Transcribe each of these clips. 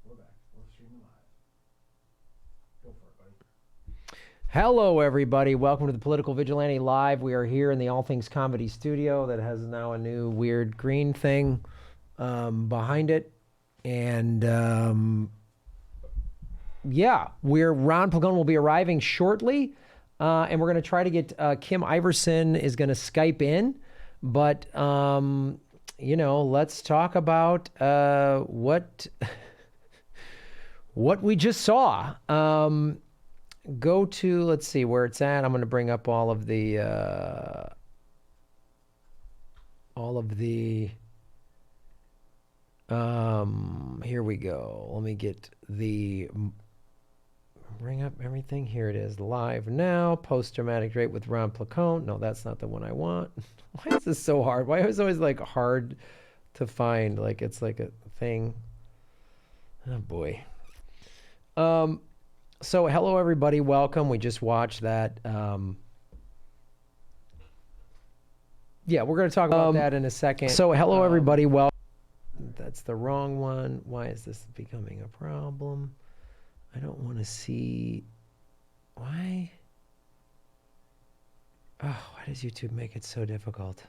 We're back. We're streaming live. Go for it, buddy. Hello, everybody. Welcome to the Political Vigilante Live. We are here in the All Things Comedy Studio that has now a new weird green thing behind it. And yeah, Ron Placone will be arriving shortly. And we're going to try to get Kim Iverson is going to Skype in. But, you know, let's talk about what we just saw. Go to, let's see where it's at. I'm going to bring up all of the, here we go. Let me get bring up everything. Here it is, live now. Post-traumatic rate with Ron Placone. No, that's not the one I want. Why is this so hard? Why is it always like hard to find? Like it's like a thing. Oh boy. So hello everybody, welcome. We just watched that. Yeah, we're going to talk about that in a second. So hello everybody, that's the wrong one. Why is this becoming a problem? I don't want to see. Why? Oh, why does YouTube make it so difficult?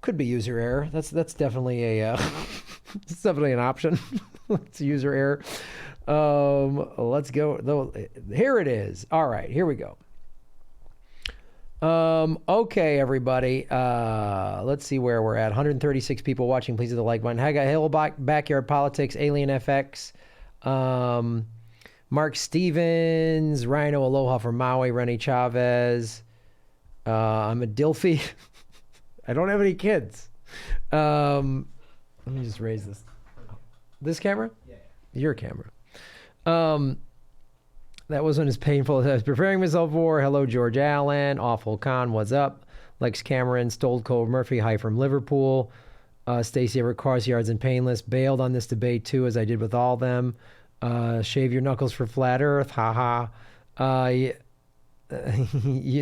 Could be user error. That's definitely a it's definitely an option. It's user error. Let's go. Here it is. All right, here we go. Okay, everybody. Let's see where we're at. 136 people watching. Please hit the like button. Haga Hill, Backyard Politics, Alien FX, Mark Stevens, Rhino Aloha from Maui, Rennie Chavez. I'm a Dilfy. I don't have any kids. Let me just raise this. This camera? Yeah. Your camera. That wasn't as painful as I was preparing myself for. Hello, George Allen. Awful Khan, what's up? Lex Cameron, Stole Cole Murphy, hi from Liverpool. Stacey Everett, Cars, Yards, and Painless. Bailed on this debate, too, as I did with all them. Shave your knuckles for Flat Earth, haha. You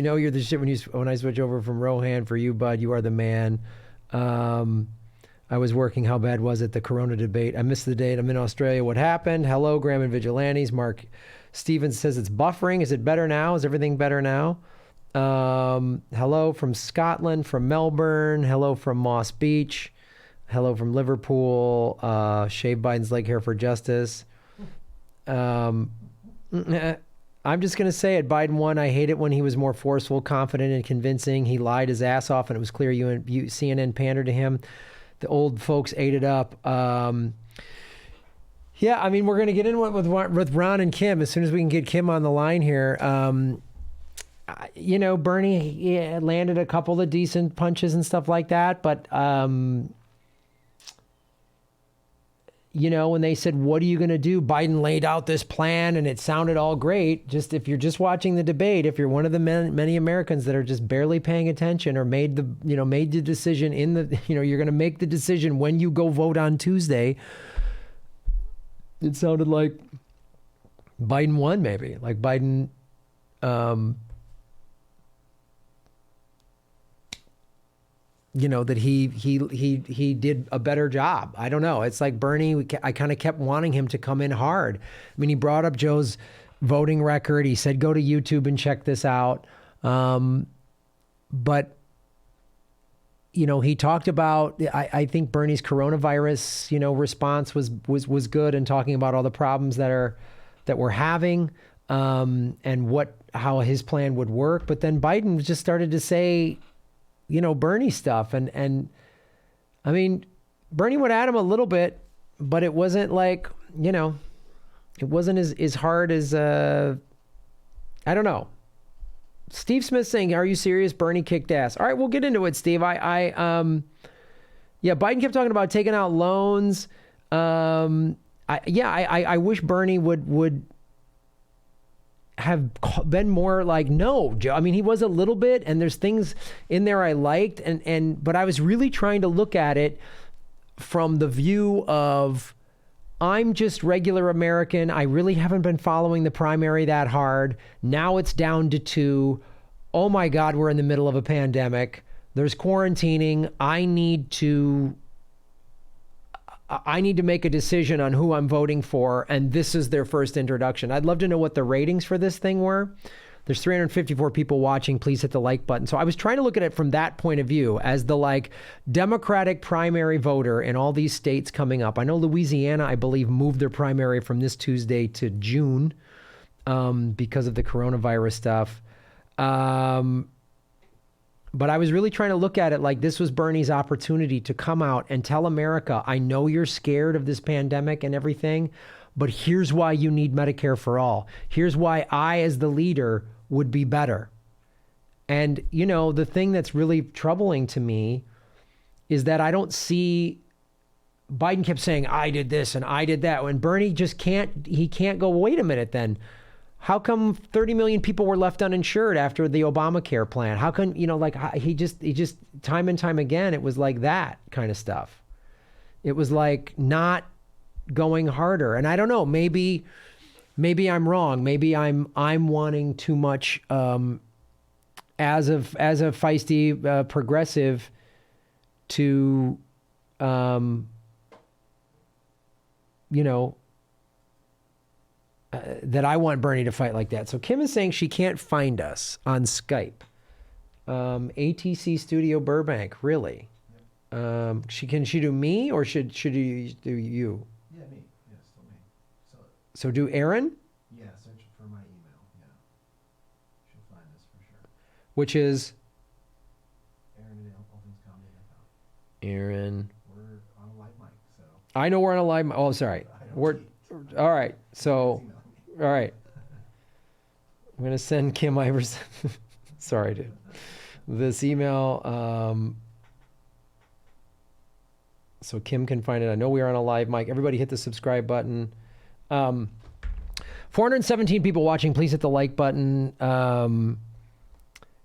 know you're the shit when I switch over from Rohan for you, bud. You are the man. I was working. How bad was it? The Corona debate. I missed the date. I'm in Australia. What happened? Hello, Graham and Vigilantes. Mark Stevens says it's buffering. Is it better now? Is everything better now? Hello from Scotland, from Melbourne. Hello from Moss Beach. Hello from Liverpool. Shave Biden's leg hair for justice. I'm just going to say it. Biden won. I hate it when he was more forceful, confident, and convincing. He lied his ass off, and it was clear CNN pandered to him. The old folks ate it up. Yeah, I mean, we're going to get in with Ron and Kim as soon as we can get Kim on the line here. You know, Bernie landed a couple of decent punches and stuff like that. But, you know, when they said, what are you going to do? Biden laid out this plan and it sounded all great. Just if you're just watching the debate, if you're one of the many Americans that are just barely paying attention or made the decision you're going to make the decision when you go vote on Tuesday. It sounded like Biden won, maybe. Like Biden, that he did a better job. I don't know. It's like Bernie, I kind of kept wanting him to come in hard. I mean, he brought up Joe's voting record. He said, go to YouTube and check this out. But, he talked about, I think Bernie's coronavirus, response was good, and talking about all the problems that we're having, and how his plan would work. But then Biden just started to say, Bernie stuff. And I mean, Bernie went at him a little bit, but it wasn't like, it wasn't as hard as, I don't know. Steve Smith saying, are you serious? Bernie kicked ass. All right, we'll get into it, Steve. Biden kept talking about taking out loans. I wish Bernie would have been more like, no, Joe. I mean, he was a little bit, and there's things in there I liked, but I was really trying to look at it from the view of, I'm just regular American. I really haven't been following the primary that hard. Now it's down to 2. Oh my God, we're in the middle of a pandemic. There's quarantining. I need to I need to make a decision on who I'm voting for, and this is their first introduction. I'd love to know what the ratings for this thing were. There's 354 people watching. Please hit the like button. So I was trying to look at it from that point of view as the like Democratic primary voter in all these states coming up. I know Louisiana, I believe, moved their primary from this Tuesday to June because of the coronavirus stuff. But I was really trying to look at it like this was Bernie's opportunity to come out and tell America, I know you're scared of this pandemic and everything, but here's why you need Medicare for all. Here's why I, as the leader, would be better. And, you know, the thing that's really troubling to me is that I don't see Biden kept saying, I did this and I did that. When Bernie just can't go, wait a minute then. How come 30 million people were left uninsured after the Obamacare plan? How come, you know, like he just time and time again, it was like that kind of stuff. It was like not going harder. And I don't know, maybe I'm wrong. Maybe I'm wanting too much as a feisty progressive to, you know, that I want Bernie to fight like that. So Kim is saying she can't find us on Skype. ATC Studio Burbank, really? Yep. Can she do me or should you do you? Yeah, me. Yeah, still me. So do Aaron? Yeah, search for my email. Yeah. She'll find us for sure. Which is? Aaron@allthingscomedy.com. Aaron. We're on a live mic, so. I know we're on a live mic. Oh, sorry. All right. So, all right. I'm going to send Kim Iverson. Sorry, dude. This email. So Kim can find it. I know we are on a live mic. Everybody hit the subscribe button. 417 people watching. Please hit the like button.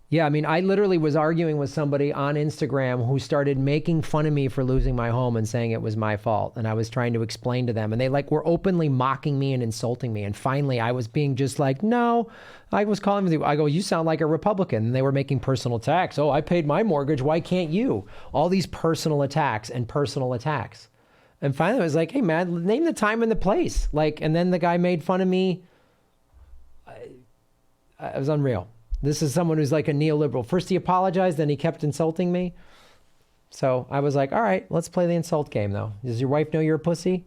Yeah, I mean, I literally was arguing with somebody on Instagram who started making fun of me for losing my home and saying it was my fault. And I was trying to explain to them. And they like were openly mocking me and insulting me. And finally, I was being just like, no, I was calling them. I go, you sound like a Republican. And they were making personal attacks. Oh, I paid my mortgage. Why can't you? All these personal attacks and personal attacks. And finally, I was like, hey, man, name the time and the place. Like, and then the guy made fun of me. It was unreal. This is someone who's like a neoliberal. First he apologized, then he kept insulting me. So I was like, all right, let's play the insult game though. Does your wife know you're a pussy?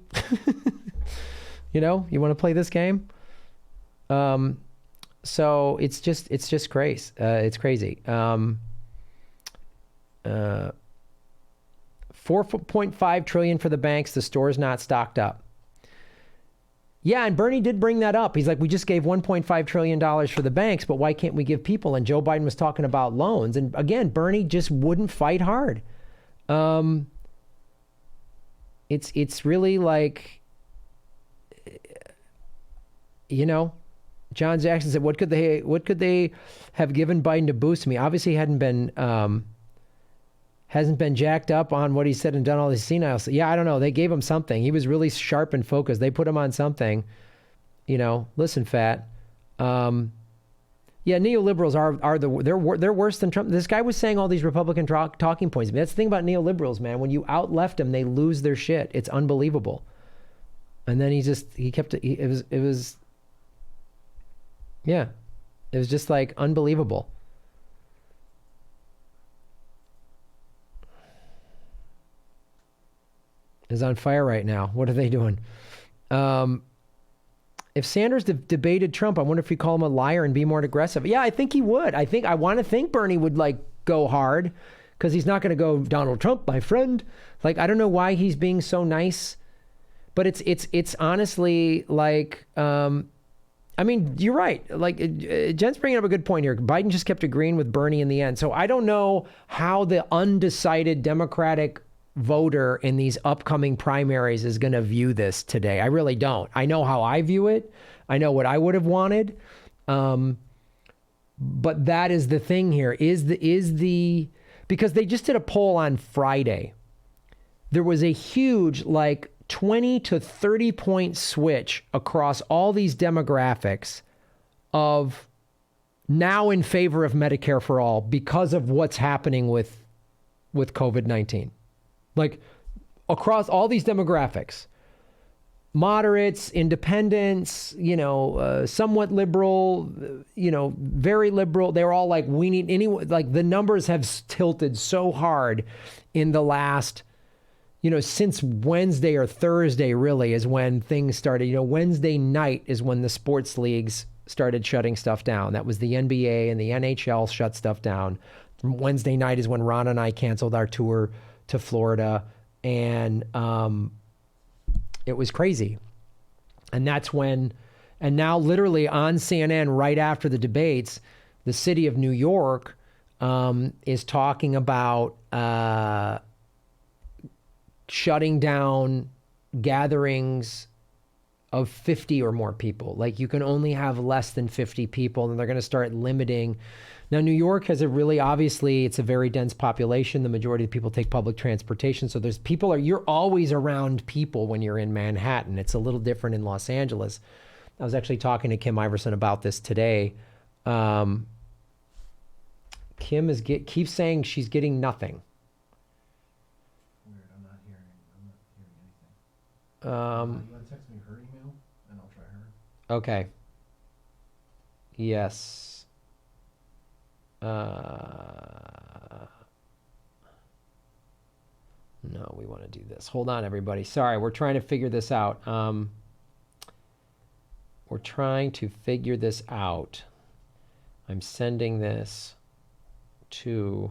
You know, you want to play this game? So it's just crazy. It's crazy. 4.5 trillion for the banks. The store's not stocked up. Yeah, and Bernie did bring that up. He's like, we just gave $1.5 trillion for the banks, but why can't we give people? And Joe Biden was talking about loans. And again, Bernie just wouldn't fight hard. It's really like, you know, John Jackson said, what could they have given Biden to boost me? Obviously hasn't been jacked up on what he said and done all these senile. Yeah, I don't know. They gave him something. He was really sharp and focused. They put him on something. You know, listen, fat. Yeah, neoliberals they're worse than Trump. This guy was saying all these Republican talking points. That's the thing about neoliberals, man. When you out-left them, they lose their shit. It's unbelievable. And then it was just like unbelievable. Is on fire right now. What are they doing? If Sanders debated Trump, I wonder if he'd call him a liar and be more aggressive. Yeah, I think he would. I want to think Bernie would like go hard because he's not going to go Donald Trump, my friend. Like, I don't know why he's being so nice, but it's honestly like, I mean, you're right. Like Jen's bringing up a good point here. Biden just kept agreeing with Bernie in the end. So I don't know how the undecided Democratic voter in these upcoming primaries is going to view this today. I really don't. I know how I view it. I know what I would have wanted. But that is the thing here because they just did a poll on Friday. There was a huge, like 20 to 30 point switch across all these demographics of now in favor of Medicare for all because of what's happening with COVID-19. Like across all these demographics, moderates, independents, somewhat liberal, very liberal. They're all like, we need anyone, like the numbers have tilted so hard in the last, since Wednesday or Thursday really is when things started. Wednesday night is when the sports leagues started shutting stuff down. That was the NBA and the NHL shut stuff down. Wednesday night is when Ron and I canceled our tour to Florida, and it was crazy. And that's when, and now literally on CNN right after the debates, the city of New York is talking about shutting down gatherings of 50 or more people. Like you can only have less than 50 people, and they're going to start limiting. Now, New York has obviously, it's a very dense population. The majority of people take public transportation. So you're always around people when you're in Manhattan. It's a little different in Los Angeles. I was actually talking to Kim Iverson about this today. Kim keeps saying she's getting nothing. Weird, I'm not hearing anything. You want to text me her email, and I'll try her? Okay. Yes. No, we want to do this. Hold on, everybody. Sorry, we're trying to figure this out. I'm sending this to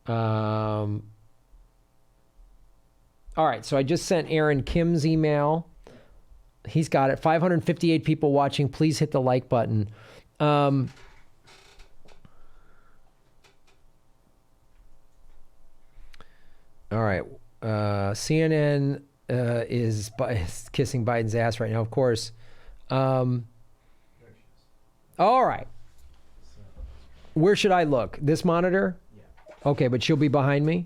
all right, so I just sent Aaron Kim's email. He's got it. 558 people watching. Please hit the like button. All right. CNN is kissing Biden's ass right now, of course. All right. Where should I look? This monitor? Yeah. Okay, but she'll be behind me?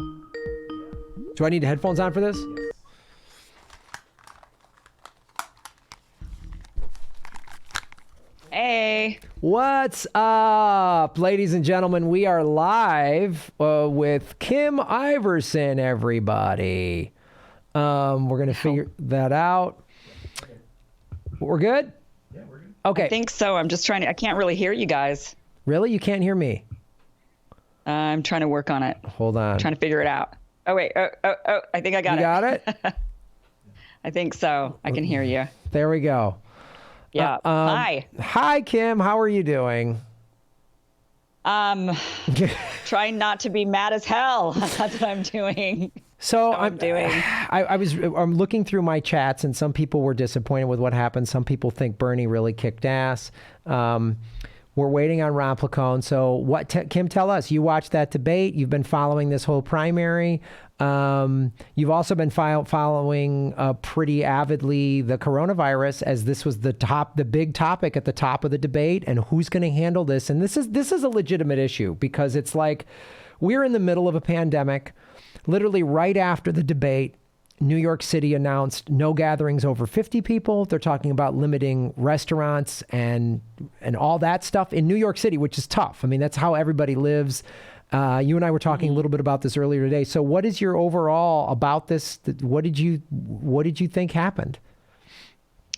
Do I need headphones on for this? Yes. Hey. What's up, ladies and gentlemen? We are live with Kim Iverson, everybody. We're going to figure that out. We're good? Yeah, we're good. Okay. I think so. I'm just I can't really hear you guys. Really? You can't hear me? I'm trying to work on it. Hold on. Trying to figure it out. Oh, wait. Oh, I think I got You got it? I think so. I can hear you. There we go. Yeah. Hi. Hi, Kim. How are you doing? Trying not to be mad as hell. That's what I'm doing. So I'm doing. I'm looking through my chats, and some people were disappointed with what happened. Some people think Bernie really kicked ass. We're waiting on Ron Placone. So Kim, tell us. You watched that debate. You've been following this whole primary. You've also been following pretty avidly the coronavirus, as this was the big topic at the top of the debate, and who's going to handle this. And this is a legitimate issue, because it's like we're in the middle of a pandemic. Literally right after the debate, New York City announced no gatherings over 50 people. They're talking about limiting restaurants and all that stuff in New York City, which is tough. I mean, that's how everybody lives. You and I were talking a little bit about this earlier today. So what is your overall about this? What did you think happened?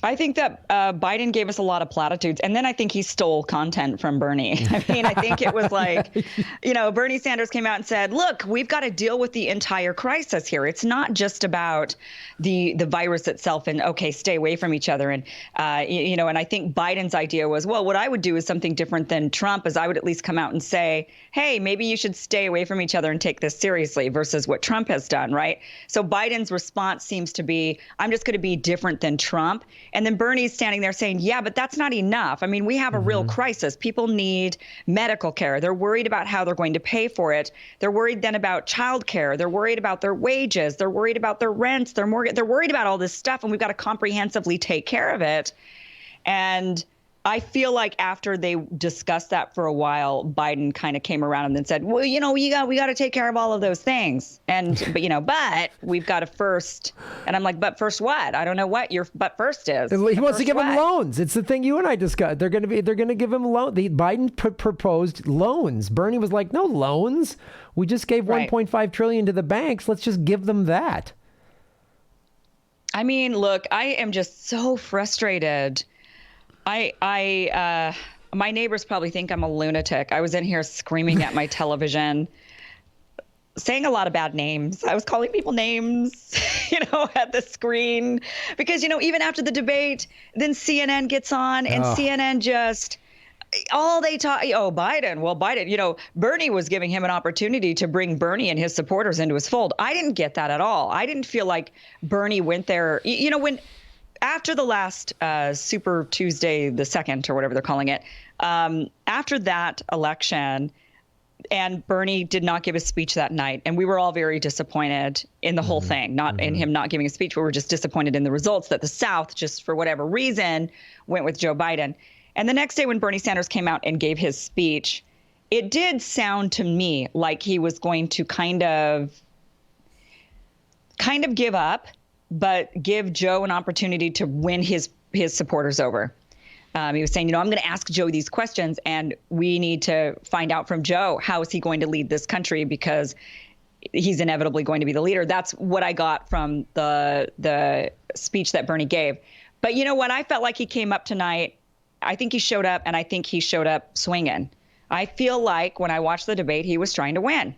I think that Biden gave us a lot of platitudes, and then I think he stole content from Bernie. I mean, I think it was like, Bernie Sanders came out and said, look, we've got to deal with the entire crisis here. It's not just about the virus itself and, okay, stay away from each other. And, and I think Biden's idea was, well, what I would do is something different than Trump, is I would at least come out and say, hey, maybe you should stay away from each other and take this seriously, versus what Trump has done, right? So Biden's response seems to be, I'm just going to be different than Trump. And then Bernie's standing there saying, yeah, but that's not enough. I mean, we have a real crisis. People need medical care. They're worried about how they're going to pay for it. They're worried then about child care. They're worried about their wages. They're worried about their rents, their mortgage. They're worried about all this stuff, and we've got to comprehensively take care of it. And I feel like after they discussed that for a while, Biden kind of came around and then said, well, we got to take care of all of those things. But we've got to first. And I'm like, but first what? I don't know what your but first is. He wants to give what? him loans. It's the thing you and I discussed. They're going to give him loan. Biden proposed loans. Bernie was like, no loans. We just gave 1.5 trillion to the banks. Let's just give them that. I mean, look, I am just so frustrated. My neighbors probably think I'm a lunatic. I was in here screaming at my television, saying a lot of bad names. I was calling people names, at the screen because, even after the debate, then CNN gets on and CNN just all they talk. Oh, Biden. Well, Biden, Bernie was giving him an opportunity to bring Bernie and his supporters into his fold. I didn't get that at all. I didn't feel like Bernie went there. After the last Super Tuesday, the 2nd or whatever they're calling it, after that election, and Bernie did not give a speech that night, and we were all very disappointed in the whole thing, not in him not giving a speech, but we were just disappointed in the results that the South, just for whatever reason, went with Joe Biden. And the next day when Bernie Sanders came out and gave his speech, it did sound to me like he was going to kind of give up, but give Joe an opportunity to win his supporters over. He was saying, I'm going to ask Joe these questions, and we need to find out from Joe, how is he going to lead this country, because he's inevitably going to be the leader. That's what I got from the speech that Bernie gave. But you know what? I felt like he came up tonight. I think he showed up, and I think he showed up swinging. I feel like when I watched the debate, he was trying to win.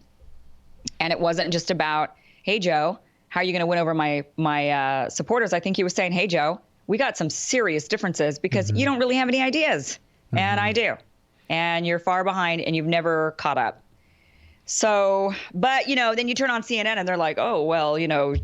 And it wasn't just about, hey, Joe, how are you going to win over my supporters? I think he was saying, hey, Joe, we got some serious differences because you don't really have any ideas. And I do. And you're far behind and you've never caught up. So, but, then you turn on CNN and they're like, oh, well,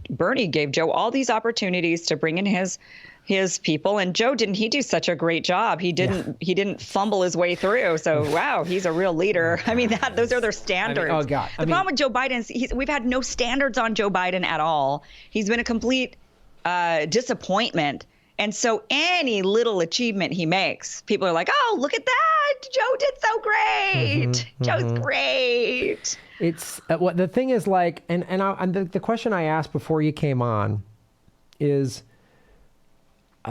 Bernie gave Joe all these opportunities to bring in his people. And Joe, didn't he do such a great job? He didn't fumble his way through. So, wow, he's a real leader. I mean, those are their standards. Oh, God. The problem with Joe Biden is we've had no standards on Joe Biden at all. He's been a complete disappointment. And so any little achievement he makes, people are like, oh, look at that. Joe did so great. Joe's great. It's what the thing is like, and the question I asked before you came on is,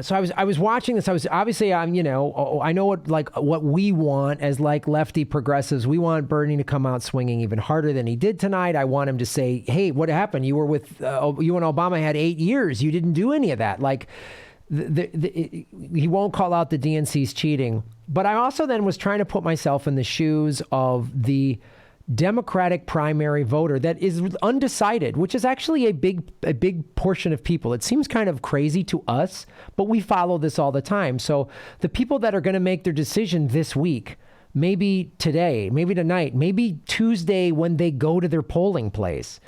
so I was watching this. I was obviously I know what we want as lefty progressives. We want Bernie to come out swinging even harder than he did tonight. I want him to say, hey, what happened? You were with you and Obama had 8 years. You didn't do any of that. He won't call out the DNC's cheating. But I also then was trying to put myself in the shoes of the Democratic primary voter that is undecided, which is actually a big portion of people. It seems kind of crazy to us, but we follow this all the time. So the people that are going to make their decision this week, maybe today, maybe tonight, maybe Tuesday when they go to their polling place,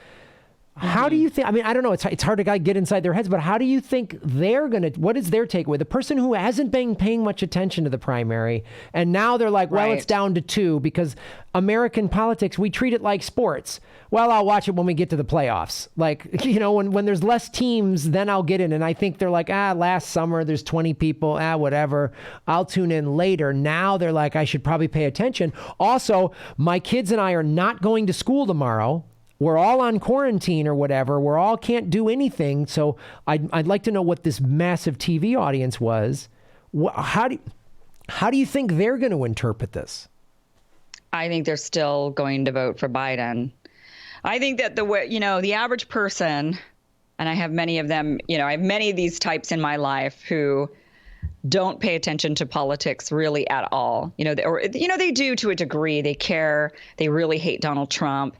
how do you think, I mean, I don't know, it's hard to get inside their heads, but how do you think what is their takeaway? The person who hasn't been paying much attention to the primary, and now they're like, well, it's down to 2 because American politics, we treat it like sports. Well, I'll watch it when we get to the playoffs. When there's less teams, then I'll get in. And I think they're like, last summer there's 20 people, whatever. I'll tune in later. Now they're like, I should probably pay attention. Also, my kids and I are not going to school tomorrow. We're all on quarantine or whatever. We're all can't do anything. So I'd like to know what this massive TV audience was. How do you think they're going to interpret this? I think they're still going to vote for Biden. I think that the average person, and I have many of them, I have many of these types in my life who don't pay attention to politics really at all. They do to a degree. They care. They really hate Donald Trump.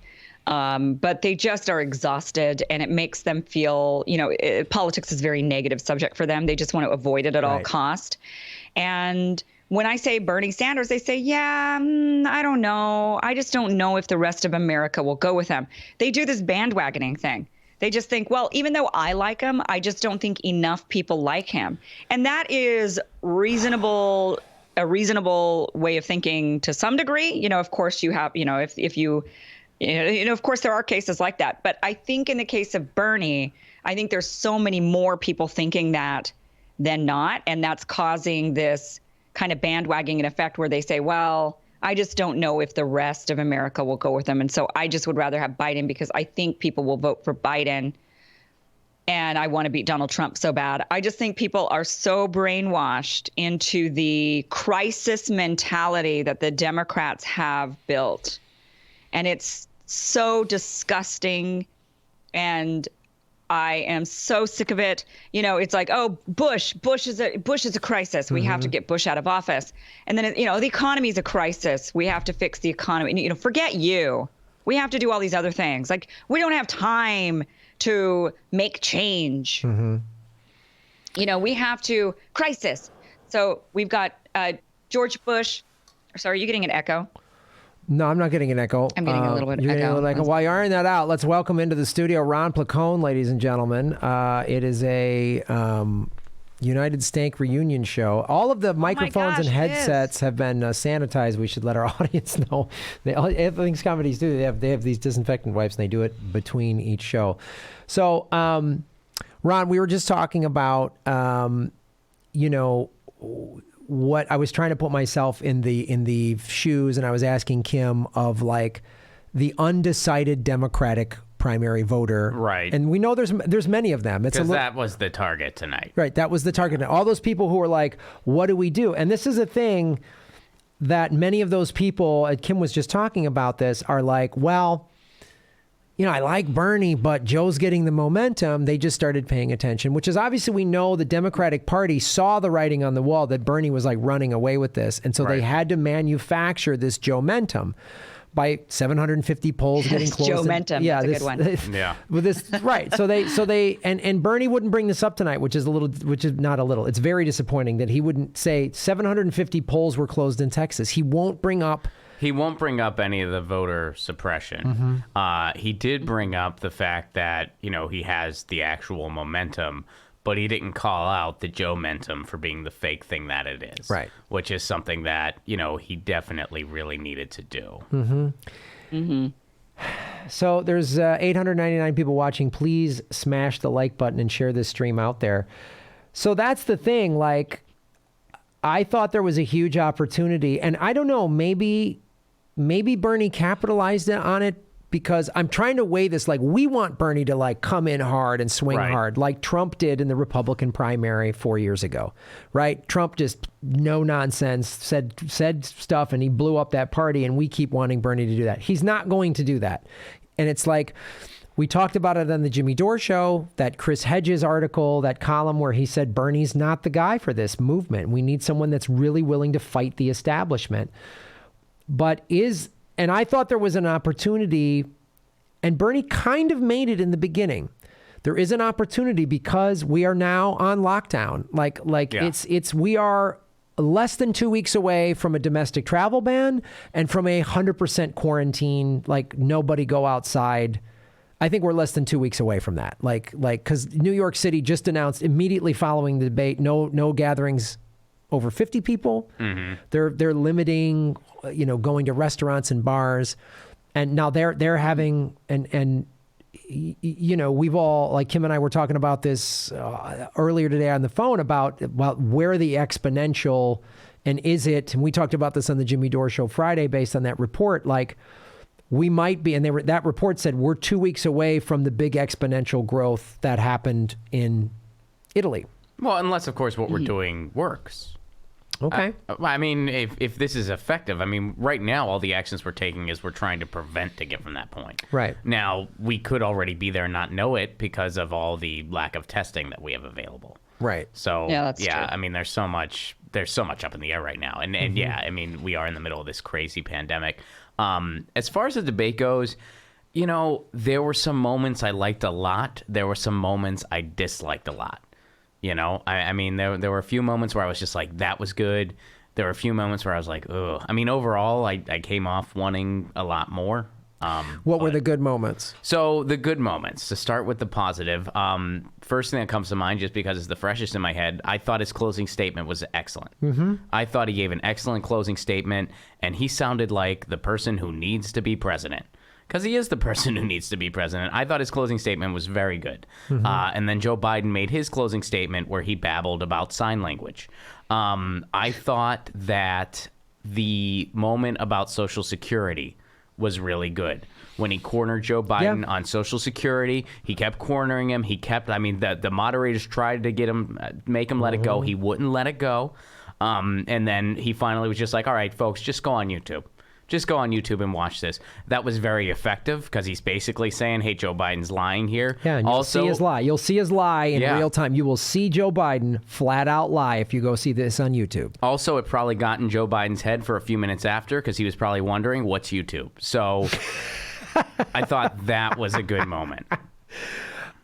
But they just are exhausted, and it makes them feel, politics is a very negative subject for them. They just want to avoid it at all cost. And when I say Bernie Sanders, they say, I don't know. I just don't know if the rest of America will go with him. They do this bandwagoning thing. They just think, well, even though I like him, I just don't think enough people like him. And that is a reasonable way of thinking to some degree. Of course you have, if you, of course there are cases like that. But I think in the case of Bernie, I think there's so many more people thinking that than not. And that's causing this kind of bandwagoning effect where they say, well, I just don't know if the rest of America will go with them. And so I just would rather have Biden because I think people will vote for Biden. And I want to beat Donald Trump so bad. I just think people are so brainwashed into the crisis mentality that the Democrats have built. And it's so disgusting. And I am so sick of it. You know, it's like, oh, Bush is a crisis. We have to get Bush out of office. And then, the economy is a crisis. We have to fix the economy. Forget you. We have to do all these other things. Like, we don't have time to make change. We have to crisis. So we've got George Bush. Sorry, are you getting an echo? No, I'm not getting an echo. I'm getting a little bit of you're echo. Getting a little echo. While you're ironing that out, let's welcome into the studio Ron Placone, ladies and gentlemen. It is a United Stank reunion show. All of the microphones and headsets have been sanitized. We should let our audience know. Everything's comedies do. They have these disinfectant wipes, and they do it between each show. So, Ron, we were just talking about, what I was trying to put myself in the shoes, and I was asking Kim of like the undecided Democratic primary voter, right? And we know there's many of them. Because that was the target tonight, right? That was the target. All those people who are like, "What do we do?" And this is a thing that many of those people, and Kim was just talking about this, are like, "Well, I like Bernie, but Joe's getting the momentum." They just started paying attention, which is obviously we know the Democratic Party saw the writing on the wall that Bernie was like running away with this, and so they had to manufacture this Joe-mentum. By 750 polls getting close. Joe-mentum, that's a good one. Yeah. With this, right. So they and Bernie wouldn't bring this up tonight, which is not a little. It's very disappointing that he wouldn't say 750 polls were closed in Texas. He won't bring up any of the voter suppression. He did bring up the fact that, he has the actual momentum, but he didn't call out the Joe-mentum for being the fake thing that it is. Right. Which is something that, he definitely really needed to do. So there's 899 people watching. Please smash the like button and share this stream out there. So that's the thing. Like, I thought there was a huge opportunity, and I don't know, maybe Bernie capitalized on it, because I'm trying to weigh this. Like, we want Bernie to like come in hard and swing hard like Trump did in the Republican primary 4 years ago, right? Trump just no nonsense said stuff, and he blew up that party, and we keep wanting Bernie to do that. He's not going to do that. And it's like, we talked about it on the Jimmy Dore show, that Chris Hedges article, that column where he said Bernie's not the guy for this movement. We need someone that's really willing to fight the establishment. And I thought there was an opportunity, and Bernie kind of made it in the beginning. There is an opportunity because we are now on lockdown. We are less than 2 weeks away from a domestic travel ban and from 100% quarantine, like nobody go outside. I think we're less than 2 weeks away from that. Because New York City just announced immediately following the debate, no gatherings over 50 people. They're limiting, going to restaurants and bars, and now they're having we've all, like Kim and I were talking about this earlier today on the phone about where the exponential, and is it? And we talked about this on the Jimmy Dore show Friday based on that report. Like, we might be, and that report said we're 2 weeks away from the big exponential growth that happened in Italy. Well, unless of course what we're doing works. Okay. I mean, if this is effective, I mean, right now, all the actions we're taking is we're trying to prevent to get from that point. Right. Now, we could already be there and not know it because of all the lack of testing that we have available. Right. So, that's true. I mean, there's so much up in the air right now. And I mean, we are in the middle of this crazy pandemic. As far as the debate goes, there were some moments I liked a lot. There were some moments I disliked a lot. I mean, there were a few moments where I was just like, that was good. There were a few moments where I was like, ugh. I mean, overall, I came off wanting a lot more. What were the good moments? So the good moments, to start with the positive, first thing that comes to mind, just because it's the freshest in my head, I thought his closing statement was excellent. I thought he gave an excellent closing statement, and he sounded like the person who needs to be president. because he is the person who needs to be president. I thought his closing statement was very good. And then Joe Biden made his closing statement where he babbled about sign language. I thought that the moment about Social Security was really good. When he cornered Joe Biden on Social Security, he kept cornering him. The moderators tried to get him, make him let it go. He wouldn't let it go. And then he finally was just like, all right, folks, just go on YouTube. Just go on YouTube and watch this. That was very effective because he's basically saying, hey, Joe Biden's lying here. Yeah, and you'll see his lie. You'll see his lie in real time. You will see Joe Biden flat out lie if you go see this on YouTube. Also, it probably got in Joe Biden's head for a few minutes after because he was probably wondering, what's YouTube? So I thought that was a good moment.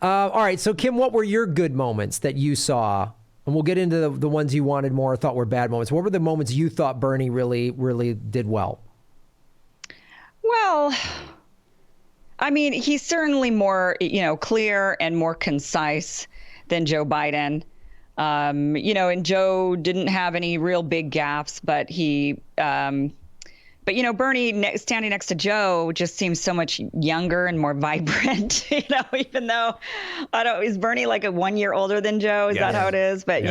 All right, so Kim, what were your good moments that you saw? And we'll get into the ones you wanted more or thought were bad moments. What were the moments you thought Bernie really, really did well? Well, I mean, he's certainly more, clear and more concise than Joe Biden. And Joe didn't have any real big gaffes, but Bernie standing next to Joe just seems so much younger and more vibrant, even though is Bernie like a 1 year older than Joe? Is that how it is? But,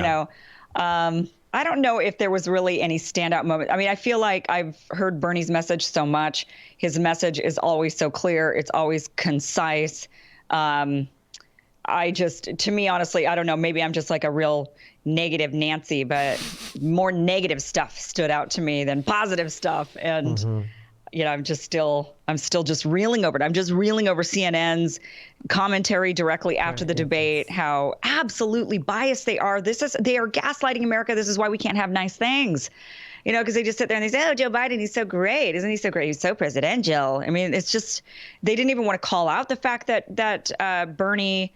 I don't know if there was really any standout moment. I mean, I feel like I've heard Bernie's message so much. His message is always so clear. It's always concise. To me, honestly, I don't know. Maybe I'm just like a real negative Nancy, but more negative stuff stood out to me than positive stuff. And, I'm still just reeling over it. I'm just reeling over CNN's commentary directly after the debate, how absolutely biased they are. They are gaslighting America. This is why we can't have nice things, because they just sit there and they say, oh, Joe Biden, he's so great. Isn't he so great? He's so presidential. I mean, it's just, they didn't even want to call out the fact that Bernie,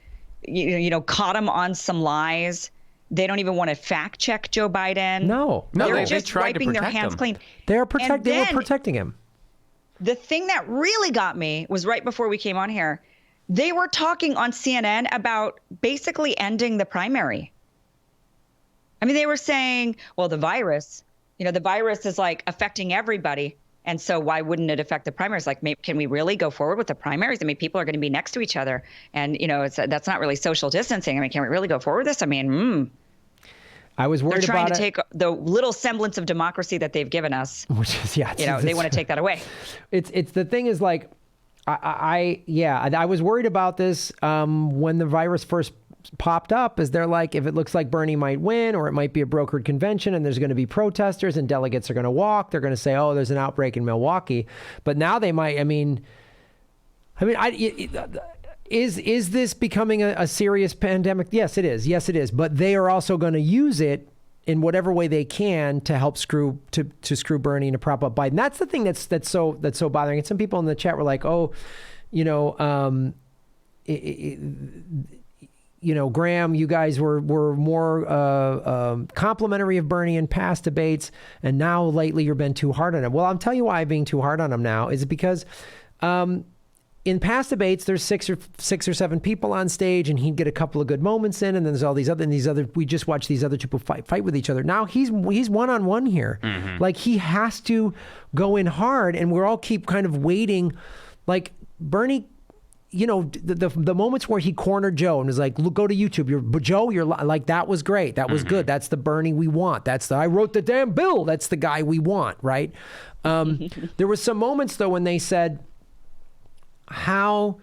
caught him on some lies. They don't even want to fact check Joe Biden. No, they're just wiping their hands clean. They were protecting him. The thing that really got me was right before we came on here. They were talking on CNN about basically ending the primary. I mean, they were saying, well, the virus is like affecting everybody. And so why wouldn't it affect the primaries? Like, can we really go forward with the primaries? I mean, people are going to be next to each other. And, that's not really social distancing. I mean, can we really go forward with this? I mean, I was worried about it. They're trying to take the little semblance of democracy that they've given us. Which is, they want to take that away. It's the thing is like, I was worried about this when the virus first popped up, is they're like, if it looks like Bernie might win, or it might be a brokered convention and there's going to be protesters and delegates are going to walk, they're going to say, oh, there's an outbreak in Milwaukee. But now they might, is this becoming a serious pandemic? Yes, it is. Yes, it is. But they are also going to use it in whatever way they can to help screw Bernie and to prop up Biden. That's the thing that's so bothering. And some people in the chat were like, oh, Graham, you guys were more complimentary of Bernie in past debates, and now lately you've been too hard on him. Well, I'll tell you why I'm being too hard on him now is because in past debates, there's six or seven people on stage, and he'd get a couple of good moments in, and then there's all these other. We just watch these other people fight with each other. Now he's one-on-one here. Like, he has to go in hard, and we're all keep kind of waiting. Like, Bernie, the moments where he cornered Joe and was like, look, go to YouTube. You're like, that was great. That was good. That's the Bernie we want. I wrote the damn bill. That's the guy we want, right? There was some moments though when they said, how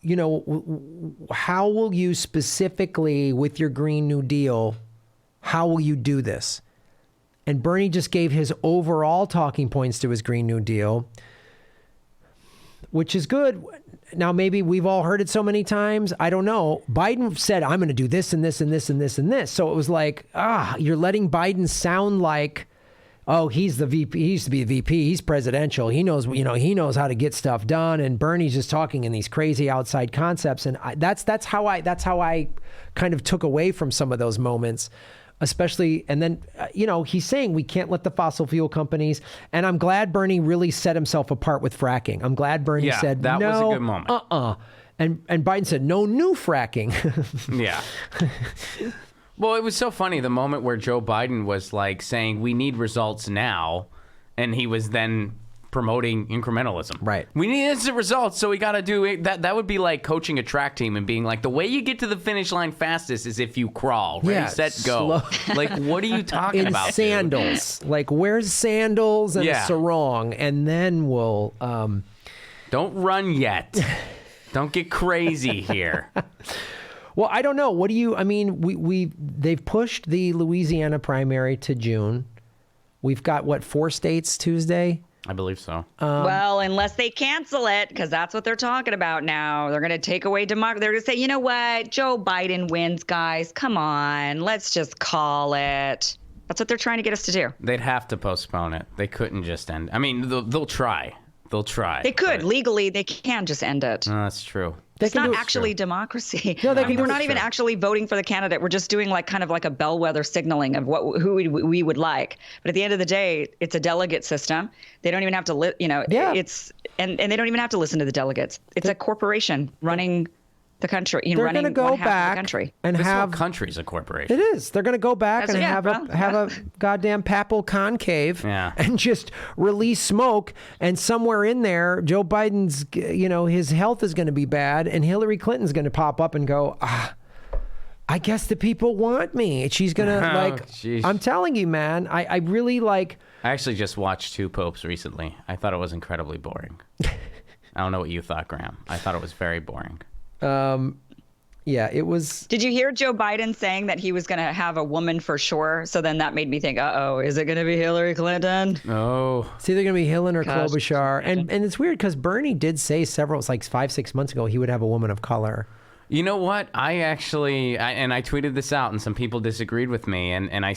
will you specifically with your Green New Deal, how will you do this? And Bernie just gave his overall talking points to his Green New Deal, which is good. Now, maybe we've all heard it so many times. I don't know. Biden said, I'm going to do this and this and this and this and this. So it was like, you're letting Biden sound like, oh, he's the VP. He used to be the VP. He's presidential. He knows, he knows how to get stuff done. And Bernie's just talking in these crazy outside concepts. And that's how I kind of took away from some of those moments, especially. And then, he's saying we can't let the fossil fuel companies. And I'm glad Bernie really set himself apart with fracking. I'm glad Bernie said, that no, was a good moment. And Biden said, no new fracking. Yeah. Well, it was so funny, the moment where Joe Biden was like saying, we need results now. And he was then promoting incrementalism. Right. We need instant results, so we got to do it. That would be like coaching a track team and being like, the way you get to the finish line fastest is if you crawl. Ready, Yeah, set, go. Like, what are you talking In about? sandals. Like, where's sandals and a sarong? And then we'll... Don't run yet. Don't get crazy here. Well, I don't know. What do you... I mean, they've pushed the Louisiana primary to June. We've got, 4 states Tuesday? I believe so. Well, unless they cancel it, because that's what they're talking about now. They're going to take away democracy. They're going to say, you know what? Joe Biden wins, guys. Come on. Let's just call it. That's what they're trying to get us to do. They'd have to postpone it. They couldn't just end. I mean, they'll try. They'll try. They could. Legally, they can just end it. No, that's true. It's not actually democracy. No, I mean, we're not even actually voting for the candidate. We're just doing kind of like a bellwether signaling of who we would like. But at the end of the day, it's a delegate system. They don't even have to, it's and they don't even have to listen to the delegates. It's a corporation running the country. They're going to go back and this have whole country's a corporation. It is. They're going to go back and have a goddamn papal conclave and just release smoke. And somewhere in there, Joe Biden's, his health is going to be bad, and Hillary Clinton's going to pop up and go, I guess the people want me. And she's going to I'm telling you, man, I really like. I actually just watched 2 popes recently. I thought it was incredibly boring. I don't know what you thought, Graham. I thought it was very boring. Yeah, it was. Did you hear Joe Biden saying that he was going to have a woman for sure? So then that made me think, is it going to be Hillary Clinton? Oh. It's either going to be Hillary or Klobuchar. And it's weird because Bernie did say it's like 5-6 months ago, he would have a woman of color. You know what? I tweeted this out and some people disagreed with me and I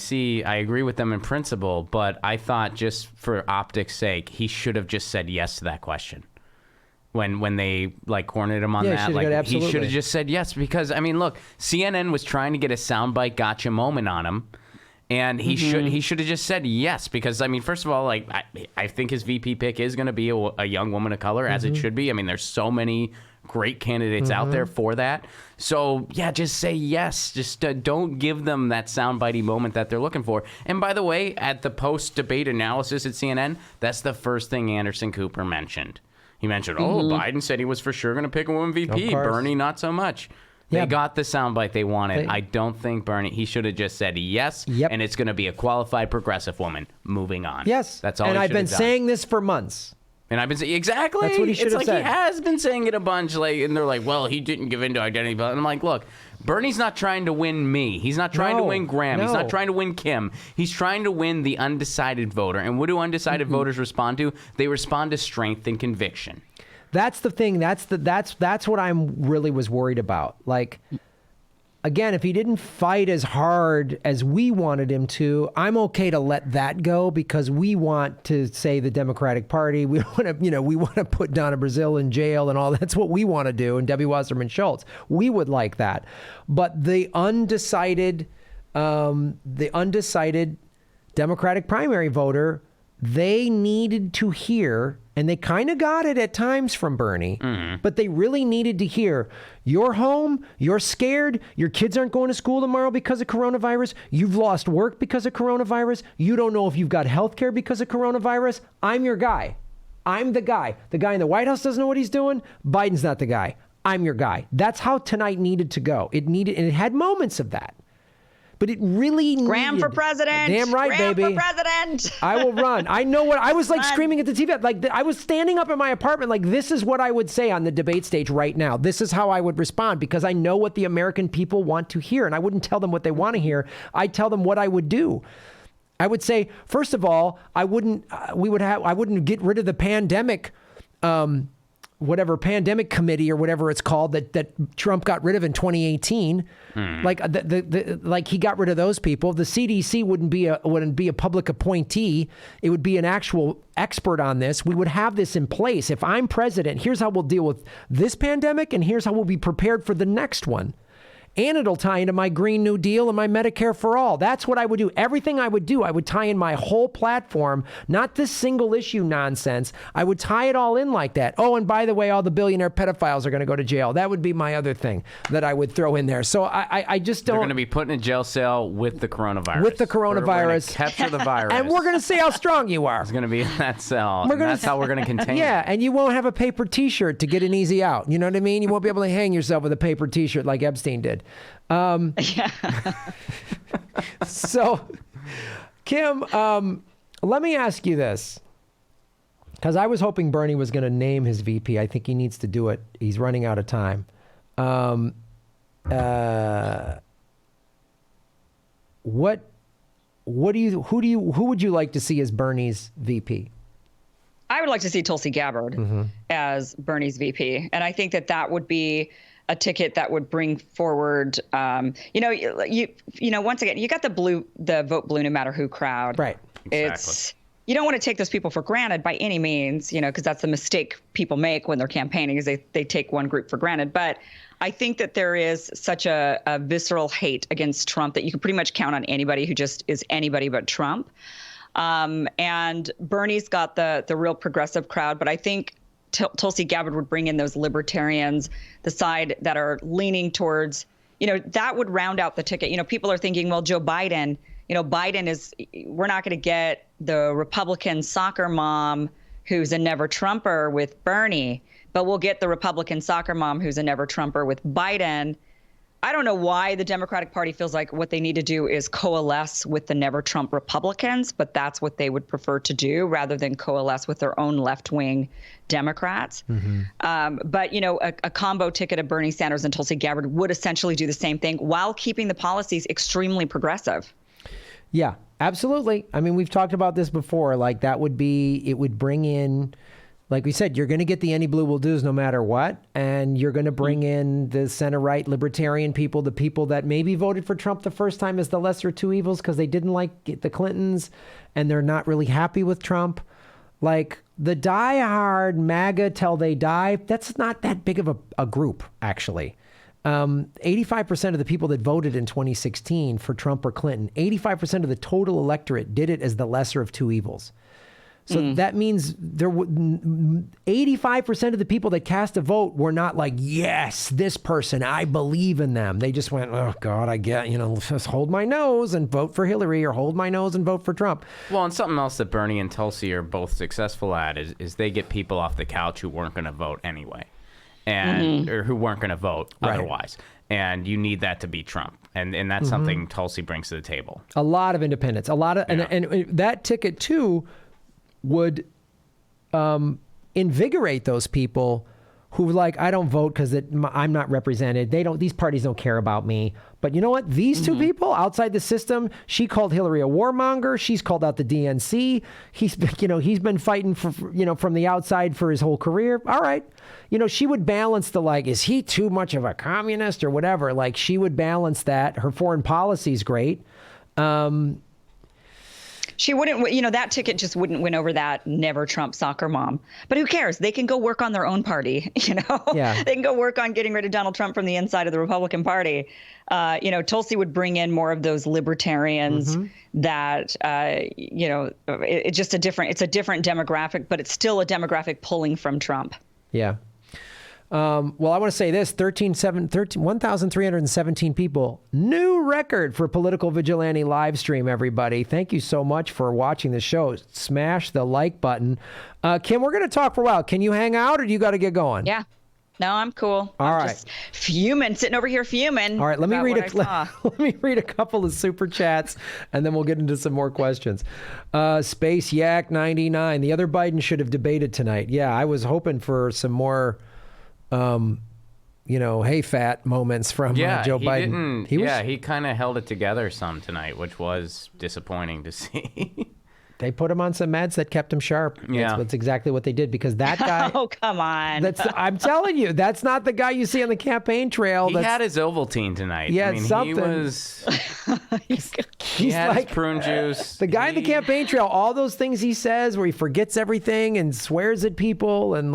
agree with them in principle, but I thought just for optics sake, he should have just said yes to that question. When they cornered him on that, he should have just said yes, because I mean, look, CNN was trying to get a soundbite gotcha moment on him, and he should have just said yes, because I mean, first of all, I think his VP pick is going to be a young woman of color, as it should be. I mean, there's so many great candidates out there for that. So yeah, just say yes. Just don't give them that soundbitey moment that they're looking for. And by the way, at the post-debate analysis at CNN, that's the first thing Anderson Cooper mentioned. He mentioned, Biden said he was for sure going to pick a woman VP. Bernie, not so much. They got the soundbite they wanted. I don't think Bernie, he should have just said yes, and it's going to be a qualified progressive woman. Moving on. Yes. That's all. And I've been saying this for months. And I've been saying, exactly. That's what he should have said. He has been saying it a bunch, and they're like, well, he didn't give in to identity. And I'm like, look, Bernie's not trying to win me. He's not trying to win Graham. He's not trying to win Kim. He's trying to win the undecided voter. And what do undecided voters respond to? They respond to strength and conviction. That's the thing. That's what I'm really was worried about. Like, again, if he didn't fight as hard as we wanted him to, I'm okay to let that go, because we want to say the Democratic Party. We want to, we want to put Donna Brazile in jail and all. That's what we want to do. And Debbie Wasserman Schultz, we would like that. But the undecided Democratic primary voter, they needed to hear, and they kind of got it at times from Bernie, but they really needed to hear, you're home, you're scared, your kids aren't going to school tomorrow because of coronavirus, you've lost work because of coronavirus, you don't know if you've got health care because of coronavirus. I'm your guy. I'm the guy. The guy in the White House doesn't know what he's doing. Biden's not the guy. I'm your guy. That's how tonight needed to go. It had moments of that. But it really needed... Graham for president. Damn right, Graham baby. for president. I will run. I know what... I was screaming at the TV. I was standing up in my apartment this is what I would say on the debate stage right now. This is how I would respond, because I know what the American people want to hear. And I wouldn't tell them what they want to hear. I'd tell them what I would do. I would say, first of all, I wouldn't get rid of the pandemic... pandemic committee or whatever it's called that Trump got rid of in 2018. Like he got rid of those people. The CDC wouldn't be a public appointee. It would be an actual expert on this. We would have this in place. If I'm president, here's how we'll deal with this pandemic, and here's how we'll be prepared for the next one. and it'll tie into my Green New Deal and my Medicare for All. That's what I would do. Everything I would do, I would tie in my whole platform, not this single issue nonsense. I would tie it all in like that. Oh, and by the way, all the billionaire pedophiles are going to go to jail. That would be my other thing that I would throw in there. So I just don't. They're going to be put in a jail cell with the coronavirus. With the coronavirus. We're going to capture the virus. And we're going to see how strong you are. It's going to be in that cell. That's how we're going to contain it. Yeah, and you won't have a paper T-shirt to get an easy out. You know what I mean? You won't be able to hang yourself with a paper T-shirt like Epstein did. So, Kim, let me ask you this. Because I was hoping Bernie was going to name his VP. I think he needs to do it. He's running out of time. Who would you like to see as Bernie's VP? I would like to see Tulsi Gabbard as Bernie's VP. And I think that would be a ticket that would bring forward, once again, you got the vote blue no matter who crowd. Right. Exactly. You don't want to take those people for granted by any means, because that's the mistake people make when they're campaigning is they take one group for granted. But I think that there is such a visceral hate against Trump that you can pretty much count on anybody who just is anybody but Trump. And Bernie's got the real progressive crowd, but I think Tulsi Gabbard would bring in those libertarians, the side that are leaning towards, that would round out the ticket. People are thinking, well, Joe Biden, we're not going to get the Republican soccer mom who's a never Trumper with Bernie, but we'll get the Republican soccer mom who's a never Trumper with Biden. I don't know why the Democratic Party feels like what they need to do is coalesce with the never Trump Republicans, but that's what they would prefer to do rather than coalesce with their own left-wing Democrats. But, a combo ticket of Bernie Sanders and Tulsi Gabbard would essentially do the same thing while keeping the policies extremely progressive. Yeah, absolutely. I mean, we've talked about this before. Like it would bring in, like we said, you're going to get the any blue will do's no matter what. And you're going to bring in the center right libertarian people, the people that maybe voted for Trump the first time as the lesser of two evils because they didn't like the Clintons and they're not really happy with Trump. Like the diehard MAGA till they die, that's not that big of a group, actually. 85% of the people that voted in 2016 for Trump or Clinton, 85% of the total electorate did it as the lesser of two evils. So that means 85% of the people that cast a vote were not like, yes, this person, I believe in them. They just went, oh God, I get, just hold my nose and vote for Hillary or hold my nose and vote for Trump. Well, and something else that Bernie and Tulsi are both successful at is they get people off the couch who weren't going to vote anyway. Or who weren't going to vote otherwise. And you need that to beat Trump. And that's something Tulsi brings to the table. A lot of independents. And that ticket, too, would invigorate those people who like, I don't vote because I'm not represented. These parties don't care about me. But you know what? These two people outside the system, she called Hillary a warmonger. She's called out the DNC. He's been fighting for, from the outside for his whole career. All right. She would balance the like, is he too much of a communist or whatever? Like she would balance that. Her foreign policy is great. She wouldn't, that ticket just wouldn't win over that never Trump soccer mom. But who cares? They can go work on their own party, Yeah. They can go work on getting rid of Donald Trump from the inside of the Republican Party. Tulsi would bring in more of those libertarians that, it's just a different demographic, but it's still a demographic pulling from Trump. Yeah. Well, I want to say this, 1,317 people, new record for Political Vigilante live stream, everybody. Thank you so much for watching the show. Smash the like button. Kim, we're going to talk for a while. Can you hang out or do you got to get going? Yeah. No, I'm cool. All I'm right. just sitting over here fuming. All right, let me read let me read a couple of super chats, and then we'll get into some more questions. Space Yak 99. The other Biden should have debated tonight. Yeah, I was hoping for some more, hey fat moments from Joe Biden. He kind of held it together some tonight, which was disappointing to see. They put him on some meds that kept him sharp. Yeah. That's exactly what they did because that guy. Oh, come on. I'm telling you, that's not the guy you see on the campaign trail. He had his Ovaltine tonight. Yeah, something. He had his prune juice. The guy in the campaign trail, all those things he says where he forgets everything and swears at people and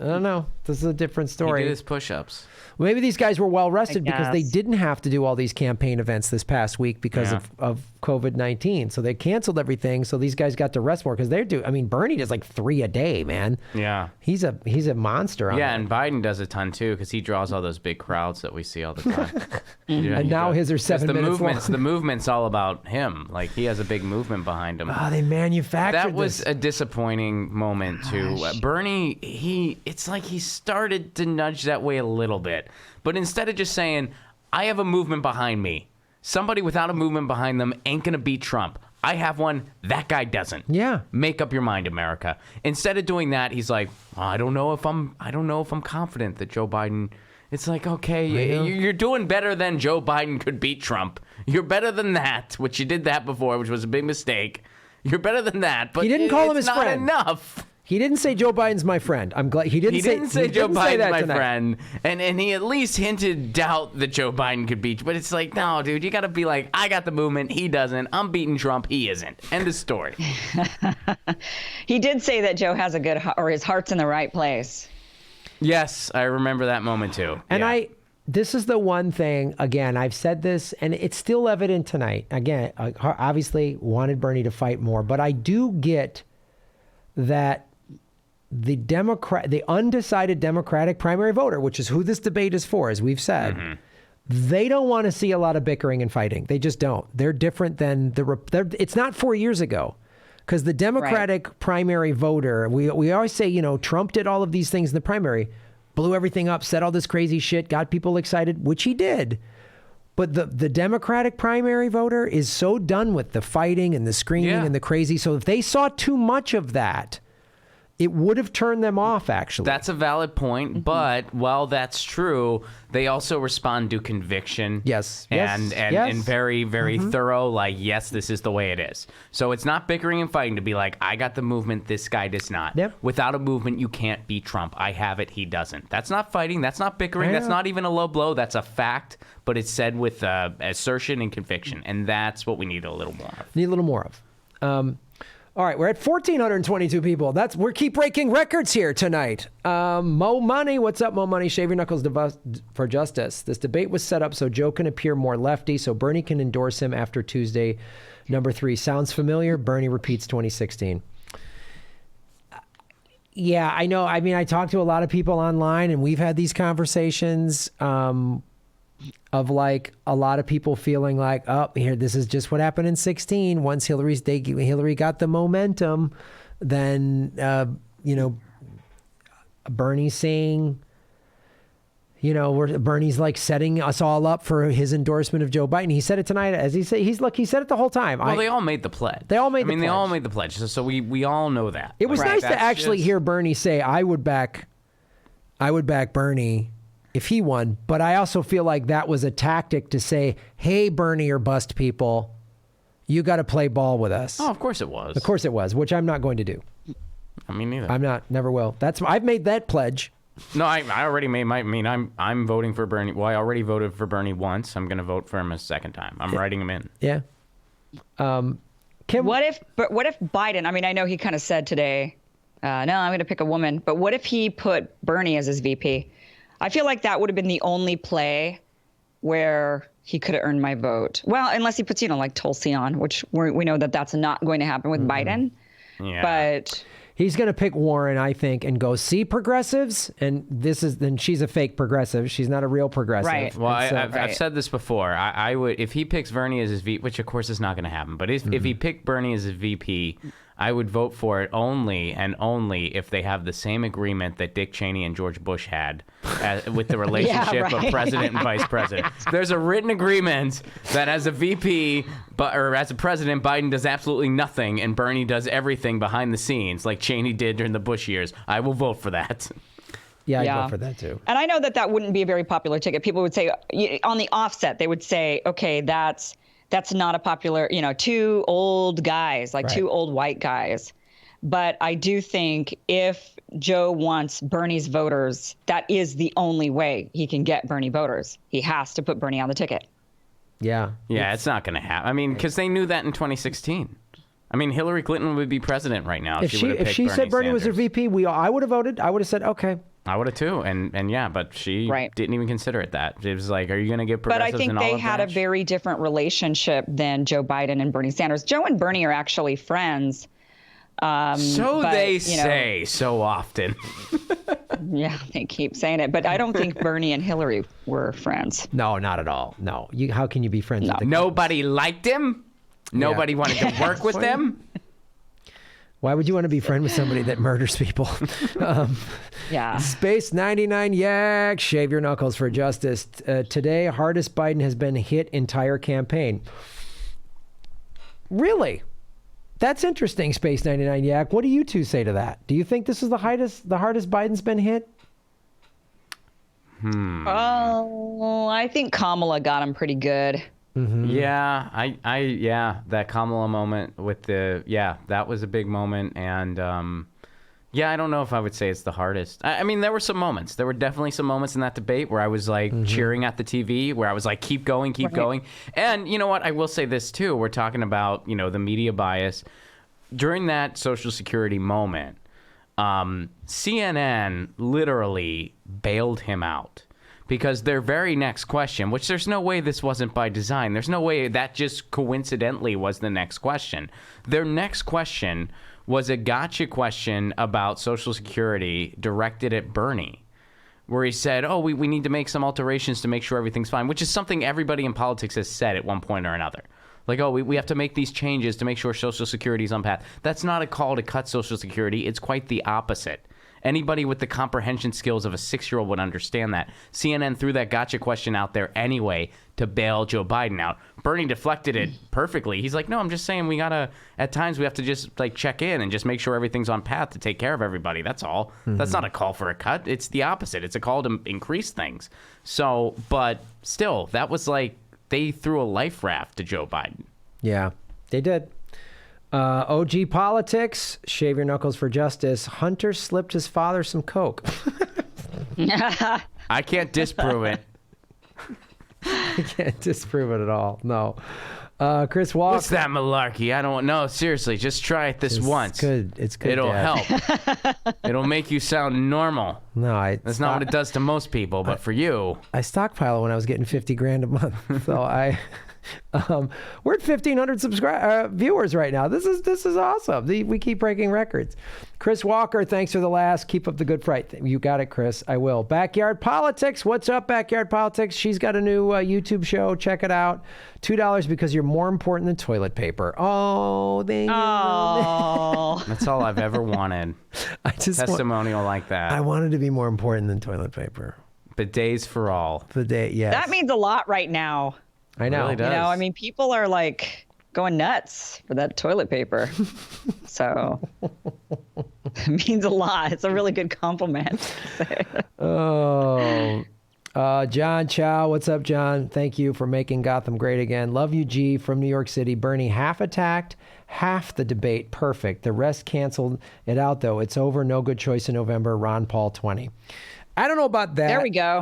I don't know. This is a different He story. did his push-ups. Maybe these guys were well rested because they guess. didn't have to do all these campaign events this past week because Yeah. of COVID-19. So they canceled everything. So these guys got to rest more because they're I mean, Bernie does like 3 a day, man. Yeah. He's a monster. On Yeah, that. and Biden does a ton too because he draws all those big crowds that we see all the time. Yeah, And he now does. his are 7 'Cause minutes long. The movement's all about him. Like he has a big movement behind him. Oh, they manufactured That was this. a disappointing moment too. Bernie, it's like he started to nudge that way a little bit, but instead of just saying, "I have a movement behind me," somebody without a movement behind them ain't gonna beat Trump. I have one. That guy doesn't. Yeah. Make up your mind, America. Instead of doing that, he's like, I don't know if I'm confident that Joe Biden. It's like, okay, you're doing better than Joe Biden could beat Trump. You're better than that, which you did that before, which was a big mistake. You're better than that, but He didn't call him it's his not friend. enough. He didn't say Joe Biden's my friend. I'm glad he didn't say Joe Biden's that my tonight. friend, and he at least hinted doubt that Joe Biden could beat. But it's like, no, dude, you got to be like, I got the movement, he doesn't. I'm beating Trump, he isn't. End of story. He did say that Joe has a good or his heart's in the right place. Yes, I remember that moment too. And Yeah. this is the one thing, again, I've said this, and it's still evident tonight. Again, I obviously wanted Bernie to fight more, but I do get that the undecided Democratic primary voter, which is who this debate is for, as we've said, they don't want to see a lot of bickering and fighting. They just don't. They're different than it's not 4 years ago. Because the Democratic primary voter, we always say, Trump did all of these things in the primary, blew everything up, said all this crazy shit, got people excited, which he did. But the Democratic primary voter is so done with the fighting and the screaming and the crazy. So if they saw too much of that, it would have turned them off, actually. That's a valid point, but while that's true, they also respond to conviction. Yes. And Yes. very, very thorough, like, yes, this is the way it is. So it's not bickering and fighting to be like, I got the movement, this guy does not. Yep. Without a movement, you can't beat Trump. I have it, he doesn't. That's not fighting, that's not bickering, that's Yeah. not even a low blow, that's a fact, but it's said with assertion and conviction, and that's what we need a little more of. Need a little more of. All right, we're at 1,422 people. We keep breaking records here tonight. Mo Money, what's up, Mo Money? Shave your knuckles for justice. This debate was set up so Joe can appear more lefty, so Bernie can endorse him after Tuesday. Number 3, sounds familiar? Bernie repeats 2016. Yeah, I know. I mean, I talked to a lot of people online, and we've had these conversations. Of like a lot of people feeling like, oh, here, this is just what happened in 16. Once Hillary got the momentum, then, Bernie's saying, Bernie's like setting us all up for his endorsement of Joe Biden. He said it tonight, as he said, he said it the whole time. Well, they all made the pledge. They all made the they all pledge. made the pledge. So we all know that. It was Like, nice to that's actually just- hear Bernie say, I would back Bernie if he won, but I also feel like that was a tactic to say, hey, Bernie or bust people, you got to play ball with us. Oh, of course it was. Of course it was, which I'm not going to do. I mean, neither. Never will. I've made that pledge. No, I already made I'm voting for Bernie. Well, I already voted for Bernie once. I'm going to vote for him a second time. I'm writing him in. Yeah. Kim, What if Biden? I mean, I know he kind of said today, no, I'm going to pick a woman. But what if he put Bernie as his VP? I feel like that would have been the only play where he could have earned my vote. Well, unless he puts, like Tulsi on, which we know that that's not going to happen with Biden. Yeah. But he's going to pick Warren, I think, and go, see progressives? And then she's a fake progressive. She's not a real progressive. Right. Well, And so- I've said this before. I would, if he picks Bernie as his VP, which of course is not going to happen, but if he picked Bernie as his VP, I would vote for it only and only if they have the same agreement that Dick Cheney and George Bush had with the relationship of president and vice president. There's a written agreement that as a VP or as a president, Biden does absolutely nothing and Bernie does everything behind the scenes like Cheney did during the Bush years. I will vote for that. Yeah, I'd Yeah. go for that too. And I know that wouldn't be a very popular ticket. People would say on the offset, they would say, okay, that's not a popular, two old guys, like Right. two old white guys. But I do think if Joe wants Bernie's voters, that is the only way he can get Bernie voters. He has to put Bernie on the ticket. Yeah. Yeah, it's not going to happen. I mean, because they knew that in 2016. I mean, Hillary Clinton would be president right now If she would have she picked said Bernie was her Sanders. VP, I would have voted. I would have said, okay, I would have too, and yeah, but she Right. didn't even consider it that. It was like, are you going to get But I progressives think in they olive had a branch? very different relationship than Joe Biden and Bernie Sanders. Joe and Bernie are actually friends. So but, they you know, say so often. Yeah, they keep saying it. But I don't think Bernie and Hillary were friends. No, not at all. No. How can you be friends with the Nobody liked him. Nobody wanted to work with them. Why would you want to be friend with somebody that murders people? Yeah. Space 99 Yak, shave your knuckles for justice. Today, hardest Biden has been hit entire campaign. Really? That's interesting, Space 99 Yak. What do you two say to that? Do you think this is the hardest Biden's been hit? Oh, I think Kamala got him pretty good. Yeah, that Kamala moment with that was a big moment, and I don't know if I would say it's the hardest. I mean, there were some moments. There were definitely some moments in that debate where I was like cheering at the TV, where I was like, keep going, keep going. And you know what? I will say this too. We're talking about, the media bias. During that Social Security moment, CNN literally bailed him out. Because their very next question, which there's no way this wasn't by design. There's no way that just coincidentally was the next question. Their next question was a gotcha question about Social Security directed at Bernie, where he said, we need to make some alterations to make sure everything's fine, which is something everybody in politics has said at one point or another. Like, we have to make these changes to make sure Social Security is on path. That's not a call to cut Social Security. It's quite the opposite. Anybody with the comprehension skills of a 6-year-old would understand that. CNN threw that gotcha question out there anyway to bail Joe Biden out. Bernie deflected it perfectly. He's like, no, I'm just saying at times we have to just like check in and just make sure everything's on path to take care of everybody. That's all. That's not a call for a cut. It's the opposite. It's a call to increase things. So, but still, that was like they threw a life raft to Joe Biden. Yeah, they did. OG Politics, shave your knuckles for justice. Hunter slipped his father some coke. I can't disprove it. I can't disprove it at all. No. Chris Walker. What's that malarkey? I don't know. Seriously, just try it this once. It's good. It'll Dad. help. It'll make you sound normal. No, That's not what it does to most people, but for you. I stockpile when I was getting 50 grand a month. So we're at 1,500 viewers right now. This is awesome. We keep breaking records. Chris Walker, thanks for the last. Keep up the good fight. You got it, Chris. I will. Backyard Politics. What's up, Backyard Politics? She's got a new YouTube show. Check it out. $2 because you're more important than toilet paper. Oh, thank you. Oh. That's all I've ever wanted. I just Testimonial like that. I wanted to be more important than toilet paper. Bidets for all. Yes. That means a lot right now. I know. Really does. I mean, people are like going nuts for that toilet paper. So it means a lot. It's a really good compliment. Oh, John Chow. What's up, John? Thank you for making Gotham great again. Love you, G, from New York City. Bernie half attacked, half the debate. Perfect. The rest canceled it out, though. It's over. No good choice in November. Ron Paul 20. I don't know about that. There we go.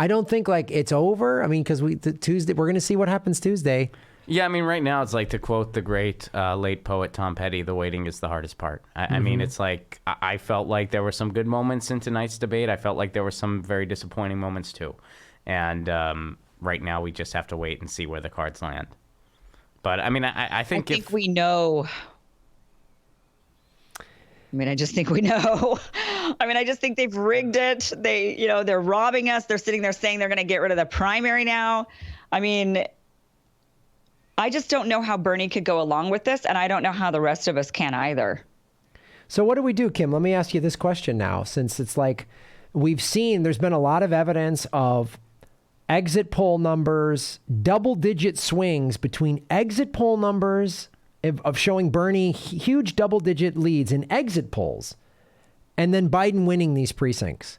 I don't think like it's over. I mean, because Tuesday we're going to see what happens Tuesday. Yeah, I mean, right now it's like to quote the great late poet Tom Petty, the waiting is the hardest part. I mean, it's like I felt like there were some good moments in tonight's debate. I felt like there were some very disappointing moments too. And right now we just have to wait and see where the cards land. But I mean, I think we know. I just think we know. I just think they've rigged it. They're robbing us. They're sitting there saying they're going to get rid of the primary now. I mean, I just don't know how Bernie could go along with this, and I don't know how the rest of us can either. So what do we do, Kim? Let me ask you this question now, since it's like we've seen there's been a lot of evidence of exit poll numbers, double-digit swings between exit poll numbers of showing Bernie huge double-digit leads in exit polls, and then Biden winning these precincts.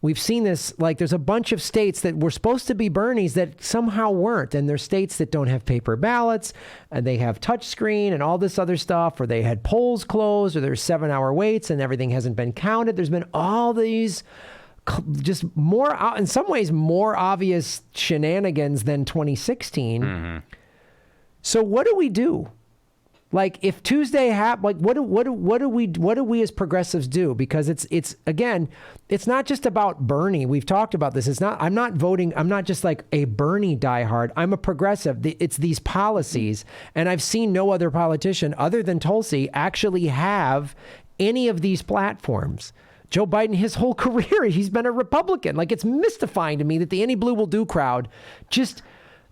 We've seen this, like there's a bunch of states that were supposed to be Bernie's that somehow weren't, and there's states that don't have paper ballots, and they have touchscreen and all this other stuff, or they had polls closed, or there's 7-hour waits and everything hasn't been counted. There's been all these just more, in some ways, more obvious shenanigans than 2016. So what do we do? Like if Tuesday happened, like what do we as progressives do? Because it's again, it's not just about Bernie. We've talked about this. I'm not voting. I'm not just like a Bernie diehard. I'm a progressive. It's these policies, and I've seen no other politician other than Tulsi actually have any of these platforms. Joe Biden, his whole career, he's been a Republican. Like it's mystifying to me that the Any Blue Will Do crowd just.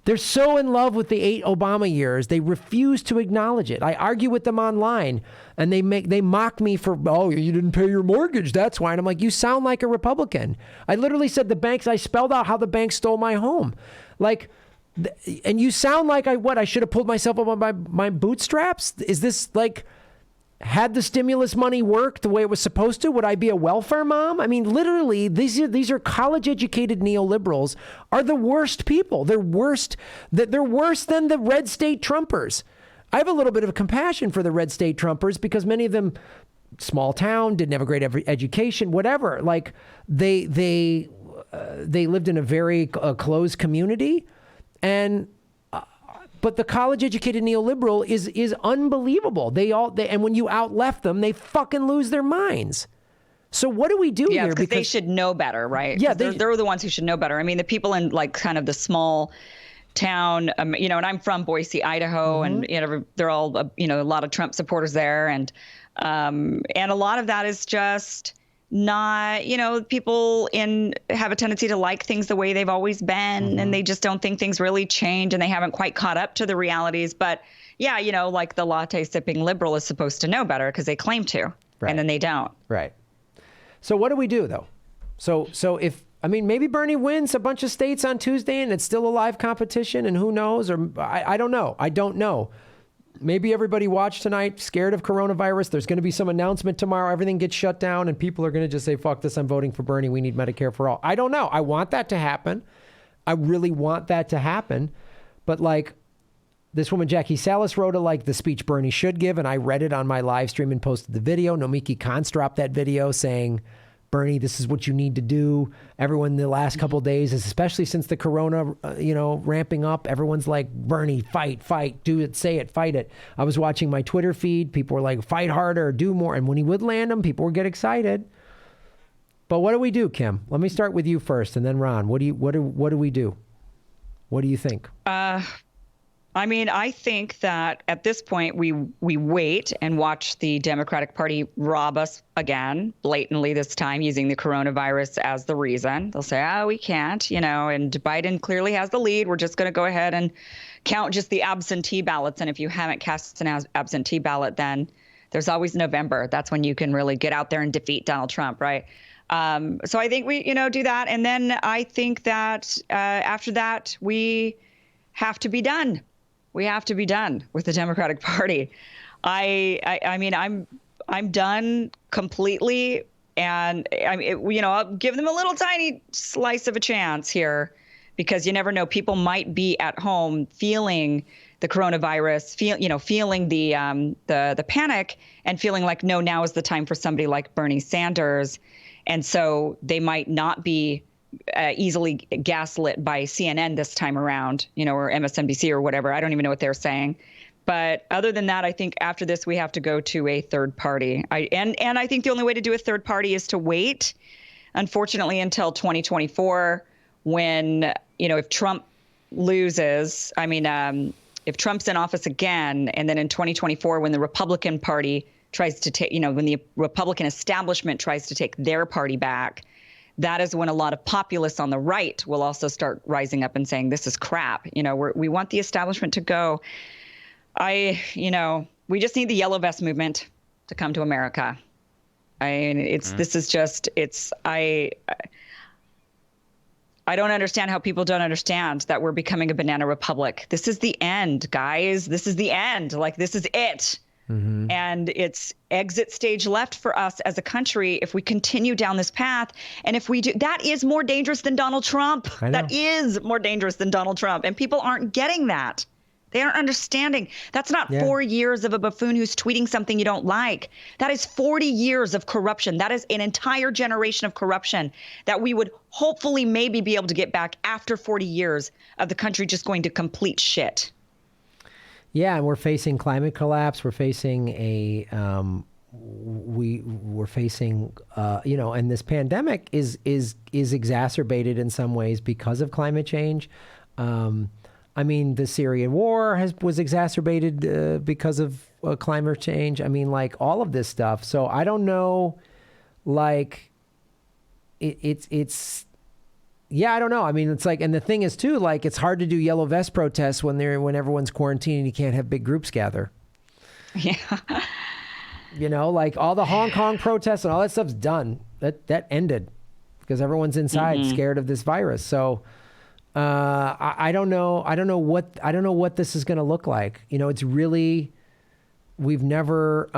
They're so in love with the 8 Obama years, they refuse to acknowledge it. I argue with them online, and they mock me for, oh, you didn't pay your mortgage, that's why. And I'm like, you sound like a Republican. I literally said I spelled out how the bank stole my home. Like, and you sound like I should have pulled myself up on my bootstraps? Is this like... Had the stimulus money worked the way it was supposed to, would I be a welfare mom? I mean, literally, these are college-educated neoliberals are the worst people. They're worse than the red state Trumpers. I have a little bit of compassion for the red state Trumpers because many of them, small town, didn't have a great education, whatever. Like they lived in a very closed community, but the college-educated neoliberal is unbelievable. And when you out-left them, they fucking lose their minds. So what do we do here? Because they should know better, right? Yeah, they're the ones who should know better. I mean, the people in like kind of the small town, and I'm from Boise, Idaho, and they're all a lot of Trump supporters there, and a lot of that is just not, people have a tendency to like things the way they've always been, and they just don't think things really change, and they haven't quite caught up to the realities. But yeah, like the latte sipping liberal is supposed to know better because they claim to, and then they don't. Right. So what do we do though? So if, maybe Bernie wins a bunch of states on Tuesday and it's still a live competition, and who knows, or I don't know. I don't know. Maybe everybody watched tonight, scared of coronavirus. There's going to be some announcement tomorrow. Everything gets shut down and people are going to just say, fuck this, I'm voting for Bernie. We need Medicare for all. I don't know. I want that to happen. I really want that to happen. But like this woman, Jackie Salas, wrote the speech Bernie should give. And I read it on my live stream and posted the video. Nomiki Konst dropped that video saying, Bernie, this is what you need to do. Everyone the last couple of days, especially since the corona, ramping up, everyone's like, Bernie, fight, do it, say it, fight it. I was watching my Twitter feed. People were like, fight harder, do more. And when he would land them, people would get excited. But what do we do, Kim? Let me start with you first, and then Ron. What do we do? What do you think? I think that at this point we wait and watch the Democratic Party rob us again, blatantly this time, using the coronavirus as the reason. They'll say, we can't, and Biden clearly has the lead. We're just going to go ahead and count just the absentee ballots. And if you haven't cast an absentee ballot, then there's always November. That's when you can really get out there and defeat Donald Trump, right? So I think we, do that. And then I think that after that, we have to be done. We have to be done with the Democratic Party. I'm done completely, and I'll give them a little tiny slice of a chance here, because you never know. People might be at home feeling the coronavirus, feeling the panic, and feeling like, no, now is the time for somebody like Bernie Sanders, and so they might not be easily gaslit by CNN this time around, or MSNBC or whatever. I don't even know what they're saying. But other than that, I think after this, we have to go to a third party. And I think the only way to do a third party is to wait, unfortunately, until 2024, when, if Trump loses, if Trump's in office again, and then in 2024, when the Republican Party tries to take, when the Republican establishment tries to take their party back, that is when a lot of populists on the right will also start rising up and saying, this is crap. We want the establishment to go. We just need the yellow vest movement to come to America. I don't understand how people don't understand that we're becoming a banana republic. This is the end, guys. This is the end. Like, this is it. Mm-hmm. And it's exit stage left for us as a country if we continue down this path. And if we do, that is more dangerous than Donald Trump. That is more dangerous than Donald Trump. And people aren't getting that. They aren't understanding. That's not 4 years of a buffoon who's tweeting something you don't like. That is 40 years of corruption. That is an entire generation of corruption that we would hopefully maybe be able to get back after 40 years of the country just going to complete shit. Yeah, and we're facing climate collapse. We're facing we're facing and this pandemic is exacerbated in some ways because of climate change. I mean, the Syrian war was exacerbated because of climate change. I mean, like all of this stuff. So I don't know, like it's yeah, I don't know. I mean, it's like, and the thing is too, like it's hard to do yellow vest protests when everyone's quarantined and you can't have big groups gather. Yeah. Like all the Hong Kong protests and all that stuff's done. That ended because everyone's inside scared of this virus. So I don't know. I don't know what this is going to look like. It's really, we've never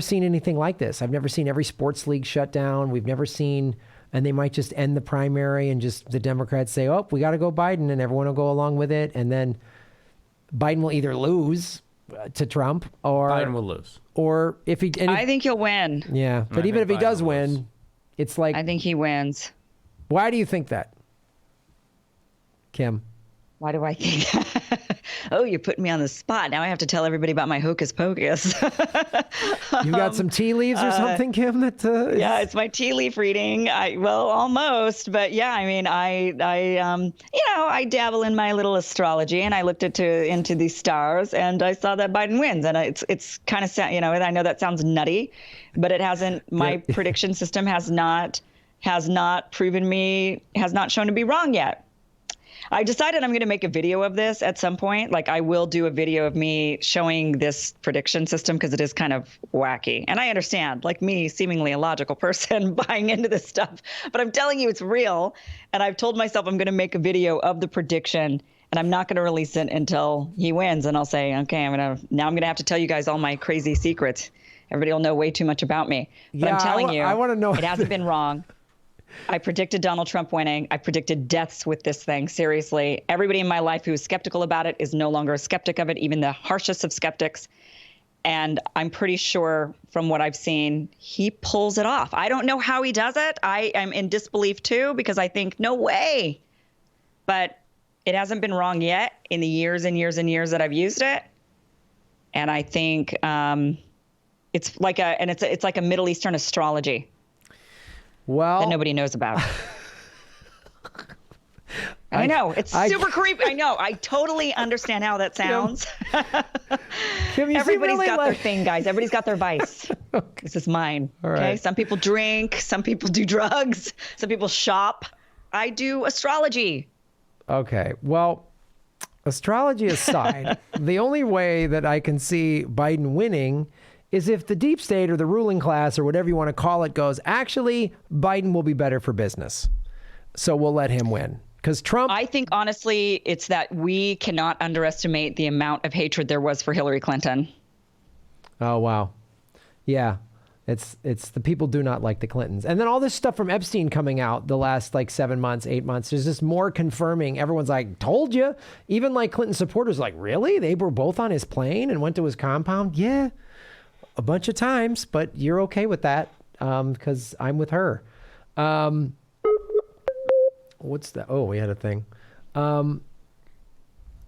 seen anything like this. I've never seen every sports league shut down. We've never seen, and they might just end the primary and just the Democrats say, oh, we got to go Biden, and everyone will go along with it. And then Biden will either lose to Trump or Biden will lose. Or if he, I think he'll win. Yeah. But even if he does win, it's like, I think he wins. Why do you think that, Kim? Why do I think that? Oh, you're putting me on the spot. Now I have to tell everybody about my hocus pocus. You got some tea leaves or something, Kim? Yeah, it's my tea leaf reading. Well, almost, but yeah, I mean, I dabble in my little astrology, and I looked into the stars, and I saw that Biden wins, and it's kind of sad, and I know that sounds nutty, but it hasn't. My prediction system has not shown to be wrong yet. I decided I'm going to make a video of this at some point. Like I will do a video of me showing this prediction system because it is kind of wacky. And I understand, like me, seemingly a logical person buying into this stuff. But I'm telling you, it's real. And I've told myself I'm going to make a video of the prediction, and I'm not going to release it until he wins. And I'll say, okay, I'm going to have to tell you guys all my crazy secrets. Everybody will know way too much about me. But I'm telling you, I want to know. It hasn't been wrong. I predicted Donald Trump winning. I predicted deaths with this thing. Seriously, everybody in my life who was skeptical about it is no longer a skeptic of it, even the harshest of skeptics. And I'm pretty sure from what I've seen, he pulls it off. I don't know how he does it. I am in disbelief too, because I think no way. But it hasn't been wrong yet in the years and years and years that I've used it. And I think it's like a Middle Eastern astrology. Well, that nobody knows about. I know. It's super creepy. I know. I totally understand how that sounds. Kim, Everybody's got their thing, guys. Everybody's got their vice. Okay. This is mine. All okay. Right. Some people drink. Some people do drugs. Some people shop. I do astrology. Okay. Well, astrology aside, the only way that I can see Biden winning is if the deep state or the ruling class or whatever you want to call it goes, actually, Biden will be better for business. So we'll let him win. Because Trump... I think, honestly, it's that we cannot underestimate the amount of hatred there was for Hillary Clinton. Oh, wow. Yeah. It's the people do not like the Clintons. And then all this stuff from Epstein coming out the last 7 months, 8 months, there's just more confirming. Everyone's like, told you. Even Clinton supporters like, really? They were both on his plane and went to his compound? Yeah. A bunch of times, but you're okay with that because I'm with her. What's that? Oh, we had a thing. Now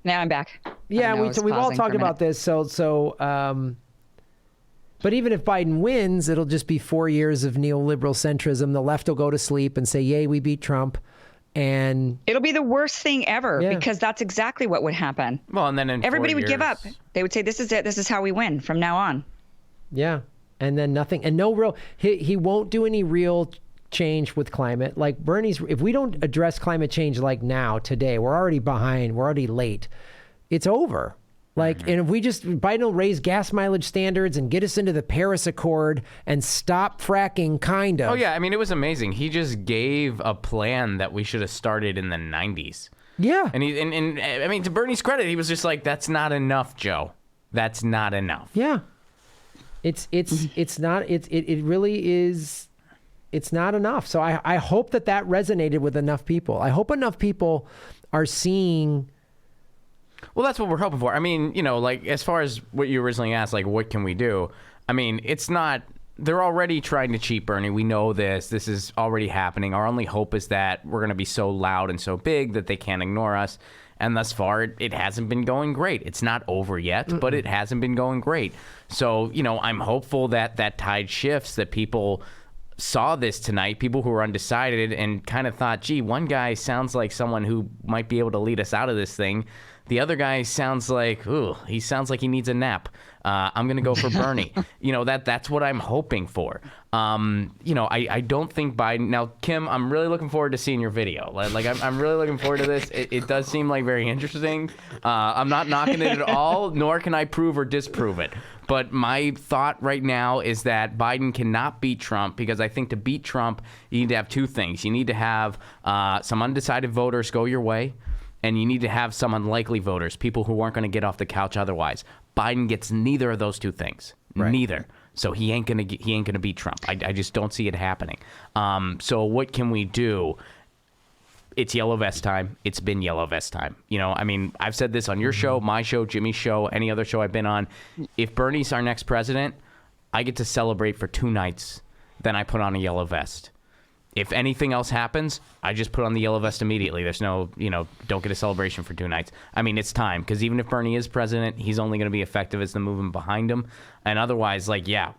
I'm back. Yeah, we've all talked about this. So, but even if Biden wins, it'll just be 4 years of neoliberal centrism. The left will go to sleep and say, yay, we beat Trump. And it'll be the worst thing ever because that's exactly what would happen. Well, and then everybody would give up. They would say, this is it. This is how we win from now on. Yeah. And then nothing and no real, he won't do any real change with climate. Like Bernie's, if we don't address climate change now, today, we're already behind, we're already late. It's over. And if Biden will raise gas mileage standards and get us into the Paris Accord and stop fracking, kind of. Oh, yeah. I mean, it was amazing. He just gave a plan that we should have started in the 90s. Yeah. And I mean, to Bernie's credit, he was just like, that's not enough, Joe. That's not enough. Yeah. It really is. It's not enough. So I hope that resonated with enough people. I hope enough people are seeing. Well, that's what we're hoping for. I mean, as far as what you originally asked, what can we do? I mean, it's not they're already trying to cheat Bernie. We know this. This is already happening. Our only hope is that we're going to be so loud and so big that they can't ignore us. And thus far, it hasn't been going great. It's not over yet, but it hasn't been going great. So, I'm hopeful that that tide shifts, that people saw this tonight, people who were undecided and kind of thought, gee, one guy sounds like someone who might be able to lead us out of this thing. The other guy sounds like, he sounds like he needs a nap. I'm going to go for Bernie. That's what I'm hoping for. I don't think Biden. Now, Kim, I'm really looking forward to seeing your video. I'm really looking forward to this. It does seem like very interesting. I'm not knocking it at all, nor can I prove or disprove it. But my thought right now is that Biden cannot beat Trump, because I think to beat Trump, you need to have two things. You need to have some undecided voters go your way, and you need to have some unlikely voters, people who aren't going to get off the couch otherwise. Biden gets neither of those two things. Right. Neither. So he ain't gonna beat Trump. I just don't see it happening. So what can we do? It's yellow vest time. It's been yellow vest time. I've said this on your show, my show, Jimmy's show, any other show I've been on. If Bernie's our next president, I get to celebrate for 2 nights. Then I put on a yellow vest. If anything else happens, I just put on the yellow vest immediately. There's no, don't get a celebration for 2 nights. It's time, because even if Bernie is president, he's only going to be effective as the movement behind him. And otherwise,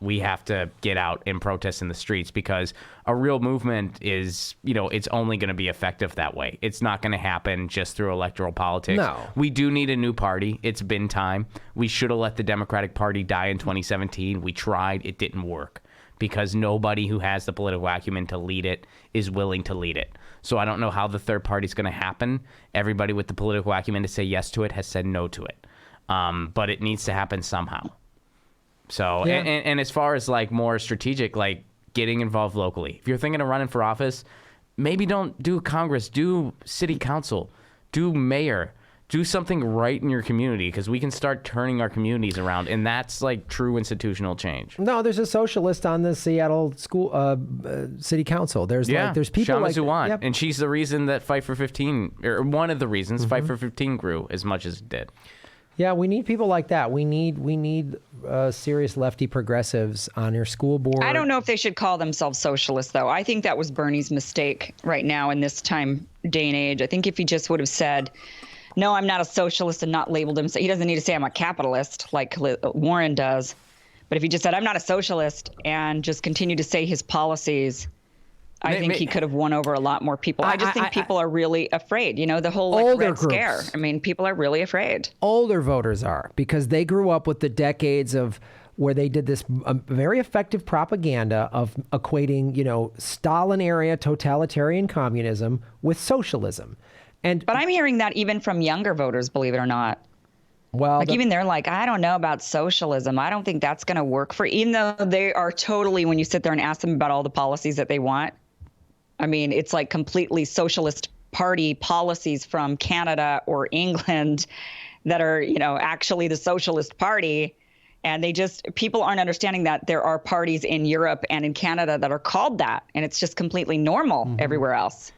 we have to get out and protest in the streets, because a real movement is, it's only going to be effective that way. It's not going to happen just through electoral politics. No. We do need a new party. It's been time. We should have let the Democratic Party die in 2017. We tried. It didn't work, because nobody who has the political acumen to lead it is willing to lead it. So I don't know how the third party is going to happen. Everybody with the political acumen to say yes to it has said no to it. But it needs to happen somehow. So, yeah. and as far as more strategic, getting involved locally. If you're thinking of running for office, maybe don't do Congress, do city council, do mayor. Do something right in your community, because we can start turning our communities around, and that's true institutional change. No, there's a socialist on the Seattle school city council. There's people Shama Zuwan, and she's the reason that Fight for 15, or one of the reasons Fight for 15 grew as much as it did. Yeah, we need people like that. We need serious lefty progressives on your school board. I don't know if they should call themselves socialists, though. I think that was Bernie's mistake right now in this day and age. I think if he just would have said, no, I'm not a socialist, and not labeled him. So he doesn't need to say I'm a capitalist like Warren does. But if he just said I'm not a socialist and just continue to say his policies, I think he could have won over a lot more people. I just think people are really afraid. The whole Red Scare. People are really afraid. Older voters are, because they grew up with the decades of where they did this very effective propaganda of equating, Stalin-era totalitarian communism with socialism. But I'm hearing that even from younger voters, believe it or not. Well, even they're like, I don't know about socialism. I don't think that's going to work even though they are totally, when you sit there and ask them about all the policies that they want, it's completely socialist party policies from Canada or England that are, actually the socialist party. And people aren't understanding that there are parties in Europe and in Canada that are called that. And it's just completely normal everywhere else.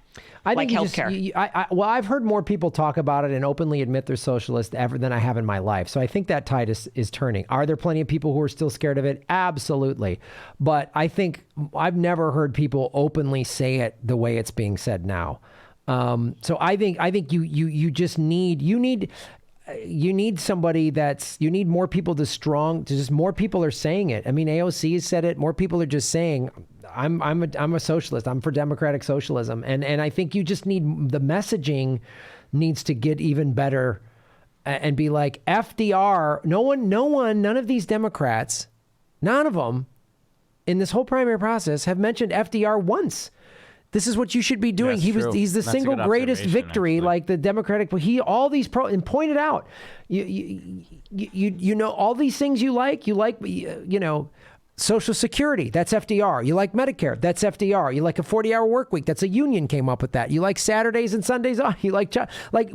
I think healthcare. I've heard more people talk about it and openly admit they're socialist ever than I have in my life. So I think that tide is turning. Are there plenty of people who are still scared of it? Absolutely. But I think I've never heard people openly say it the way it's being said now. So I think you just need somebody you need more people more people are saying it. AOC has said it. More people are just saying, I'm a socialist. I'm for democratic socialism. And I think you just need, the messaging needs to get even better and be like FDR. None of these Democrats, none of them in this whole primary process have mentioned FDR once. This is what you should be doing. He's the single greatest victory, actually. Like the Democratic, and pointed out, you know, all these things you like, Social Security, that's FDR. You like Medicare, that's FDR. You like a 40-hour work week, that's a union came up with that. You like Saturdays and Sundays off. You like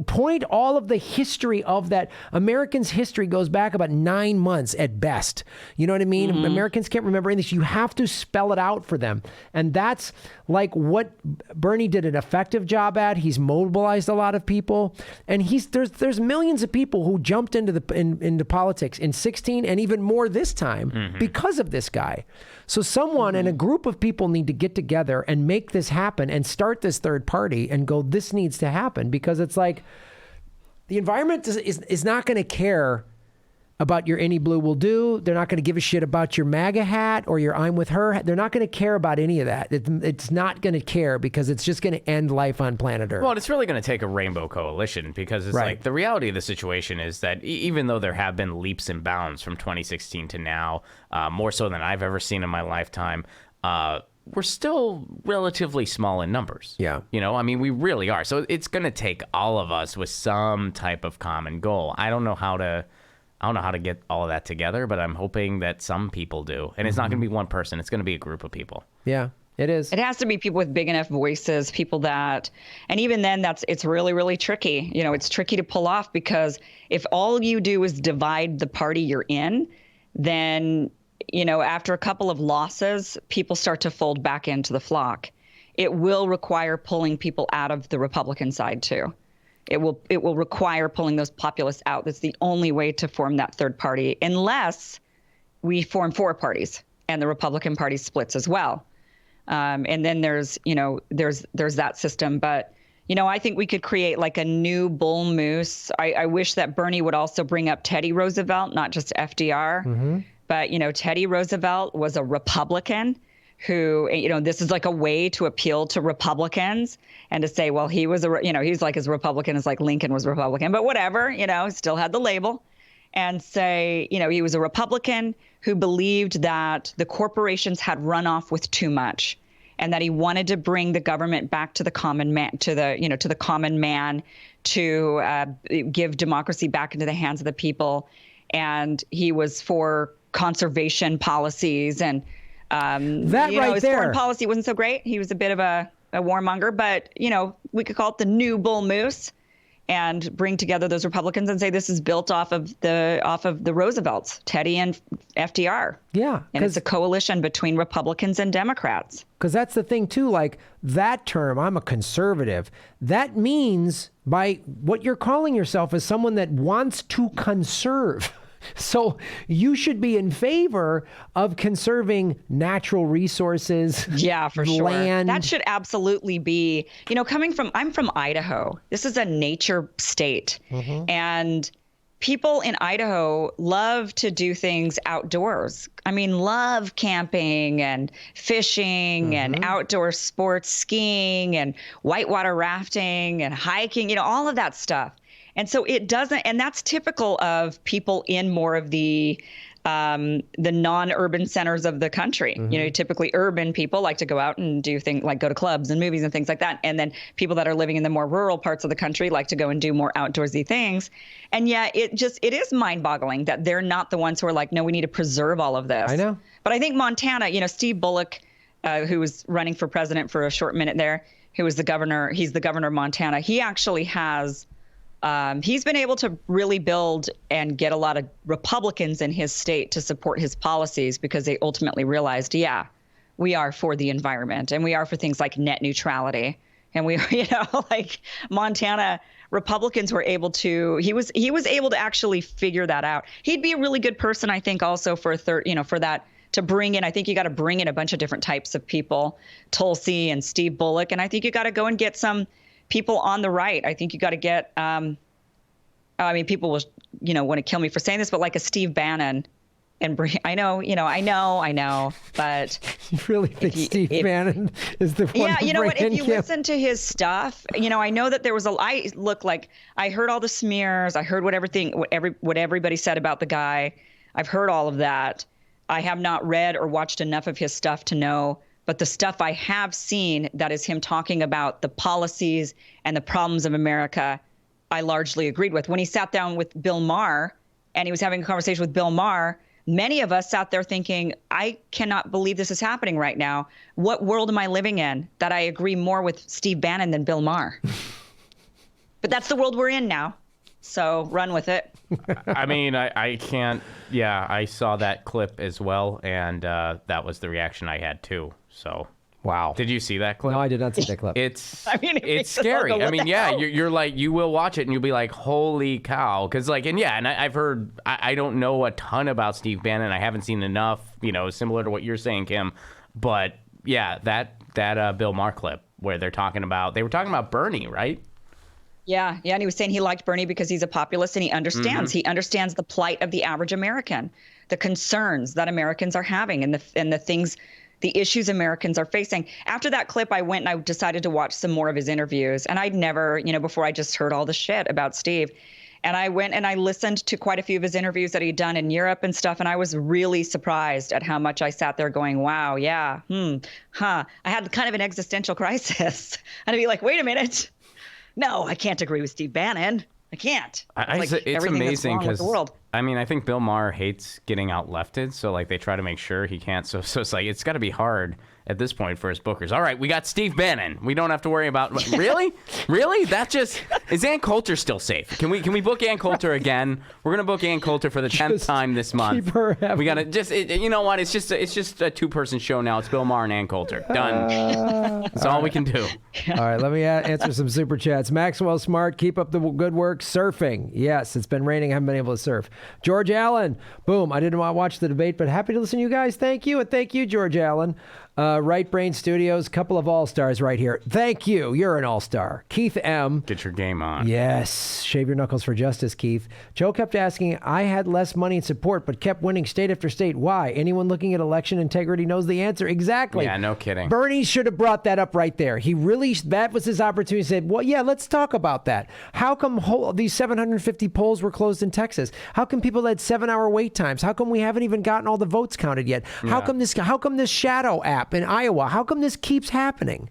point all of the history of that. Americans' history goes back about 9 months at best. You know what I mean? Mm-hmm. Americans can't remember anything. You have to spell it out for them. And that's like what Bernie did an effective job at. He's mobilized a lot of people. And there's millions of people who jumped into politics in 2016 and even more this time because of this this guy. So someone and a group of people need to get together and make this happen and start this third party and go, this needs to happen, because it's like the environment is not going to care about your any blue will do. They're not going to give a shit about your MAGA hat or your I'm with her. They're not going to care about any of that. It's not going to care, because it's just going to end life on planet Earth. Well, it's really going to take a rainbow coalition, because it's like the reality of the situation is that even though there have been leaps and bounds from 2016 to now, more so than I've ever seen in my lifetime, we're still relatively small in numbers. Yeah. You know, I mean, we really are. So it's going to take all of us with some type of common goal. I don't know how to get all of that together, but I'm hoping that some people do. And it's not going to be one person. It's going to be a group of people. Yeah, it is. It has to be people with big enough voices, people that, and even then it's really, really tricky. You know, it's tricky to pull off, because if all you do is divide the party you're in, then, you know, after a couple of losses, people start to fold back into the flock. It will require pulling people out of the Republican side too. It will require pulling those populists out. That's the only way to form that third party, unless we form four parties and the Republican Party splits as well. And then there's that system. But, you know, I think we could create like a new bull moose. I wish that Bernie would also bring up Teddy Roosevelt, not just FDR. Mm-hmm. But, you know, Teddy Roosevelt was a Republican who, you know, this is like a way to appeal to Republicans and to say, well, he was he's like as Republican as like Lincoln was Republican, but whatever, you know, still had the label, and say, you know, he was a Republican who believed that the corporations had run off with too much, and that he wanted to bring the government back to the common man, to the common man, to give democracy back into the hands of the people. And he was for conservation policies, and his foreign policy wasn't so great. He was a bit of a warmonger, but, you know, we could call it the new bull moose, and bring together those Republicans and say this is built off of the Roosevelts, Teddy and FDR. Yeah. And it's a coalition between Republicans and Democrats. Because that's the thing too, like that term, I'm a conservative. That means by what you're calling yourself as someone that wants to conserve. So you should be in favor of conserving natural resources. Yeah, for land. Sure. That should absolutely be, you know, I'm from Idaho. This is a nature state. Mm-hmm. And people in Idaho love to do things outdoors. I mean, love camping and fishing and outdoor sports, skiing and whitewater rafting and hiking, you know, all of that stuff. And so it doesn't, and that's typical of people in more of the non-urban centers of the country. Mm-hmm. You know, typically urban people like to go out and do things like go to clubs and movies and things like that. And then people that are living in the more rural parts of the country like to go and do more outdoorsy things. And yet it is mind-boggling that they're not the ones who are like, no, we need to preserve all of this. I know. But I think Montana, you know, Steve Bullock, who was running for president for a short minute there, who was the governor, he's the governor of Montana. He actually has he's been able to really build and get a lot of Republicans in his state to support his policies, because they ultimately realized, yeah, we are for the environment and we are for things like net neutrality. And we, you know, like Montana Republicans were able to, he was able to actually figure that out. He'd be a really good person, I think, also for for that, to bring in, I think you got to bring in a bunch of different types of people, Tulsi and Steve Bullock. And I think you got to go and get some people on the right. I think you got to get, I mean, people will, you know, want to kill me for saying this, but like a Steve Bannon and bring, I know, but you really think Steve Bannon is the one? Yeah. You know what, if you him? listen to his stuff, you know, I know that there was I heard all the smears. I heard what everybody said about the guy. I've heard all of that. I have not read or watched enough of his stuff to know. But the stuff I have seen, that is him talking about the policies and the problems of America, I largely agreed with. When he sat down with Bill Maher and he was having a conversation with Bill Maher, many of us sat there thinking, I cannot believe this is happening right now. What world am I living in that I agree more with Steve Bannon than Bill Maher? But that's the world we're in now. So run with it. I mean, I can't. Yeah, I saw that clip as well. And that was the reaction I had, too. So, Wow. Did you see that clip? No, I did not see that clip. It's I mean, it it's makes us all scary. go, I "What mean, the yeah, hell?" you're like, you will watch it and you'll be like, holy cow. Because I've heard, I don't know a ton about Steve Bannon. I haven't seen enough, similar to what you're saying, Kim. But yeah, that Bill Maher clip where they were talking about Bernie, right? Yeah, and he was saying he liked Bernie because he's a populist and he understands. He understands the plight of the average American, the concerns that Americans are having, and the issues Americans are facing. After that clip, I went and I decided to watch some more of his interviews. And I'd never, before I just heard all the shit about Steve. And I went and I listened to quite a few of his interviews that he'd done in Europe and stuff. And I was really surprised at how much I sat there going, wow, yeah, I had kind of an existential crisis. And I'd be like, wait a minute. No, I can't agree with Steve Bannon. I can't. It's everything that's amazing wrong with the world. I think Bill Maher hates getting out lefted, so like they try to make sure he can't. So it's like it's got to be hard at this point for his bookers. All right, we got Steve Bannon. We don't have to worry about really. That just is Ann Coulter still safe? Can we book Ann Coulter again? We're gonna book Ann Coulter for the 10th time this month. keep her happy. We gotta you know what? It's just a 2-person show now. It's Bill Maher and Ann Coulter. Done. That's all we can do. All right, let me answer some super chats. Maxwell Smart, keep up the good work. Surfing. Yes, it's been raining. I haven't been able to surf. George Allen. Boom. I didn't want to watch the debate, but happy to listen to you guys. Thank you. And thank you, George Allen. Right Brain Studios, couple of all-stars right here. Thank you. You're an all-star. Keith M. Get your game on. Yes. Shave your knuckles for justice, Keith. Joe kept asking, I had less money and support, but kept winning state after state. Why? Anyone looking at election integrity knows the answer. Exactly. Yeah, no kidding. Bernie should have brought that up right there. That was his opportunity to say, well, yeah, let's talk about that. How come these 750 polls were closed in Texas? How come people had 7-hour wait times? How come we haven't even gotten all the votes counted yet? How come this shadow app in Iowa? How come this keeps happening?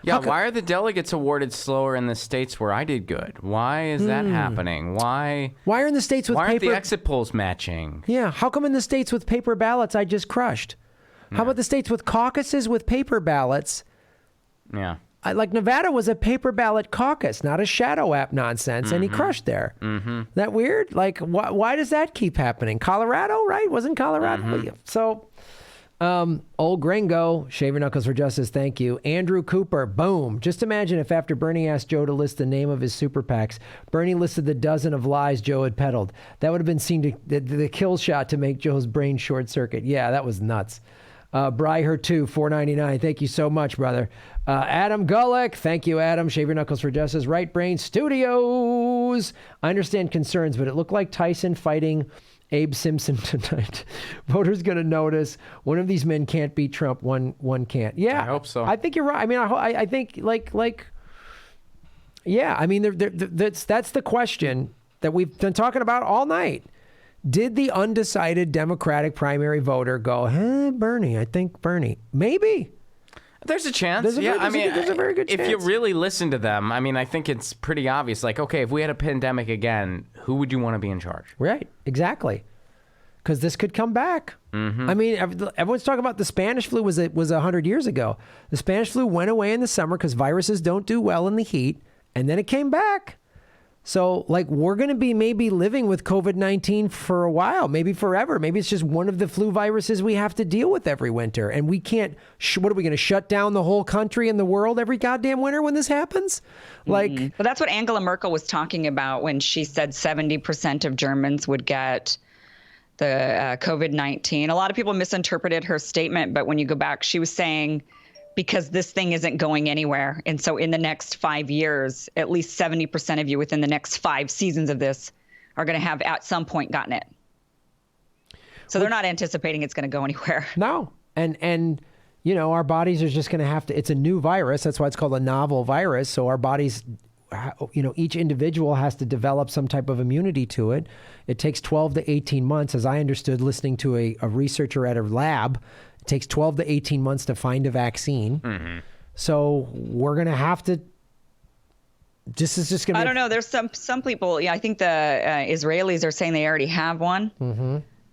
Yeah, why are the delegates awarded slower in the states where I did good? Why is that happening? Why are in the states with why aren't paper? the exit polls matching? Yeah, how come in the states with paper ballots I just crushed? How about the states with caucuses with paper ballots? Yeah. Like Nevada was a paper ballot caucus, not a shadow app nonsense, and he crushed there. That weird? Like, why does that keep happening? Colorado, right? Wasn't Colorado? So, old Gringo, shave your knuckles for justice, thank you. Andrew Cooper, boom. Just imagine if after Bernie asked Joe to list the name of his super PACs, Bernie listed the dozen of lies Joe had peddled. That would have been seen the kill shot to make Joe's brain short circuit. Yeah, that was nuts. Bryher 2, $4.99. Thank you so much, brother. Adam Gullick. Thank you, Adam. Shave your knuckles for justice. Right Brain Studios. I understand concerns, but it looked like Tyson fighting Abe Simpson tonight. Voters going to notice one of these men can't beat Trump. One can't. Yeah. I hope so. I think you're right. I mean, I think yeah. I mean, that's the question that we've been talking about all night. Did the undecided Democratic primary voter go, Bernie, I think Bernie? Maybe. There's a chance. There's a very good chance. If you really listen to them, I mean, I think it's pretty obvious. Like, okay, if we had a pandemic again, who would you want to be in charge? Right. Exactly. Because this could come back. I mean, everyone's talking about the Spanish flu was 100 years ago. The Spanish flu went away in the summer because viruses don't do well in the heat, and then it came back. So, like, we're going to be maybe living with COVID-19 for a while, maybe forever. Maybe it's just one of the flu viruses we have to deal with every winter. And we can't, what are we going to shut down the whole country and the world every goddamn winter when this happens? Like, Well, that's what Angela Merkel was talking about when she said 70% of Germans would get the COVID-19. A lot of people misinterpreted her statement, but when you go back, she was saying, because this thing isn't going anywhere. And so in the next 5 years, at least 70% of you within the next 5 seasons of this are going to have at some point gotten it. So they're not anticipating it's going to go anywhere. No. And you know, our bodies are just going to have to, it's a new virus. That's why it's called a novel virus. So our bodies, you know, each individual has to develop some type of immunity to it. It takes 12 to 18 months, as I understood, listening to a researcher at a lab. It takes 12 to 18 months to find a vaccine. So we're going to have to, this is just going to I don't know. There's some people, I think the Israelis are saying they already have one.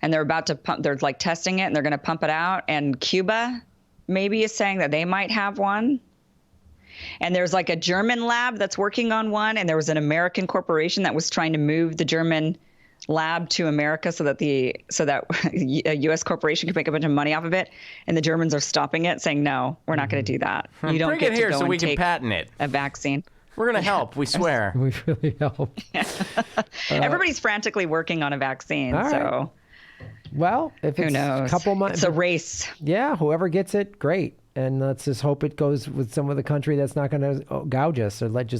And they're about to pump, they're like testing it and they're going to pump it out. And Cuba maybe is saying that they might have one. And there's like a German lab that's working on one. And there was an American corporation that was trying to move the German lab to America so that a U.S. corporation can make a bunch of money off of it, and the Germans are stopping it, saying no, we're not going to do that. You don't Bring get it to here go so and we can take patent it. a vaccine. We're gonna help. We swear. We really help. Everybody's frantically working on a vaccine, all right. so Well, if who it's knows? a couple months, It's a race. yeah, whoever gets it, great. And let's just hope it goes with some of the country that's not going to gouge us, or let.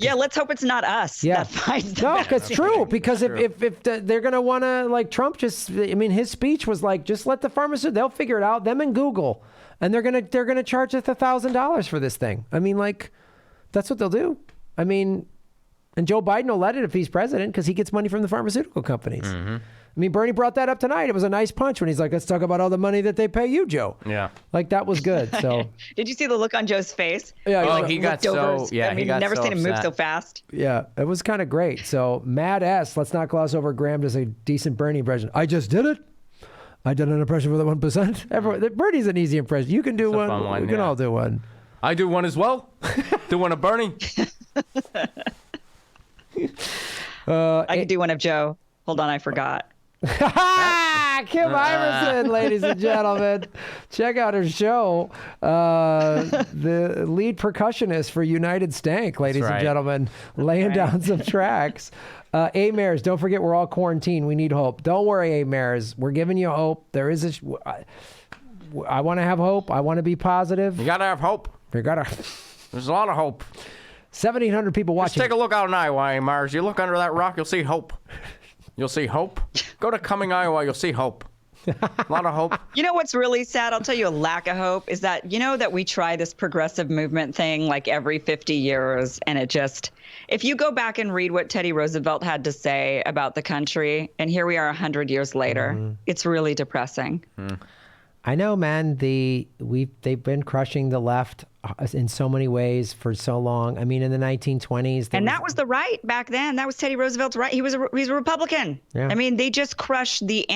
Yeah, let's hope it's not us Yeah. that finds the No, vaccine. it's true, because if they're going to want to, like, Trump just, I mean, his speech was like, just let the pharmaceutical, they'll figure it out, them and Google, and they're going to charge us $1,000 for this thing. I mean, like, that's what they'll do. I mean, and Joe Biden will let it if he's president, because he gets money from the pharmaceutical companies. Mm-hmm. I mean, Bernie brought that up tonight. It was a nice punch when he's like, let's talk about all the money that they pay you, Joe. Yeah. Like, that was good. So, Did you see the look on Joe's face? yeah, Oh, he got Looked over. so. Yeah, I mean, he got never so seen him move upset. so fast. yeah, it was kind of great. So, Mad S, let's not gloss over Graham does a decent Bernie impression. I just did it. I did an impression for the 1%. Bernie's an easy impression. You can do It's a one. fun one, We can yeah. all do one. I do one as well. Do one of Bernie. I could do one of Joe. Hold on, I forgot. Kim Iverson, ladies and gentlemen. Check out her show. The lead percussionist for United Stank, ladies and right. gentlemen, laying down some tracks. A Mares, don't forget we're all quarantined. We need hope. Don't worry, A Mares. We're giving you hope. There is I want to have hope. I want to be positive. You gotta have hope. We gotta. There's a lot of hope. 1,700 people Just watching. take a look out in Iowa, Mars. You look under that rock, you'll see hope. You'll see hope. Go to Cumming, Iowa. You'll see hope. A lot of hope. You know what's really sad? I'll tell you a lack of hope is that, you know, that we try this progressive movement thing like every 50 years. And it just, if you go back and read what Teddy Roosevelt had to say about the country, and here we are 100 years later, it's really depressing. I know, man. They've been crushing the left in so many ways for so long. I mean, in the 1920s, And that was the right back then. That was Teddy Roosevelt's right. He's a Republican. Yeah. I mean, they just crushed the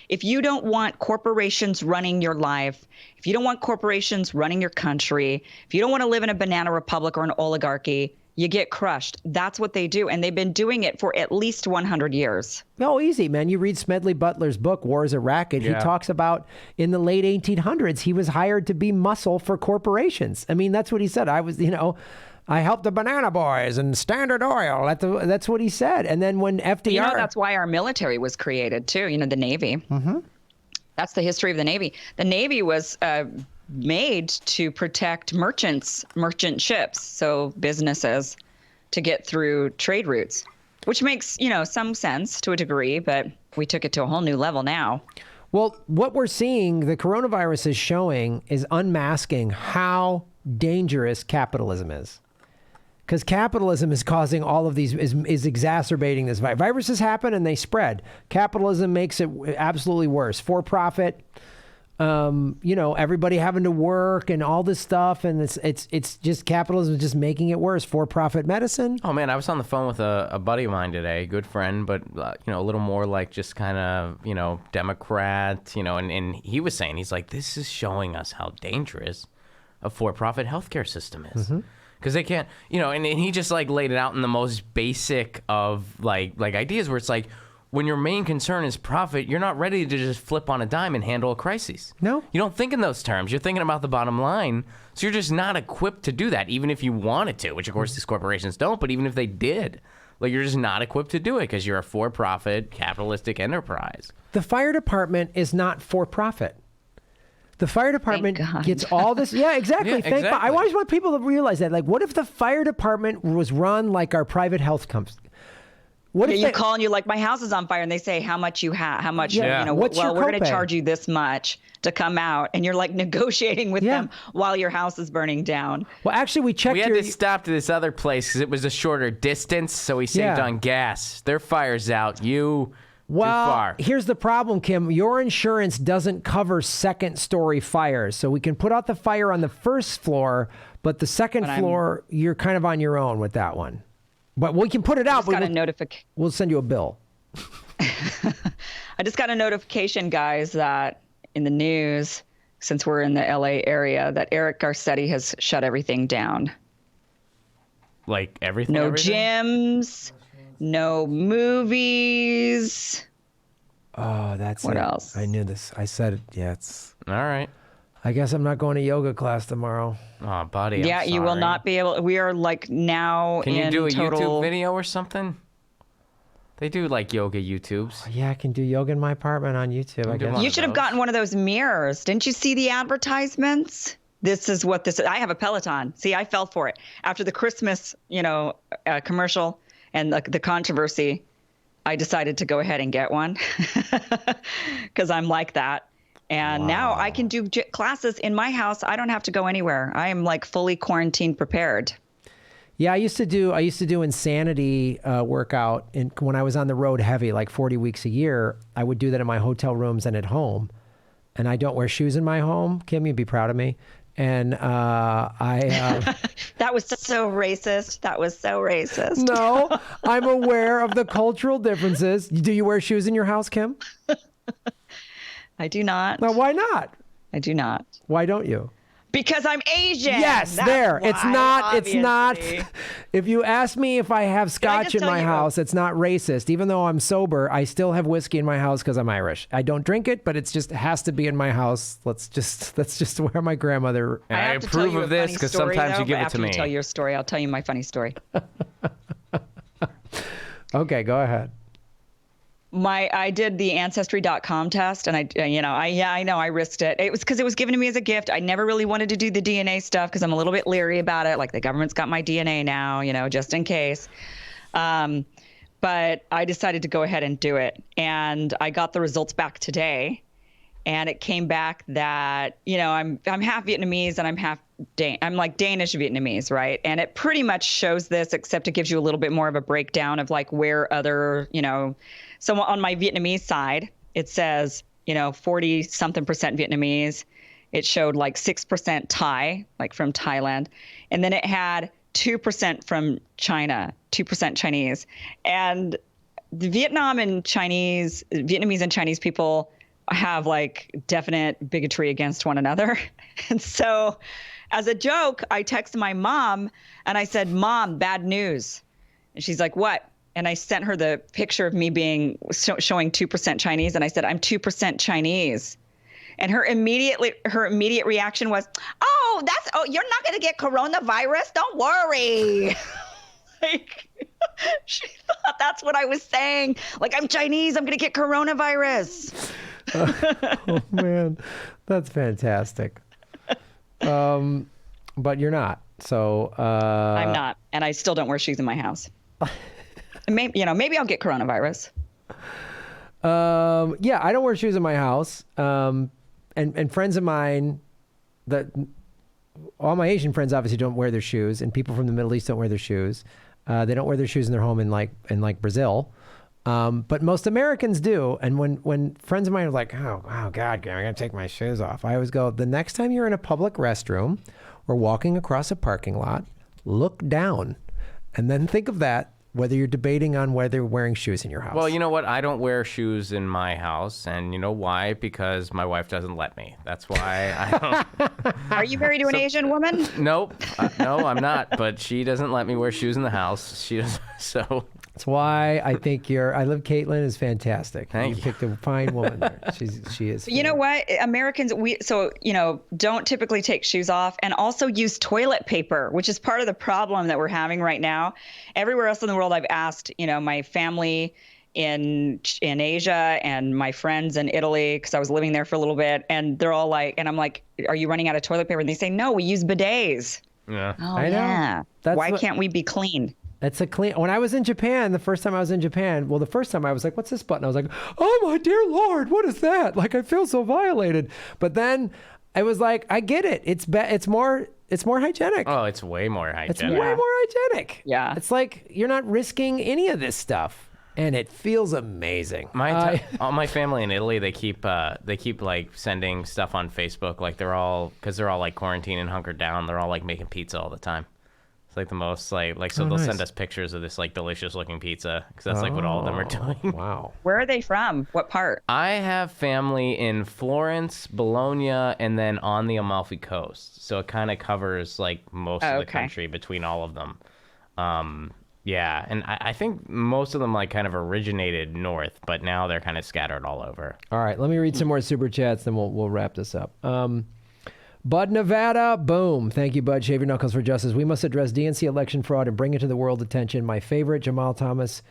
if you don't want corporations running your life, if you don't want corporations running your country, if you don't want to live in a banana republic or an oligarchy, you get crushed. That's what they do. And they've been doing it for at least 100 years. no easy, man. You read Smedley Butler's book, War is a Racket. Yeah. He talks about in the late 1800s, he was hired to be muscle for corporations. I mean, that's what he said. I helped the Banana Boys and Standard Oil. That's what he said. And then when FDR... You know, that's why our military was created, too. You know, the Navy. Mm-hmm. That's the history of the Navy. The Navy was made to protect merchant ships, so businesses, to get through trade routes, which makes, you know, some sense to a degree, but we took it to a whole new level now. Well, what we're seeing, the coronavirus is showing, is unmasking how dangerous capitalism is. Because capitalism is causing all of these, is exacerbating this. Viruses happen and they spread. Capitalism makes it absolutely worse. For profit, you know, everybody having to work and all this stuff, and it's just capitalism is just making it worse. For profit medicine. Oh man, I was on the phone with a buddy of mine today, good friend, but you know, a little more like just kind of, you know, Democrat, you know, and he was saying, he's like, this is showing us how dangerous a for-profit healthcare system is. Because they can't, you know, and he just like laid it out in the most basic of like ideas where it's like, when your main concern is profit, you're not ready to just flip on a dime and handle a crisis. No. You don't think in those terms. You're thinking about the bottom line. So you're just not equipped to do that, even if you wanted to, which of course these corporations don't, but even if they did, like you're just not equipped to do it because you're a for-profit capitalistic enterprise. The fire department is not for profit. The fire department God. gets all this. Yeah, exactly. Yeah, I exactly. always want people to realize that. Like, what if the fire department was run like our private health company? What Yeah, if you they- call and you're like, my house is on fire, and they say how much you have, how much, Yeah. you know, What's your well, we're going to copay? charge you this much to come out, and you're like negotiating with Yeah. them while your house is burning down. Well, actually, we checked We had your. to stop to this other place because it was a shorter distance, so we saved Yeah. on gas. Their fire's out. Too Well, far. here's the problem, Kim. Your insurance doesn't cover second-story fires, so we can put out the fire on the first floor, but the second floor, you're kind of on your own with that one. But we can put it out. Just But got a notification. we'll send you a bill. I just got a notification, guys, that in the news, since we're in the LA area, that Eric Garcetti has shut everything down. Like everything. No everything? gyms, No movies. Oh, that's What it. else? I knew this. I said it. Yeah, it's. All right. I guess I'm not going to yoga class tomorrow. Oh, buddy. I'm Yeah, you will sorry. not be able. We are like now Can you in do a total. YouTube video or something? They do like yoga YouTubes. Yeah, I can do yoga in my apartment on YouTube. I do guess. one. You should have those. gotten one of those mirrors. Didn't you see the advertisements? This is what this is. I have a Peloton. See, I fell for it after the Christmas, commercial and the controversy. I decided to go ahead and get one because I'm like that. And now I can do classes in my house. I don't have to go anywhere. I am like fully quarantine prepared. Yeah, I used to do insanity workout when I was on the road heavy, like 40 weeks a year. I would do that in my hotel rooms and at home. And I don't wear shoes in my home. Kim, you'd be proud of me. And That was so racist. That was so racist. no, I'm aware of the cultural differences. Do you wear shoes in your house, Kim? I do not. Now, why not? I do not. Why don't you? Because I'm Asian. Yes, That's there. It's why, not. obviously. If you ask me if I have scotch just in tell my you- house, it's not racist. Even though I'm sober, I still have whiskey in my house because I'm Irish. I don't drink it, but it has to be in my house. That's just where my grandmother. And I have to tell approve you a of this funny because story, sometimes though, you give but it to after me. you tell your story, I'll tell you my funny story. Okay, go ahead. I did the ancestry.com test and I know I risked it. It was because it was given to me as a gift. I never really wanted to do the DNA stuff because I'm a little bit leery about it. Like the government's got my DNA now, just in case. But I decided to go ahead and do it. And I got the results back today. And it came back that, I'm half Vietnamese and I'm like Danish Vietnamese, right? And it pretty much shows this, except it gives you a little bit more of a breakdown of like where other, so on my Vietnamese side, it says, 40 something percent Vietnamese. It showed like 6% Thai, like from Thailand. And then it had 2% from China, 2% Chinese. And the Vietnamese and Chinese people have like definite bigotry against one another. And so as a joke, I texted my mom and I said, "Mom, bad news." And she's like, "What?" And I sent her the picture of me being showing 2% Chinese. And I said, "I'm 2% Chinese." And her immediate reaction was, "Oh, you're not going to get coronavirus. Don't worry." Like, she thought that's what I was saying. Like, I'm Chinese. I'm going to get coronavirus. Oh man, that's fantastic. But you're not. So I'm not, and I still don't wear shoes in my house. Maybe I'll get coronavirus. Yeah, I don't wear shoes in my house. And friends of mine, all my Asian friends obviously don't wear their shoes, and people from the Middle East don't wear their shoes. They don't wear their shoes in their home in like Brazil. But most Americans do. And when friends of mine are like, "Oh God, I'm gonna take my shoes off," I always go, the next time you're in a public restroom or walking across a parking lot, look down, and then think of that. Whether you're debating on whether you're wearing shoes in your house. Well, you know what? I don't wear shoes in my house, and you know why? Because my wife doesn't let me. That's why I don't. Are you married to an Asian woman? Nope. No, I'm not. But she doesn't let me wear shoes in the house. She does. So That's why I think Caitlin is fantastic. Thank you. Picked a fine woman there. She is. You know what? Americans, don't typically take shoes off and also use toilet paper, which is part of the problem that we're having right now. Everywhere else in the world, I've asked, my family in Asia and my friends in Italy, because I was living there for a little bit, and they're all like, and I'm like, "Are you running out of toilet paper?" And they say, "No, we use bidets." yeah. Oh, I know. yeah. That's Why what- can't we be clean? That's a clean. When I was in Japan, the first time I was in Japan, the first time I was like, "What's this button?" I was like, "Oh my dear Lord, what is that?" Like I feel so violated. But then I was like, "I get it. It's more hygienic. Oh, it's way more hygienic. It's way more hygienic. Yeah. It's like you're not risking any of this stuff, and it feels amazing." All my family in Italy, they keep like sending stuff on Facebook, like they're all like quarantined and hunkered down. They're all like making pizza all the time. It's like the most like so they'll nice. send us pictures of this like delicious looking pizza because that's like what all of them are doing. Wow. Where are they from? What part? I have family in Florence, Bologna, and then on the Amalfi Coast. So it kind of covers like most of the okay. country between all of them. Yeah, and I think most of them like kind of originated north, but now they're kind of scattered all over. All right, let me read some more super chats, then we'll wrap this up. Bud Nevada, boom. Thank you, Bud. Shave your knuckles for justice. We must address DNC election fraud and bring it to the world's attention. My favorite, Jamal Thomas,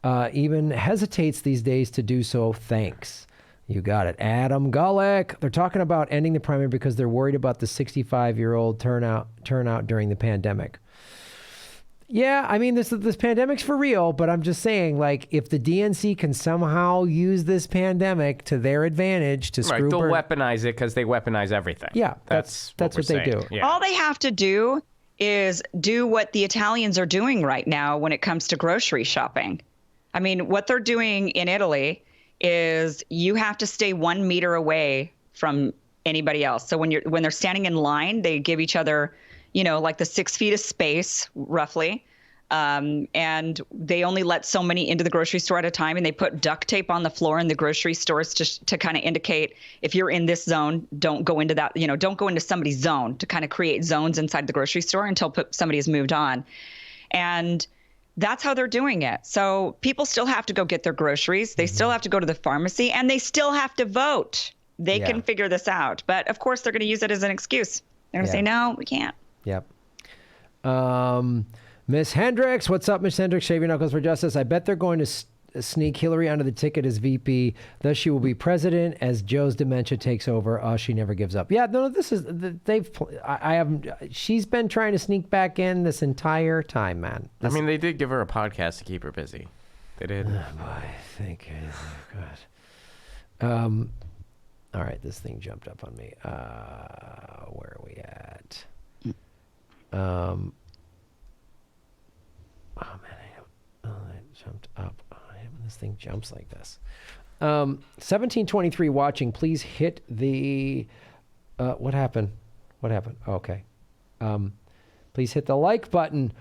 even hesitates these days to do so. Thanks. You got it. Adam Gullick. They're talking about ending the primary because they're worried about the 65-year-old turnout during the pandemic. Yeah, I mean, this pandemic's for real, but I'm just saying, like, if the DNC can somehow use this pandemic to their advantage to screw... Right, they'll weaponize it because they weaponize everything. Yeah, that's what they do. Yeah. All they have to do is do what the Italians are doing right now when it comes to grocery shopping. I mean, what they're doing in Italy is you have to stay 1 meter away from anybody else. So when they're standing in line, they give each other, like the 6 feet of space, roughly. And they only let so many into the grocery store at a time. And they put duct tape on the floor in the grocery stores to kind of indicate if you're in this zone, don't go into that, don't go into somebody's zone, to kind of create zones inside the grocery store until somebody has moved on. And that's how they're doing it. So people still have to go get their groceries. They still have to go to the pharmacy, and they still have to vote. They can figure this out. But of course, they're going to use it as an excuse. They're going to say, no, we can't. Yep. Miss Hendricks, what's up, Miss Hendricks? Shave your knuckles for justice. I bet they're going to sneak Hillary onto the ticket as VP. Thus, she will be president as Joe's dementia takes over. Oh, she never gives up. Yeah, no, this is I haven't. She's been trying to sneak back in this entire time, man. I mean, they did give her a podcast to keep her busy. They did. Oh, boy, thank you. God. All right, this thing jumped up on me. Where are we at? Oh man, it jumped up. This thing jumps like this. 1723 watching. Please hit the. What happened? What happened? Okay. Please hit the like button.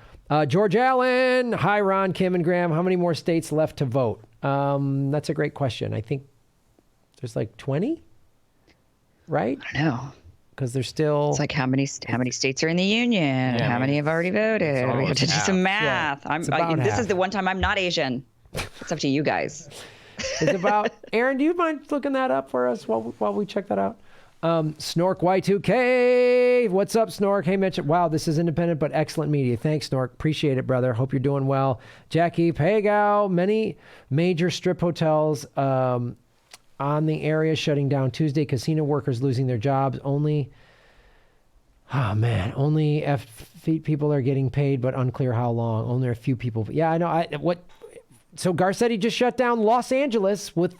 George Allen. Hi, Ron, Kim, and Graham. How many more states left to vote? That's a great question. I think there's like 20, right? I don't know. Because there's still... It's like how many states are in the union? Yeah, how many have already voted? We have to do some math. Yeah, this is the one time I'm not Asian. It's up to you guys. It's about... Aaron, do you mind looking that up for us while we check that out? Snork Y2K. What's up, Snork? Hey, Mitch. Wow, this is independent but excellent media. Thanks, Snork. Appreciate it, brother. Hope you're doing well. Jackie Pagao. Many major strip hotels on the area shutting down Tuesday. Casino workers losing their jobs. Only people are getting paid, but unclear how long. Only a few people. Yeah, I know. So Garcetti just shut down Los Angeles with,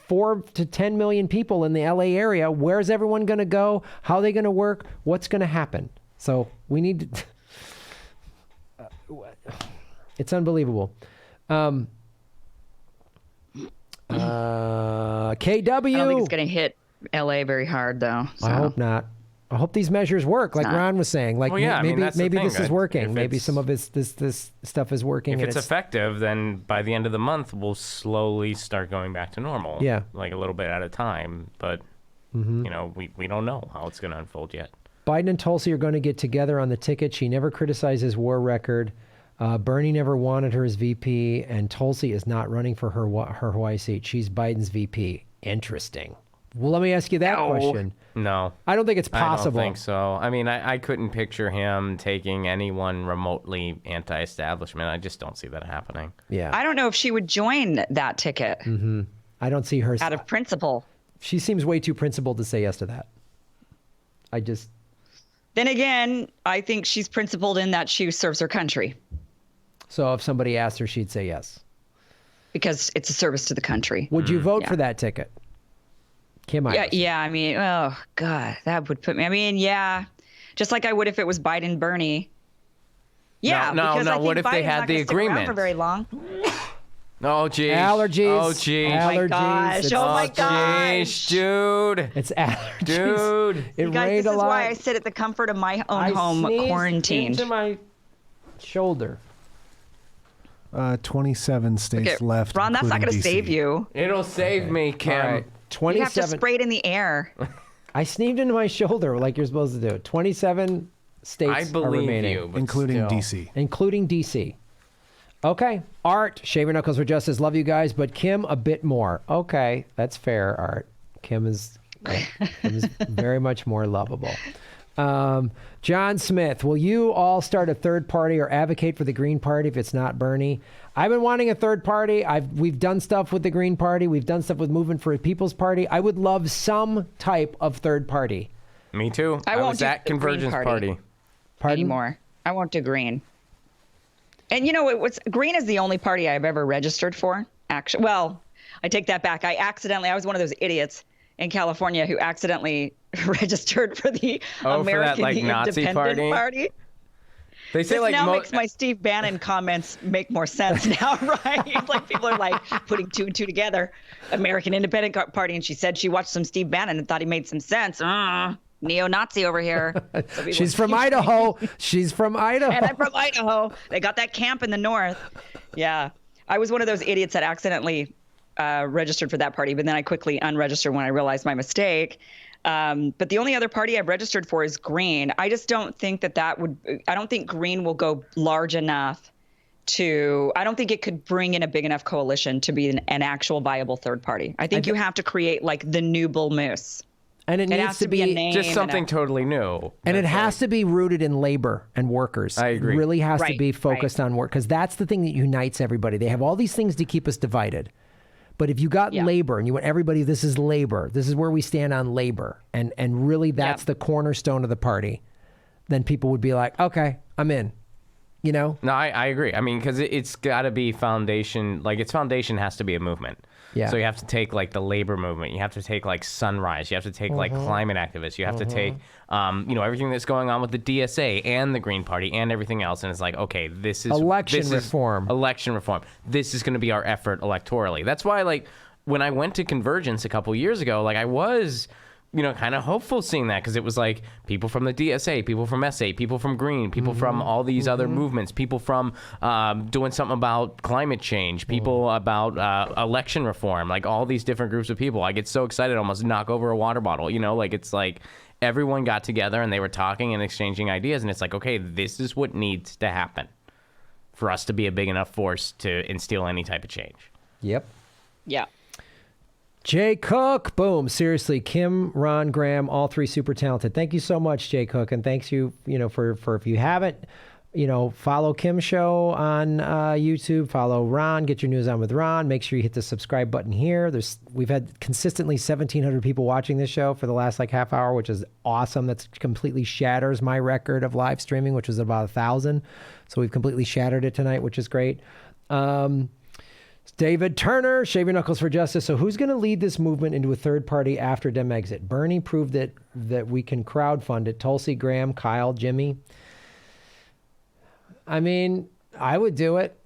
4 to 10 million people in the LA area. Where's everyone going to go? How are they going to work? What's going to happen? So we need to, it's unbelievable. KW. I don't think it's going to hit LA very hard, though. So. I hope not. I hope these measures work, like Ron was saying. Like, maybe this is working. Maybe some of this stuff is working. If it's effective, then by the end of the month, we'll slowly start going back to normal. Yeah, like a little bit at a time. But we don't know how it's going to unfold yet. Biden and Tulsi are going to get together on the ticket. She never criticized his war record. Bernie never wanted her as VP, and Tulsi is not running for her Hawaii seat. She's Biden's VP. Interesting. Well, let me ask you that question. No. I don't think it's possible. I don't think so. I mean, I couldn't picture him taking anyone remotely anti-establishment. I just don't see that happening. Yeah. I don't know if she would join that ticket. Mm-hmm. I don't see her. Out of principle. She seems way too principled to say yes to that. Then again, I think she's principled in that she serves her country. So if somebody asked her, she'd say yes. Because it's a service to the country. Would you vote for that ticket? Kim, yeah. I mean, oh God, that would put me. I mean, yeah, just like I would if it was Biden, Bernie. Yeah, no. What if they had the agreement for very long? Oh geez. Allergies. Oh geez. Allergies. Oh my gosh. Dude. It's allergies. Dude. It guys, rained this a is lot. why I sit at the comfort of my own home, quarantined. Into my shoulder. 27 states left. Ron, that's not going to save you. It'll save me, Kim. All right. 27. You have to spray it in the air. I sneezed into my shoulder like you're supposed to do. 27 states I believe are remaining. you, but including still. DC. Including DC. Okay. Art, Shave Your Knuckles for Justice. Love you guys, but Kim a bit more. Okay, that's fair, Art. Kim is very much more lovable. John Smith, will you all start a third party or advocate for the Green Party if it's not Bernie? I've been wanting a third party. We've done stuff with the Green Party. We've done stuff with Movement for a People's Party. I would love some type of third party. Me too. I won't was do at the Green Convergence Party. Pardon? Anymore. I won't do Green. And you know, Green is the only party I've ever registered for. Actually, well, I take that back. I was one of those idiots in California who accidentally registered for the American for that, Nazi Independent Party. They say this now makes my Steve Bannon comments make more sense now, right? Like people are putting two and two together. American Independent Party, and she said she watched some Steve Bannon and thought he made some sense. Neo-Nazi over here. So She's from Idaho. She's from Idaho. And I'm from Idaho. They got that camp in the north. Yeah. I was one of those idiots that accidentally registered for that party, but then I quickly unregistered when I realized my mistake. But the only other party I've registered for is Green. I just don't think I don't think Green will go large enough I don't think it could bring in a big enough coalition to be an actual viable third party. I think you have to create the new Bull Moose. And it needs has to be a name just something totally new. And it has to be rooted in labor and workers. I agree. It really has to be focused on work, because that's the thing that unites everybody. They have all these things to keep us divided. But if you got labor and you want everybody, this is labor. This is where we stand on labor. And really that's the cornerstone of the party. Then people would be like, okay, I'm in. You know? No, I agree. I mean, because it's got to be foundation. Its foundation has to be a movement. Yeah. So you have to take the labor movement. You have to take Sunrise. You have to take climate activists. You have to take everything that's going on with the DSA and the Green Party and everything else. And it's okay, this is election reform. Election reform. This is going to be our effort electorally. That's why when I went to Convergence a couple years ago, I was kind of hopeful seeing that, because it was people from the DSA, people from SA, people from Green, people from all these other movements, people from doing something about climate change, people about election reform, all these different groups of people. I get so excited, I almost knock over a water bottle, it's everyone got together and they were talking and exchanging ideas, and it's okay, this is what needs to happen for us to be a big enough force to instill any type of change. Yep. Yeah. Jay Cook, boom. Seriously, Kim, Ron, Graham, all three super talented. Thank you so much, Jay Cook, and thanks for if you haven't, follow Kim's show on YouTube, follow Ron, get your news on with Ron. Make sure you hit the subscribe button here. We've had consistently 1,700 people watching this show for the last half hour, which is awesome. That's completely shatters my record of live streaming, which was about 1,000. So we've completely shattered it tonight, which is great. David Turner, Shave Your Knuckles for Justice. So who's going to lead this movement into a third party after Dem exit? Bernie proved that we can crowdfund it. Tulsi, Graham, Kyle, Jimmy. I mean, I would do it.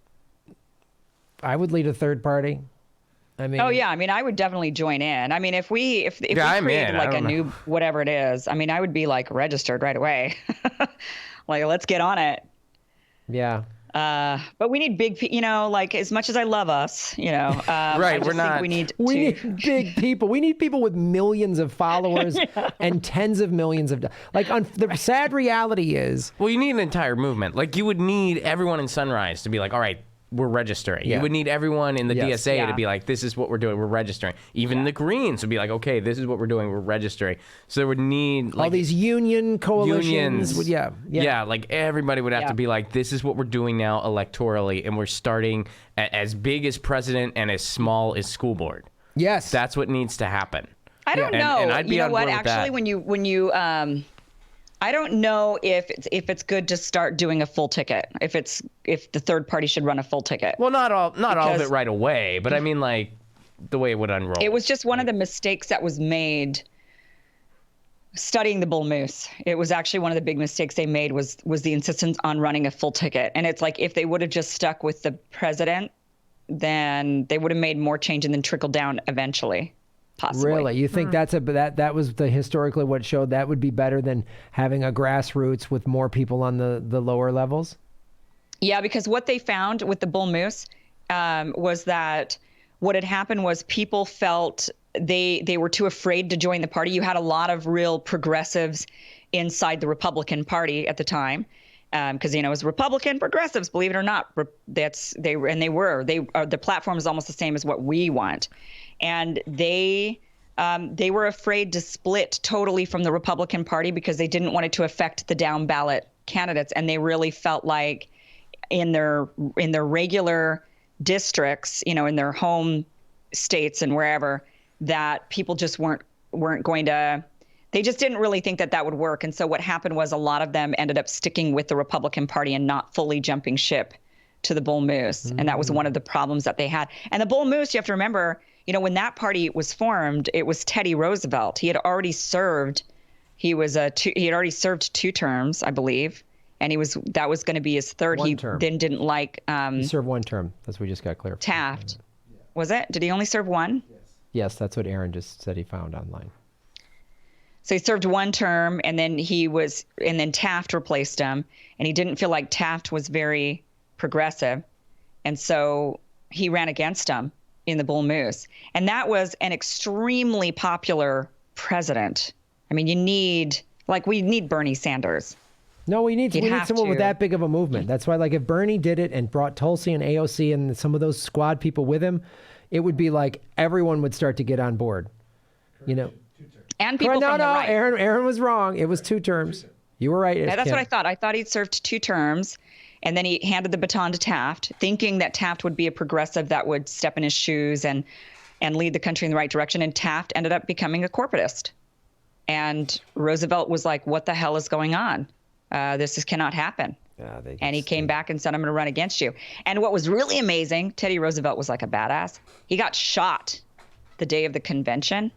I would lead a third party. I mean, I would definitely join in. I mean, if we created a new whatever it is, I would be registered right away. Let's get on it. Yeah. But we need big, as much as I love us, right. We need big people. We need people with millions of followers and tens of millions of, the sad reality is. Well, you need an entire movement. You would need everyone in Sunrise to be all right, we're registering. Yeah. You would need everyone in the DSA to be Yeah. this is what we're doing, we're registering. Even the Greens would be okay, this is what we're doing, we're registering. So there would need all these union coalitions. Unions. Yeah, everybody would have to be this is what we're doing now electorally, and we're starting as big as president and as small as school board. Yes. That's what needs to happen. I don't know. And I'd be on board with Actually, that. when you I don't know if it's good to start doing a full ticket. If the third party should run a full ticket. Well, not all of it right away, but I mean the way it would unroll. It was just one of the mistakes that was made studying the bull moose. It was actually one of the big mistakes they made was the insistence on running a full ticket. And it's if they would have just stuck with the president, then they would have made more change and then trickled down eventually. Possibly. Really? You think that was historically what showed that would be better than having a grassroots with more people on the lower levels? Yeah, because what they found with the bull moose was that what had happened was people felt they were too afraid to join the party. You had a lot of real progressives inside the Republican Party at the time. because it was Republican progressives, believe it or not. The platform is almost the same as what we want, and they were afraid to split totally from the Republican Party because they didn't want it to affect the down ballot candidates, and they really felt like in their regular districts, in their home states and wherever, that people just weren't going to. They just didn't really think that would work. And so what happened was a lot of them ended up sticking with the Republican Party and not fully jumping ship to the Bull Moose. And that was one of the problems that they had. And the Bull Moose, you have to remember, when that party was formed, it was Teddy Roosevelt. He had already served. He had already served 2 terms, I believe. And that was going to be his third. He then didn't like. He served 1 term. That's what we just got clarified. Taft. Was it? Did he only serve 1? Yes, that's what Aaron just said he found online. So he served 1 term, and then Taft replaced him, and he didn't feel like Taft was very progressive, and so he ran against him in the Bull Moose, and that was an extremely popular president. I mean, we need Bernie Sanders. No, we need someone with that big of a movement. That's why, if Bernie did it and brought Tulsi and AOC and some of those squad people with him, it would be like everyone would start to get on board. And people from the right. Aaron was wrong. It was 2 terms. You were right. Yeah, that's what I thought. I thought he'd served 2 terms, and then he handed the baton to Taft, thinking that Taft would be a progressive that would step in his shoes and lead the country in the right direction. And Taft ended up becoming a corporatist. And Roosevelt was like, "What the hell is going on? This cannot happen." And he came back and said, "I'm going to run against you." And what was really amazing, Teddy Roosevelt was like a badass. He got shot the day of the convention.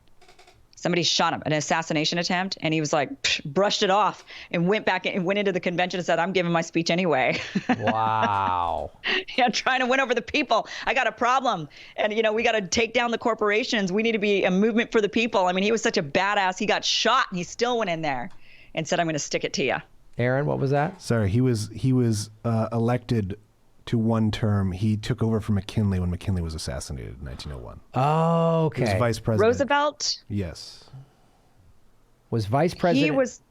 Somebody shot him, an assassination attempt, and he was like, brushed it off and went back and went into the convention and said, "I'm giving my speech anyway." Wow. Yeah, trying to win over the people. I got a problem. And, we got to take down the corporations. We need to be a movement for the people. I mean, he was such a badass. He got shot, and he still went in there and said, "I'm going to stick it to you." Aaron, what was that? Sorry, he was elected to 1 term. He took over from McKinley when McKinley was assassinated in 1901. Oh, okay. He was vice president. Roosevelt? Yes. Was vice president. He was.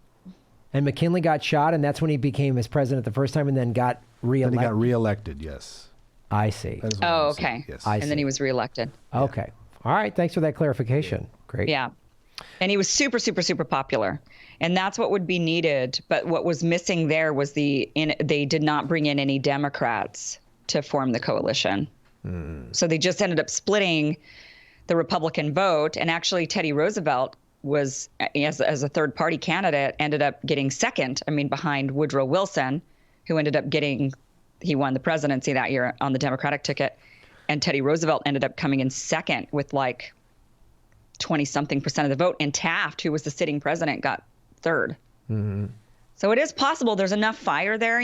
And McKinley got shot, and that's when he became his president the first time and then got reelected. Then he got reelected, yes. I see. Oh, okay. Yes. And then he was reelected. Okay. All right. Thanks for that clarification. Great. Yeah. And he was super, super, super popular. And that's what would be needed. But what was missing there was they did not bring in any Democrats to form the coalition. So they just ended up splitting the Republican vote. And actually, Teddy Roosevelt was, as a third party candidate, ended up getting second, behind Woodrow Wilson, who ended up he won the presidency that year on the Democratic ticket. And Teddy Roosevelt ended up coming in second with 20-something% of the vote. And Taft, who was the sitting president, got third. Mm-hmm. So it is possible. There's enough fire there,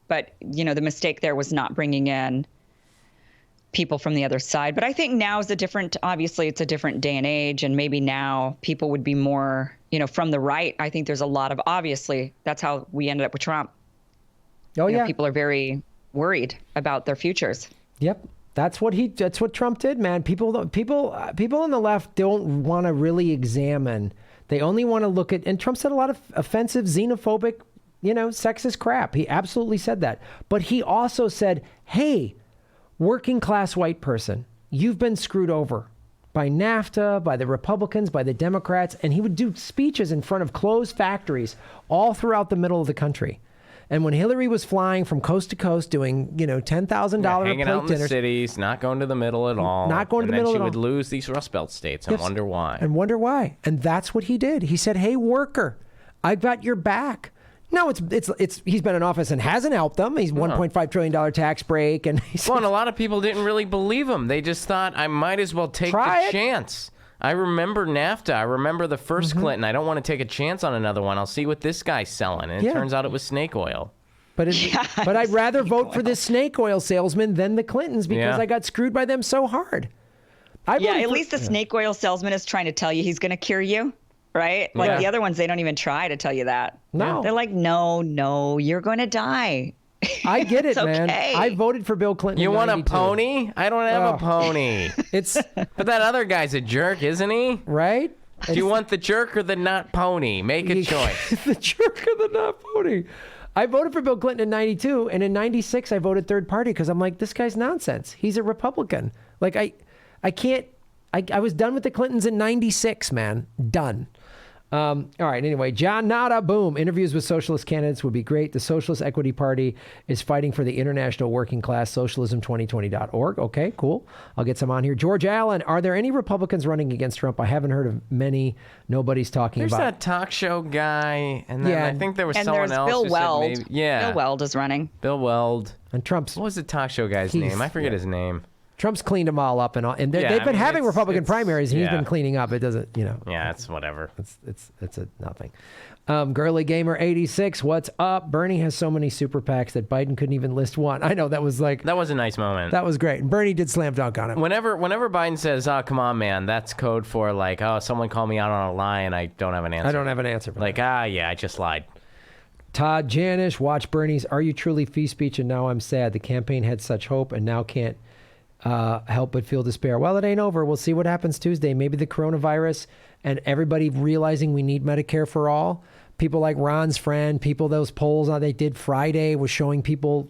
but, the mistake there was not bringing in people from the other side. But I think now is obviously it's a different day and age. And maybe now people would be more, from the right. I think there's a lot of, obviously, that's how we ended up with Trump. Oh, yeah. People are very worried about their futures. Yep. That's what Trump did, man. People on the left don't want to really examine. They only want to look at, and Trump said a lot of offensive, xenophobic, sexist crap. He absolutely said that. But he also said, hey, working class white person, you've been screwed over by NAFTA, by the Republicans, by the Democrats. And he would do speeches in front of closed factories all throughout the middle of the country. And when Hillary was flying from coast to coast doing, $10,000 hanging out in dinners, the cities, not going to the middle at all. Not going to the middle at all. And then she would lose these Rust Belt states and wonder why. And that's what he did. He said, hey, worker, I've got your back. No, it's he's been in office and hasn't helped them. He's $1.5 trillion tax break. And a lot of people didn't really believe him. They just thought, I might as well take the chance. I remember NAFTA. I remember the first Clinton. I don't want to take a chance on another one. I'll see what this guy's selling. And it turns out it was snake oil. But I'd rather vote for this snake oil salesman than the Clintons because I got screwed by them so hard. At least the snake oil salesman is trying to tell you he's going to cure you, right? Like the other ones, they don't even try to tell you that. No. They're like, no, you're going to die. I get it, man. Okay. I voted for Bill Clinton. You in want 92. a pony? I don't have a pony. But that other guy's a jerk, isn't he? Right? Do you want the jerk or the not pony? Make a choice. The jerk or the not pony. I voted for Bill Clinton in 92, and in 96 I voted third party because I'm like, this guy's nonsense. He's a Republican. Like I can't. I was done with the Clintons in 96, man. Done. All right. Anyway, John Nada, boom. Interviews with socialist candidates would be great. The Socialist Equity Party is fighting for the International Working Class, socialism2020.org. Okay, cool. I'll get some on here. George Allen, are there any Republicans running against Trump? I haven't heard of many. Nobody's talking There's about. that talk show guy, and then Yeah, I think there was And someone there's else Bill who said Weld. maybe. Yeah, Bill Weld is running. Bill Weld. And Trump's What was the talk show guy's name? I forget his name. Trump's cleaned them all up, and all, and Yeah, they've I been mean, having Republican it's- primaries, and he's yeah. been cleaning up. It doesn't, Yeah, it's whatever. It's a nothing. Girly Gamer 86, what's up? Bernie has so many super PACs that Biden couldn't even list one. I know that was like That was a nice moment. that was great, and Bernie did slam dunk on him. Whenever Biden says, "Oh, come on, man," that's code for like, "Oh, someone called me out on a lie and I don't have an answer." I don't have an answer for Like, that. yeah, I just lied. Todd Janish, watch Bernie's "Are You Truly" fee speech, and now I'm sad. The campaign had such hope, and now can't help but feel despair. Well, it ain't over. We'll see what happens Tuesday. Maybe the coronavirus and everybody realizing we need Medicare for all. People like Ron's friend, those polls they did Friday was showing people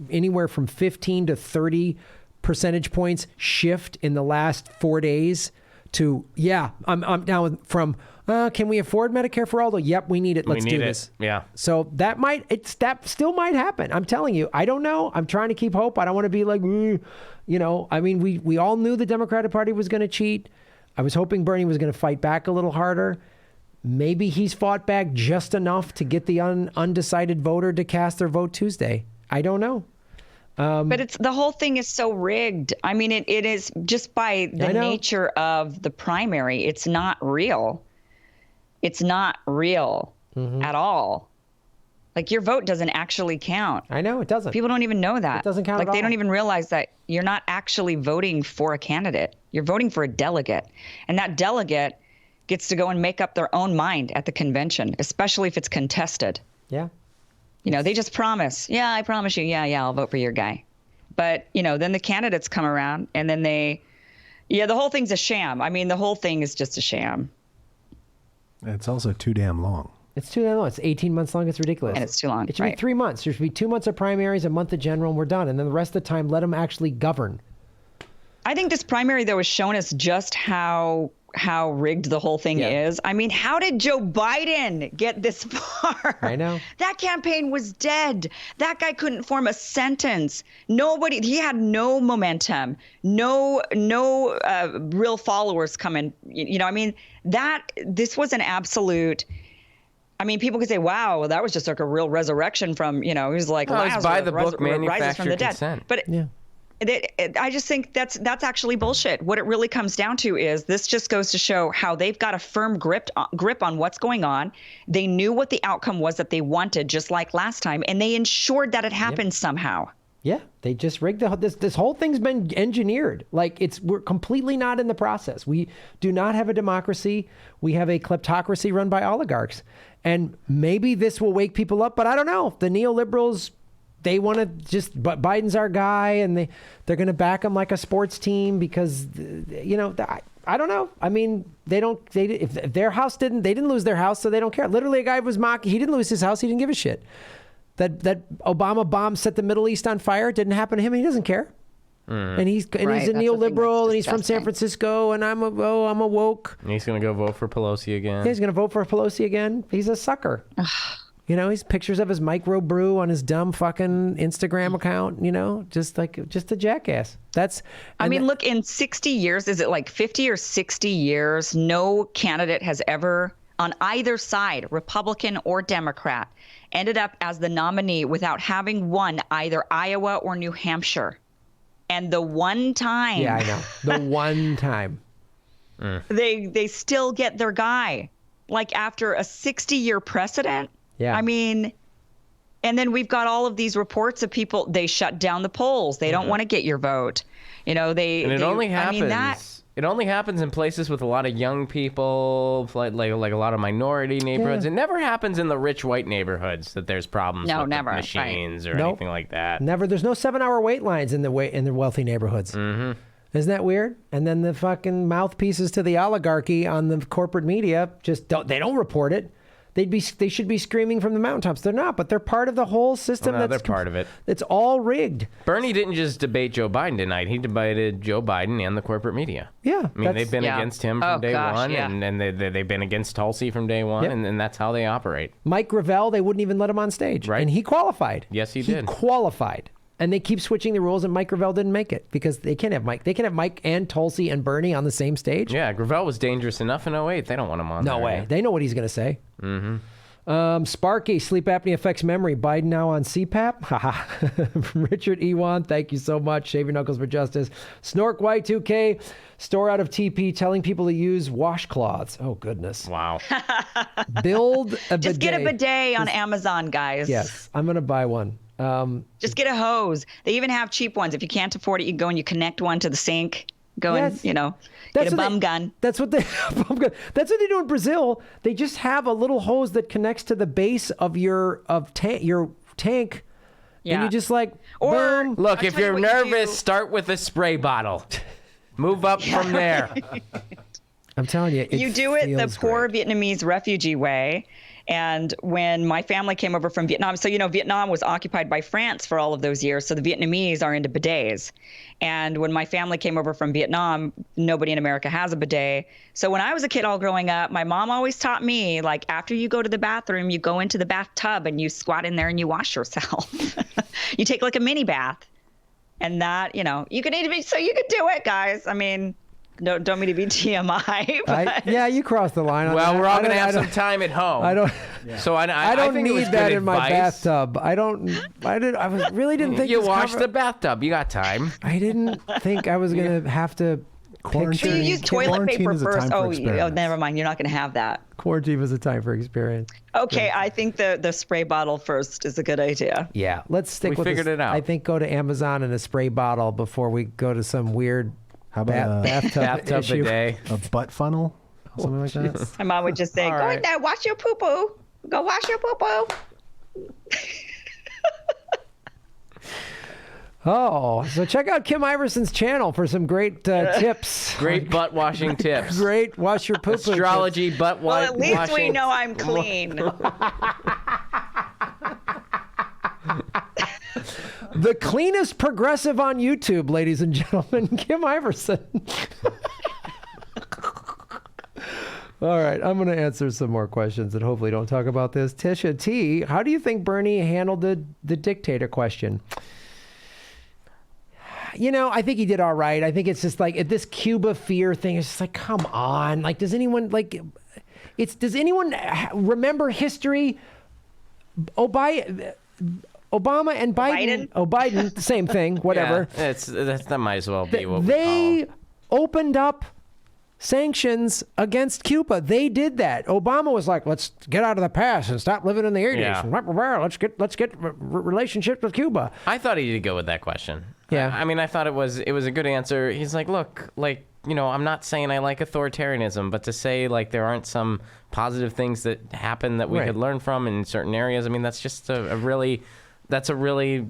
anywhere from 15 to 30 percentage points shift in the last 4 days to, I'm down with, from, can we afford Medicare for all? Yep, we need it. Let's do this. Yeah. So that still might happen. I'm telling you, I don't know. I'm trying to keep hope. I don't want to be like, I mean, we all knew the Democratic Party was going to cheat. I was hoping Bernie was going to fight back a little harder. Maybe he's fought back just enough to get the undecided voter to cast their vote Tuesday. I don't know. But the whole thing is so rigged. I mean, it is just by the nature of the primary. It's not real. It's not real at all. Like, your vote doesn't actually count. I know it doesn't. People don't even know that. It doesn't count Like, at they all. don't even realize that you're not actually voting for a candidate. You're voting for a delegate. And that delegate gets to go and make up their own mind at the convention, especially if it's contested. Yeah. They just promise. Yeah, I promise you. Yeah, I'll vote for your guy. But, then the candidates come around and then the whole thing's a sham. I mean, the whole thing is just a sham. It's also too damn long. It's too long. It's 18 months long. It's ridiculous. And it's too long, It should be 3 months. There should be 2 months of primaries, a month of general, and we're done. And then the rest of the time, let them actually govern. I think this primary, though, has shown us just how rigged the whole thing is. I mean, how did Joe Biden get this far? I know. That campaign was dead. That guy couldn't form a sentence. He had no momentum, no real followers coming. I mean, this was an absolute. I mean, people could say, wow, well, that was just like a real resurrection from, he was like, it's by the book rises from the dead. consent. But I just think that's actually bullshit. What it really comes down to is this just goes to show how they've got a firm grip on what's going on. They knew what the outcome was that they wanted, just like last time, and they ensured that it happened somehow. Yeah, they just rigged this whole thing's been engineered. Like, we're completely not in the process. We do not have a democracy. We have a kleptocracy run by oligarchs. And maybe this will wake people up, but I don't know. The neoliberals, they want to but Biden's our guy, and they're going to back him like a sports team because, I don't know. I mean, if their house they didn't lose their house, so they don't care. Literally, a guy was mocking. He didn't lose his house. He didn't give a shit. That Obama bomb set the Middle East on fire. It didn't happen to him. And he doesn't care. And he's a neoliberal, and he's from San Francisco, and I'm a woke. And he's gonna go vote for Pelosi again. He's gonna vote for Pelosi again. He's a sucker. He's pictures of his microbrew on his dumb fucking Instagram account. Just a jackass. Look, in 60 years, is it like 50 or 60 years? No candidate has ever, on either side, Republican or Democrat, ended up as the nominee without having won either Iowa or New Hampshire. And the one time, yeah, I know. The one time, they still get their guy, like after a 60-year precedent. Yeah, I mean, and then we've got all of these reports of people. They shut down the polls. They don't want to get your vote. It only happens. It only happens in places with a lot of young people, like a lot of minority neighborhoods. Yeah. It never happens in the rich white neighborhoods that there's problems with never, the machines or Nope. anything like that. Never. There's no 7-hour wait lines in the wealthy neighborhoods. Mm-hmm. Isn't that weird? And then the fucking mouthpieces to the oligarchy on the corporate media they don't report it. They should be screaming from the mountaintops. They're not, but they're part of the whole system. No, they're part of it. It's all rigged. Bernie didn't just debate Joe Biden tonight. He debated Joe Biden and the corporate media. Yeah. I mean, they've been against him from day one, yeah. and they've been against Tulsi from day one, Yep. and that's how they operate. Mike Gravel, they wouldn't even let him on stage. Right. And he qualified. Yes, he did. He qualified. And they keep switching the rules, and Mike Gravel didn't make it because they can't have Mike. They can have Mike and Tulsi and Bernie on the same stage. Yeah, Gravel was dangerous enough in 08. They don't want him on No there. way. They know what he's going to say. Mm-hmm. Sparky, sleep apnea affects memory. Biden now on CPAP? Haha. From Richard Ewan, thank you so much. Shave your knuckles for justice. Snork Y2K, store out of TP, telling people to use washcloths. Oh, goodness. Wow. Build a bidet. Just get a bidet on Amazon, guys. Yes, I'm going to buy one. Just get a hose. They even have cheap ones. If you can't afford it, you go and you connect one to the sink. Go Yes. and, That's get a what bum gun. That's what they bum gun. That's what they do in Brazil. They just have a little hose that connects to the base of your tank. Yeah. And you just Or- boom. Look, I'll if tell you you're what you nervous, do. start with a spray bottle. Move up from there. I'm telling you, You do it the feels poor great. Vietnamese refugee way. And when my family came over from Vietnam, so, Vietnam was occupied by France for all of those years. So the Vietnamese are into bidets. And when my family came over from Vietnam, nobody in America has a bidet. So when I was a kid all growing up, my mom always taught me, like, after you go to the bathroom, you go into the bathtub and you squat in there and you wash yourself. You take like a mini bath. And that, you can even, so you could do it, guys. I mean, don't mean to be TMI, but Yeah, you crossed the line. On Well, that. we're all I going to don't- have some time at home. I don't. So I I think it was need that good in my advice. bathtub. I don't. I did. I really didn't think You this wash cover- the bathtub. You got time. I didn't think I was gonna have to. Quarantine. so you use toilet Quarantine paper is a first. time for Oh, experiments. never mind. You're not going to have that. Quarantine was a time for experience. Okay, I think the spray bottle first is a good idea. Yeah, let's stick We with figured this. it out. I think go to Amazon and a spray bottle before we go to some weird How about bathtub Bathtub issue. bidet. a butt funnel? Something like that? My mom would just say, All "Go right. in there, wash your poo poo. Go wash your poo poo." Oh, so check out Kim Iverson's channel for some great tips. Great butt washing tips. Great, wash your poo poo. Astrology, butt Well, at least washing. we know I'm clean. The cleanest progressive on YouTube, ladies and gentlemen, Kim Iverson. All right, I'm going to answer some more questions and hopefully don't talk about this. Tisha T, how do you think Bernie handled the dictator question? I think he did all right. I think it's just like this Cuba fear thing. It's just like, come on. Like, does anyone remember history? Obama and Biden. Biden? Oh, Biden, same thing, whatever. Yeah, that might as well be what we They call. opened up sanctions against Cuba. They did that. Obama was like, let's get out of the past and stop living in the 80s. Yeah. Let's get relationships with Cuba. I thought he did go with that question. Yeah. I mean, I thought it was a good answer. He's like, look, I'm not saying I like authoritarianism, but to say like there aren't some positive things that happen that we Right. could learn from in certain areas. I mean, that's just a really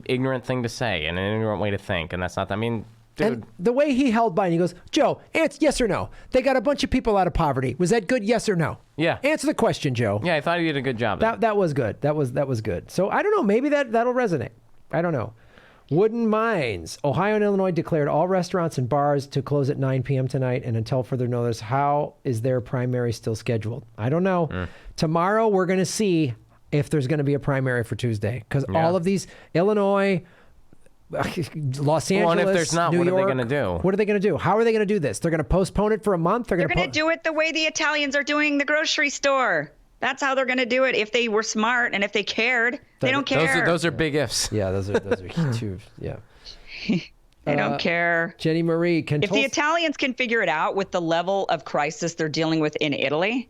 ignorant thing to say and an ignorant way to think. And that's not, I mean, dude. And the way he held Biden, he goes, Joe, answer yes or no. They got a bunch of people out of poverty. Was that good? Yes or no? Yeah. Answer the question, Joe. Yeah, I thought he did a good job. there. That was good. That was good. So I don't know. Maybe that'll resonate. I don't know. Wooden Mines. Ohio and Illinois declared all restaurants and bars to close at 9 p.m. tonight and until further notice. How is their primary still scheduled? I don't know. Tomorrow we're going to see if there's going to be a primary for Tuesday because all of these Illinois, Los Angeles, Well, and if there's not, New what are they York, gonna do? What are they going to do? How are they going to do this? They're going to postpone it for a month. They're going to do it the way the Italians are doing the grocery store. That's how they're going to do it if they were smart and if they cared. They don't care. Those are big ifs. Yeah, those are two. Yeah. They don't care. Jenny Marie, If the Italians can figure it out with the level of crisis they're dealing with in Italy,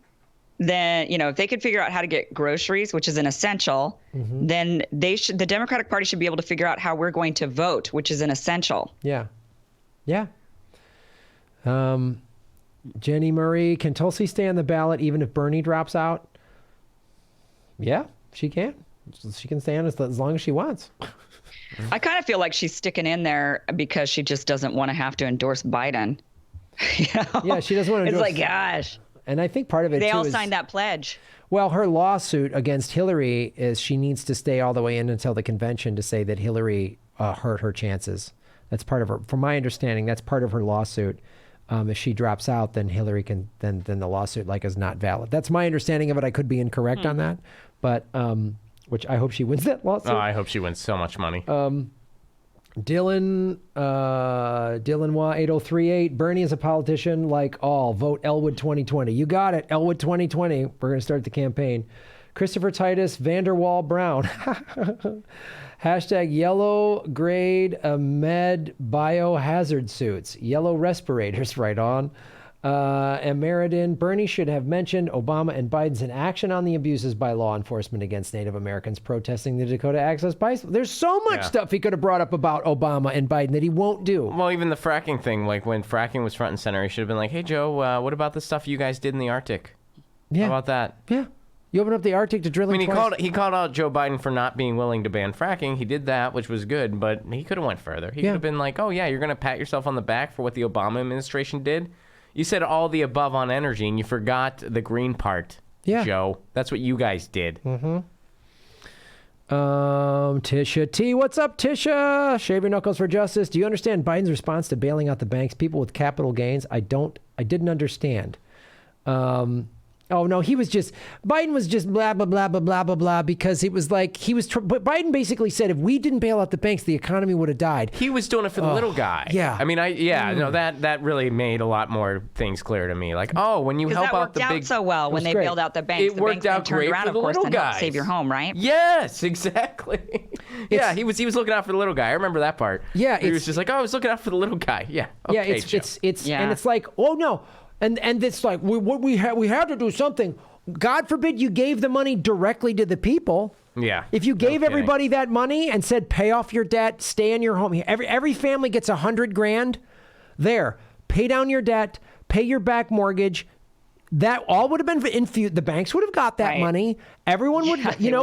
then, if they could figure out how to get groceries, which is an essential, then the Democratic Party should be able to figure out how we're going to vote, which is an essential. Yeah. Yeah. Jenny Marie, can Tulsi stay on the ballot even if Bernie drops out? Yeah, she can. She can stay on as long as she wants. I kind of feel like she's sticking in there because she just doesn't want to have to endorse Biden. Yeah, she doesn't want to It's endorse- like, gosh. And I think part of it, They too, all is, signed that pledge. well, her lawsuit against Hillary is she needs to stay all the way in until the convention to say that Hillary hurt her chances. That's part of her, from my understanding, that's part of her lawsuit. If she drops out, then Hillary can, then the lawsuit is not valid. That's my understanding of it. I could be incorrect on that, but which I hope she wins that lawsuit. Oh, I hope she wins so much money. Dylan Wah 8038. Bernie is a politician like all. Vote Elwood 2020. You got it. Elwood 2020. We're going to start the campaign. Christopher Titus Vanderwall Brown. Hashtag yellow grade med biohazard suits. Yellow respirators, right on. And Meriden, Bernie should have mentioned Obama and Biden's inaction on the abuses by law enforcement against Native Americans protesting the Dakota Access Pipeline. There's so much stuff he could have brought up about Obama and Biden that he won't do. Well, even the fracking thing, like when fracking was front and center, he should have been like, hey, Joe, what about the stuff you guys did in the Arctic? Yeah. How about that? Yeah. You open up the Arctic to drilling twice. He called out Joe Biden for not being willing to ban fracking. He did that, which was good, but he could have went further. He could have been like, oh, yeah, you're going to pat yourself on the back for what the Obama administration did? You said all the above on energy, and you forgot the green part, Joe. That's what you guys did. Mm-hmm. Tisha T. What's up, Tisha? Shave your knuckles for justice. Do you understand Biden's response to bailing out the banks, people with capital gains? I didn't understand. Oh, no, Biden was just blah, blah, blah, blah, blah, blah, blah, because it was like but Biden basically said if we didn't bail out the banks, the economy would have died. He was doing it for the little guy. Yeah. I mean, no, that really made a lot more things clear to me. Like, oh, when you help out the big... Because that worked out so well when they bailed out the banks. It worked out great for the little guys. Save your home, right? Yes, exactly. Yeah, he was looking out for the little guy. I remember that part. Yeah. He was just like, oh, I was looking out for the little guy. Yeah. Okay, yeah, and it's like, oh, no. And it's like, we had to do something. God forbid you gave the money directly to the people. Yeah. If you gave everybody that money and said, pay off your debt, stay in your home. Every family gets $100,000 there. Pay down your debt, pay your back mortgage. That all would have been infused. The banks would have got that money. Everyone would,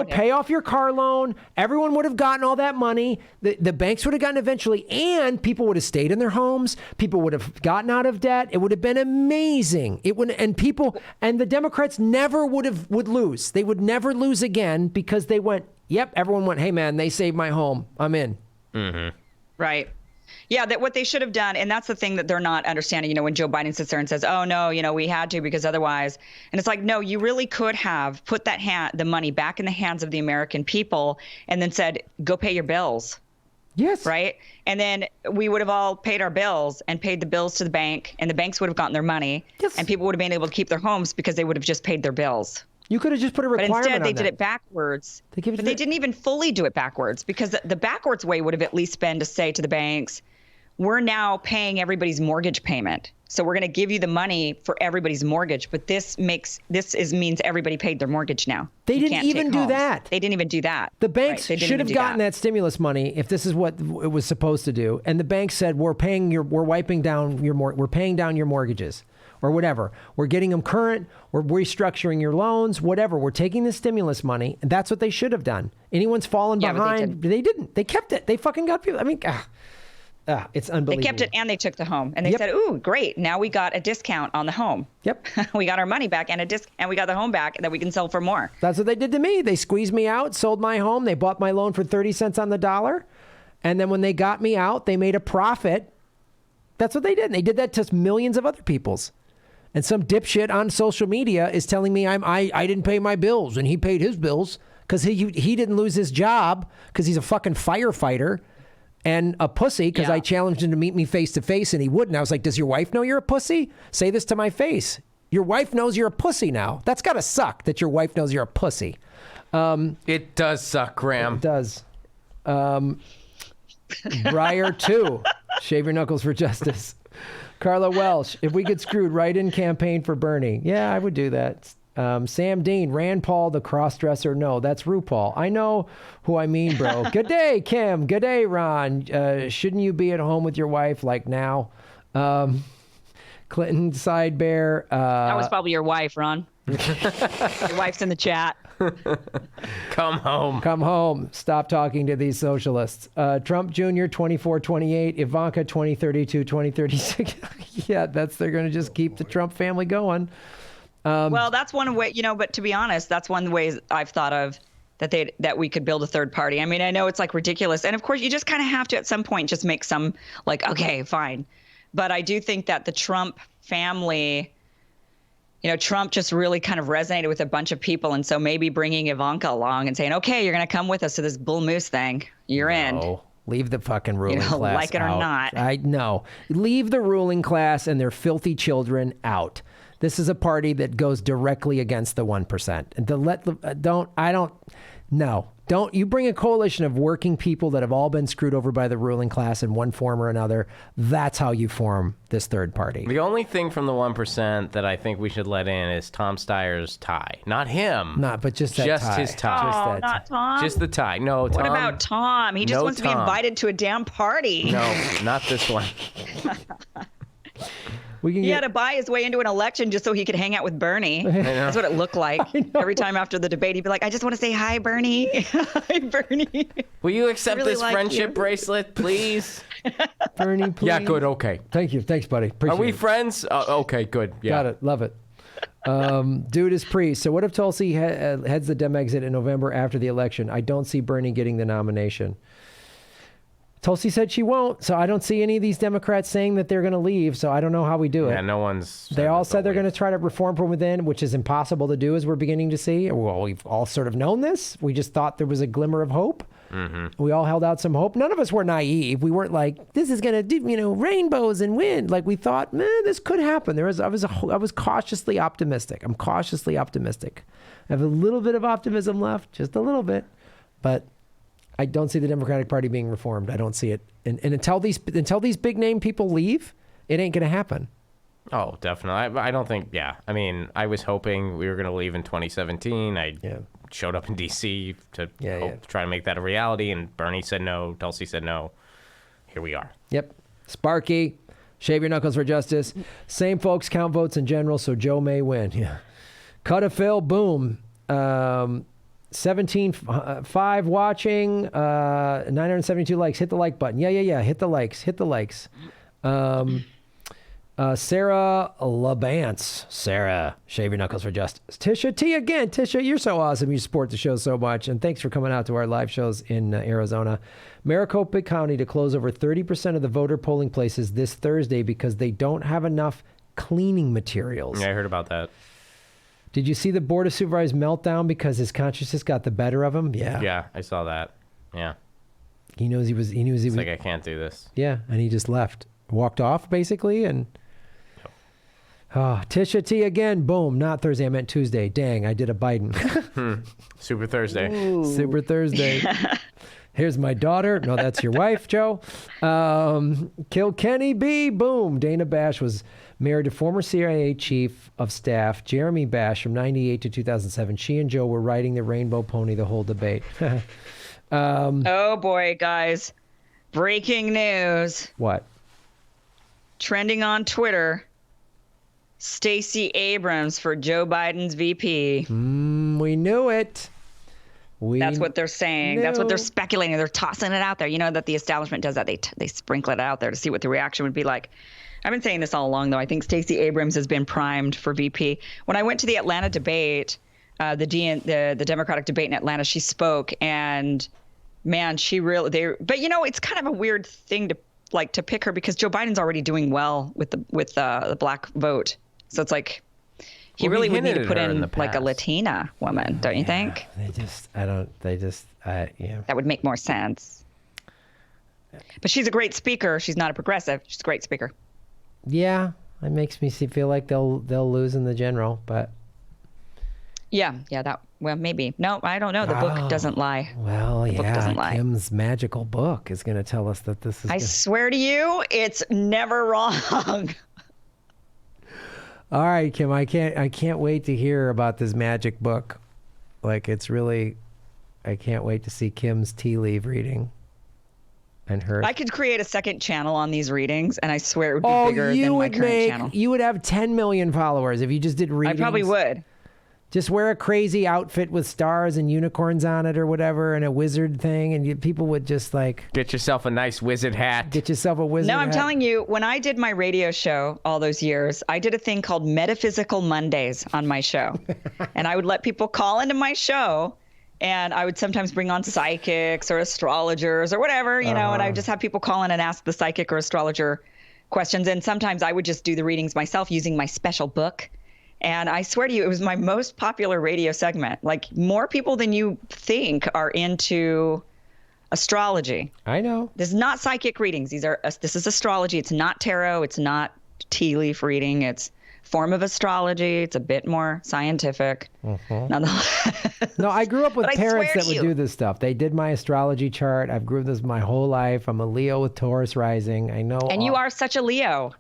pay off your car loan. Everyone would have gotten all that money. The banks would have gotten eventually, and people would have stayed in their homes. People would have gotten out of debt. It would have been amazing. And the Democrats never would lose. They would never lose again because they went, yep, everyone went, hey man, they saved my home. I'm in. Mm-hmm. Right. Yeah, that what they should have done, and that's the thing that they're not understanding, when Joe Biden sits there and says, oh, no, we had to because otherwise. And it's like, no, you really could have put the money back in the hands of the American people and then said, go pay your bills. Yes. Right. And then we would have all paid our bills and paid the bills to the bank, and the banks would have gotten their money. Yes. And people would have been able to keep their homes because they would have just paid their bills. You could have just put a requirement on that. But instead, they did it backwards. They didn't even fully do it backwards, because the backwards way would have at least been to say to the banks, we're now paying everybody's mortgage payment. So we're going to give you the money for everybody's mortgage. But this means everybody paid their mortgage now. They didn't even do that. They didn't even do that. The banks should have gotten that stimulus money if this is what it was supposed to do. And the bank said, we're paying down your mortgages or whatever. We're getting them current. We're restructuring your loans, whatever. We're taking the stimulus money. And that's what they should have done. Anyone's fallen behind. They didn't. They kept it. They fucking got people. I mean, it's unbelievable. They kept it and they took the home. And they said, ooh, great. Now we got a discount on the home. Yep. We got our money back and we got the home back that we can sell for more. That's what they did to me. They squeezed me out, sold my home. They bought my loan for 30 cents on the dollar. And then when they got me out, they made a profit. That's what they did. And they did that to millions of other people's. And some dipshit on social media is telling me I didn't pay my bills and he paid his bills because he didn't lose his job because he's a fucking firefighter. And a pussy, because I challenged him to meet me face to face and he wouldn't. I was like, does your wife know you're a pussy? Say this to my face. Your wife knows you're a pussy now. That's got to suck that your wife knows you're a pussy. It does suck, Graham. It does. Breyer 2. Shave your knuckles for justice. Carla Welsh. If we get screwed, write-in campaign for Bernie. Yeah, I would do that. Sam Dean, Rand Paul, the crossdresser. No, that's RuPaul. I know who I mean, bro. Good day, Kim. Good day, Ron. Shouldn't you be at home with your wife like now? Clinton Side Bear. That was probably your wife, Ron. Your wife's in the chat. Come home. Come home. Stop talking to these socialists. Trump Jr. 2428, Ivanka 2032, 2036. Yeah, they're going to just keep the Trump family going. Well, that's one way, but to be honest, that's one of the ways I've thought of that we could build a third party. I mean, I know it's like ridiculous. And of course, you just kind of have to at some point just make some like, okay, fine. But I do think that the Trump family, Trump just really kind of resonated with a bunch of people. And so maybe bringing Ivanka along and saying, okay, you're going to come with us to this bull moose thing. You're in. Leave the fucking ruling class like it or out. not. I know. Leave the ruling class and their filthy children out. This is a party that goes directly against the 1%. And don't you bring a coalition of working people that have all been screwed over by the ruling class in one form or another. That's how you form this third party. The only thing from the 1% that I think we should let in is Tom Steyer's tie. Not him. But just that just tie. his tie. Oh, not Tom. Just the tie. No, Tom. What about Tom? He just wants to be invited to a damn party. No, not this one. He had to buy his way into an election just so he could hang out with Bernie. That's what it looked like. Every time after the debate, he'd be like, I just want to say hi, Bernie. Hi, Bernie. Will you accept really this like friendship you. bracelet, please? Bernie, please. Yeah, good. Okay. Thank you. Thanks, buddy. Appreciate Are we it. friends? Okay, good. Yeah. Got it. Love it. Dude is priest. So what if Tulsi heads the Dem exit in November after the election? I don't see Bernie getting the nomination. Tulsi said she won't, so I don't see any of these Democrats saying that they're going to leave, so I don't know how we do it. Yeah, no one's... They all said they're going to try to reform from within, which is impossible to do, as we're beginning to see. Well, we've all sort of known this. We just thought there was a glimmer of hope. Mm-hmm. We all held out some hope. None of us were naive. We weren't like, this is going to do, rainbows and wind. Like, we thought, this could happen. I was cautiously optimistic. I'm cautiously optimistic. I have a little bit of optimism left, just a little bit, but I don't see the Democratic Party being reformed. I don't see it. And until these big name people leave, it ain't going to happen. Oh, definitely. I don't think, yeah. I mean, I was hoping we were going to leave in 2017. I showed up in D.C. to try to make that a reality, and Bernie said no. Tulsi said no. Here we are. Yep. Sparky, shave your knuckles for justice. Same folks count votes in general, so Joe may win. Yeah. Cut a fill, boom. 17.5 watching, 972 likes. Hit the like button. Yeah. Hit the likes. Sarah LaBance. Sarah, shave your knuckles for justice. Tisha T again. Tisha, you're so awesome. You support the show so much. And thanks for coming out to our live shows in Arizona. Maricopa County to close over 30% of the voter polling places this Thursday because they don't have enough cleaning materials. Yeah, I heard about that. Did you see the Board of Supervisors meltdown because his consciousness got the better of him? Yeah. Yeah, I saw that. Yeah. He knew he was like, I can't do this. Yeah, and he just left. Walked off, basically, and... Oh, Tisha T again. Boom. Not Thursday. I meant Tuesday. Dang, I did a Biden. Super Thursday. Ooh. Super Thursday. Here's my daughter. No, that's your wife, Joe. Kilkenny B. Boom. Dana Bash was married to former CIA Chief of Staff Jeremy Bash from 98 to 2007. She and Joe were riding the rainbow pony the whole debate. Oh, boy, guys. Breaking news. What? Trending on Twitter. Stacey Abrams for Joe Biden's VP. We knew it. That's what they're saying. That's what they're speculating. They're tossing it out there. You know that the establishment does that. They sprinkle it out there to see what the reaction would be like. I've been saying this all along, though. I think Stacey Abrams has been primed for VP. When I went to the Atlanta debate, the Democratic debate in Atlanta, she spoke, and man, she really but it's kind of a weird thing to pick her because Joe Biden's already doing well with the black vote. So it's like he really would need to put in like a Latina woman, don't you think? That would make more sense. But she's a great speaker. She's not a progressive. She's a great speaker. Yeah, it makes me feel like they'll lose in the general, but maybe. No, I don't know. The book doesn't lie. Well, the book doesn't lie. Kim's magical book is going to tell us that this is. I swear to you, it's never wrong. All right, Kim, I can't wait to hear about this magic book. Like, it's really, I can't wait to see Kim's tea leaf reading. And her. I could create a second channel on these readings, and I swear it would be bigger than my current channel. You would have 10 million followers if you just did readings. I probably would. Just wear a crazy outfit with stars and unicorns on it or whatever, and a wizard thing, and people would just like Get yourself a nice wizard hat. get yourself a wizard. No, I'm hat. telling you, when I did my radio show all those years, I did a thing called Metaphysical Mondays on my show. And I would let people call into my show, and I would sometimes bring on psychics or astrologers or whatever, and I would just have people call in and ask the psychic or astrologer questions. And sometimes I would just do the readings myself using my special book. And I swear to you, it was my most popular radio segment. Like, more people than you think are into astrology. I know. This is not psychic readings. This is astrology. It's not tarot. It's not tea leaf reading. It's form of astrology. It's a bit more scientific. Nonetheless. No, I grew up with But I parents swear that to would you- do this stuff. They did my astrology chart. I've grew this my whole life. I'm a Leo with Taurus rising. I know. And you are such a Leo.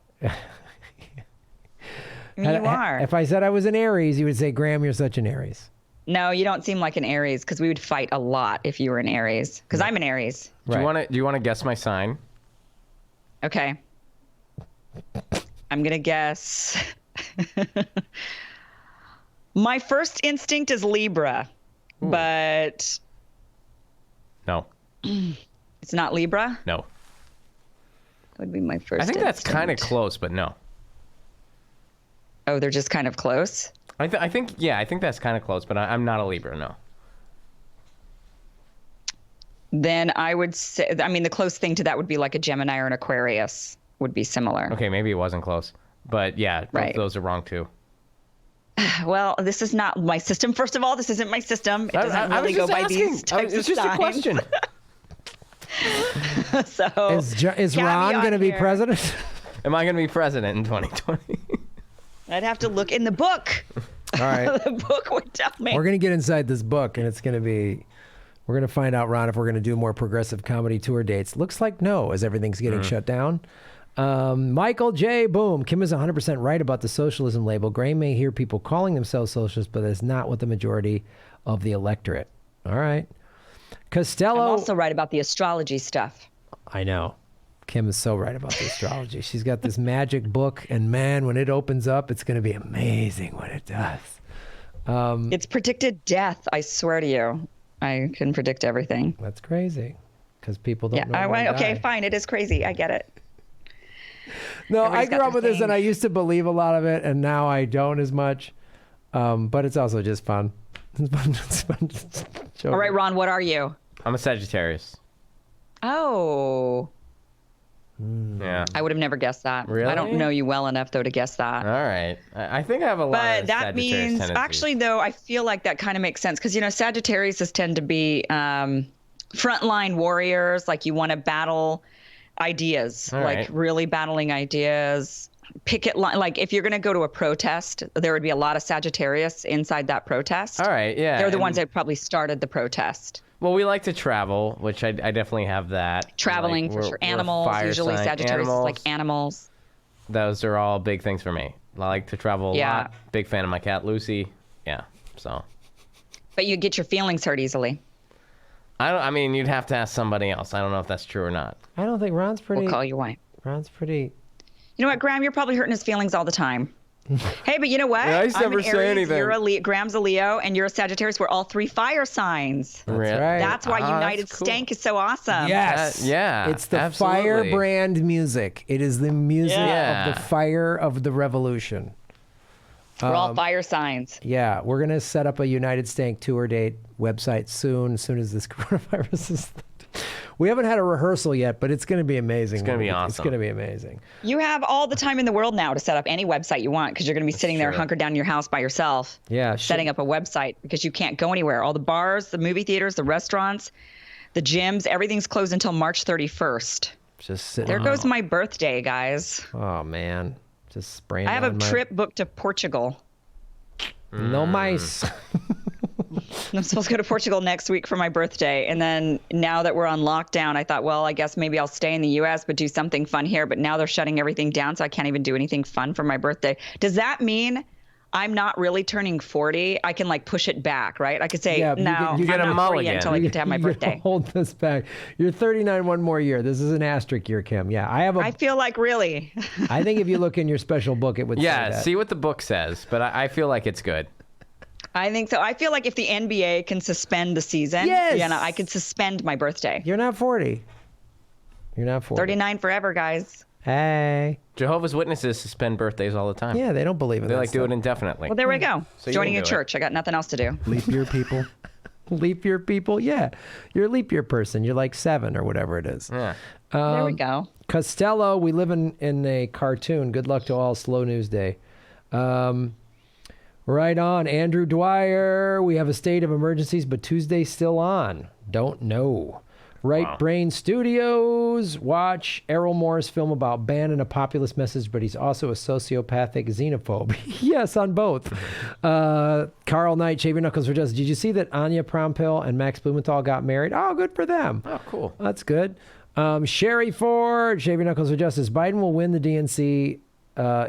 I mean, you are. If I said I was an Aries, you would say, Graham, you're such an Aries. No, you don't seem like an Aries, because we would fight a lot if you were an Aries. Because I'm an Aries. Do you want to guess my sign? Okay. I'm going to guess. My first instinct is Libra, but No. it's not Libra. No. That would be my first I think that's instinct. kind of close, but no. Oh, they're just kind of close? I think that's kind of close, but I'm not a Libra, no. Then I would say, I mean, the close thing to that would be like a Gemini or an Aquarius would be similar. Okay, maybe it wasn't close. But yeah, both Right. those are wrong too. Well, this is not my system. First of all, this isn't my system. It doesn't I was really go just by asking. these types It's of just signs. a question. So Is Ron caveat going to be here. president? Am I going to be president in 2020? I'd have to look in the book. All right. The book would tell me. We're going to get inside this book, and it's going to be, we're going to find out, Ron, if we're going to do more progressive comedy tour dates. Looks like no, as everything's getting shut down. Michael J. Boom. Kim is 100% right about the socialism label. Gray may hear people calling themselves socialists, but that's not what the majority of the electorate. All right. Costello. I'm also right about the astrology stuff. I know. Kim is so right about the astrology. She's got this magic book, and man, when it opens up, it's going to be amazing when it does. It's predicted death. I swear to you. I can predict everything. That's crazy because people don't Yeah. know. when to Okay, die. fine. It is crazy. I get it. No, I Everybody's grew got up their with this, and thing. I used to believe a lot of it, and now I don't as much. But it's also just fun. It's fun. All right, Ron, what are you? I'm a Sagittarius. Oh, Yeah. I would have never guessed that. Really? I don't know you well enough, though, to guess that. All right. I think I have a lot But of that Sagittarius means, tendencies. actually, though, I feel like that kind of makes sense because, Sagittarius tend to be frontline warriors. Like you want to battle ideas, All like right. really battling ideas. Picket line. Like if you're going to go to a protest, there would be a lot of Sagittarius inside that protest. All right, yeah. They're the and- ones that probably started the protest. Well, we like to travel, which I definitely have that. Traveling Like, for we're- sure. we're Animals, fire usually sign Sagittarius is like animals. animals. Those are all big things for me. I like to travel a Yeah. lot. Big fan of my cat, Lucy. Yeah, so. But you get your feelings hurt easily. I mean, you'd have to ask somebody else. I don't know if that's true or not. I don't think Ron's pretty. We'll call you white. Ron's pretty. You know what, Graham? You're probably hurting his feelings all the time. Hey, but you know what? Yeah, I just I'm never an say Aries, anything. You're a Graham's a Leo, and you're a Sagittarius. We're all three fire signs. Really? right. That's why United that's cool. Stank is so awesome. Yes. yeah, It's the absolutely. firebrand music. It is the music Yeah. of the fire of the revolution. We're all fire signs. Yeah, we're gonna set up a United Stank tour date website soon. As soon as this coronavirus is. We haven't had a rehearsal yet, but it's going to be amazing. It's gonna be It's awesome. going to be amazing. You have all the time in the world now to set up any website you want because you're going to be sitting there true. hunkered down in your house by yourself. Yeah, Setting up a website because you can't go anywhere. All the bars, the movie theaters, the restaurants, the gyms, everything's closed until March 31st. Just sitting. There goes my birthday, guys. Oh man, just spraying. I have a on my- trip booked to Portugal. No mice. I'm supposed to go to Portugal next week for my birthday. And then now that we're on lockdown, I thought, well, I guess maybe I'll stay in the U.S. but do something fun here. But now they're shutting everything down, so I can't even do anything fun for my birthday. Does that mean I'm not really turning 40? I can like push it back, right? I could say, Yeah, but no, you get I'm a not 40 mulligan. until I get to have my You birthday. Hold this back. You're 39 one more year. This is an asterisk year, Kim. Yeah, I have a. I feel like really. I think if you look in your special book, it would say Yeah, that. see what the book says, but I feel like it's good. I think so. I feel like if the NBA can suspend the season, Yes! I could suspend my birthday. You're not 40. You're not 40. 39 forever, guys. Hey. Jehovah's Witnesses suspend birthdays all the time. Yeah, they don't believe in They that like do it stuff. indefinitely. Well, there we go. So you Joining can a do it. church. I got nothing else to do. Leap year people. Leap year people? Yeah. You're a leap year person. You're like 7 or whatever it is. Yeah. There we go. Costello, we live in a cartoon. Good luck to all. Slow news day. Right on. Andrew Dwyer, we have a state of emergencies, but Tuesday's still on. Don't know. Right Wow. Brain Studios, watch Errol Moore's film about banning a populist message, but he's also a sociopathic xenophobe. Yes, on both. Carl Knight, Shave Your Knuckles for Justice. Did you see that Anya Prompil and Max Blumenthal got married? Oh, good for them. Oh, cool. That's good. Sherry Ford, Shave Your Knuckles for Justice. Biden will win the DNC.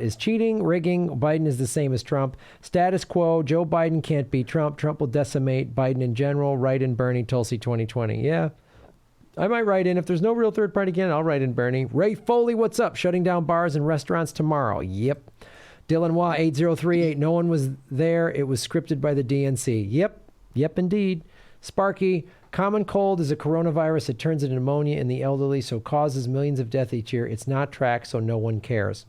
Is cheating, rigging. Biden is the same as Trump. Status quo. Joe Biden can't beat Trump. Trump will decimate Biden in general. Write in Bernie Tulsi 2020. Yeah. I might write in. If there's no real third party candidate, I'll write in Bernie. Ray Foley, what's up? Shutting down bars and restaurants tomorrow. Yep. Dylan Waugh, 8038. No one was there. It was scripted by the DNC. Yep. Yep, indeed. Sparky, common cold is a coronavirus. It turns into pneumonia in the elderly, so causes millions of deaths each year. It's not tracked, so no one cares.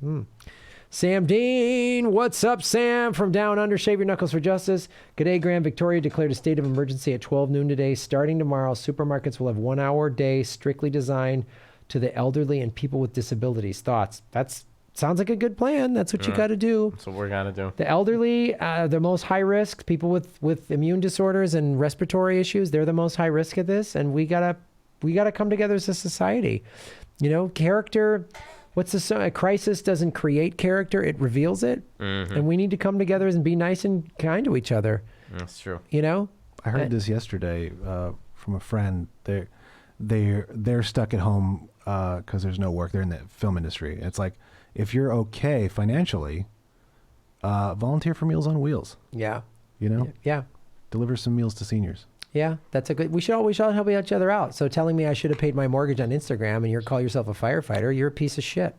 Sam Dean, what's up, Sam? From Down Under, Shave Your Knuckles for Justice. G'day, Graham. Victoria declared a state of emergency at 12 noon today. Starting tomorrow, supermarkets will have 1 hour day strictly designed to the elderly and people with disabilities. Thoughts? That sounds like a good plan. That's what you got to do. That's what we're gonna do. The elderly, the most high risk, people with immune disorders and respiratory issues, they're the most high risk of this, and we gotta come together as a society. You know, character. What's the song? A crisis doesn't create character; it reveals it. And we need to come together and be nice and kind to each other. That's true. You know, I heard this yesterday from a friend. They're stuck at home because there's no work. They're in the film industry. It's like, if you're okay financially, volunteer for Meals on Wheels. yeah, You know, yeah. deliver some meals to seniors. Yeah, that's a good. We should all help each other out. So telling me I should have paid my mortgage on Instagram and you call yourself a firefighter, you're a piece of shit.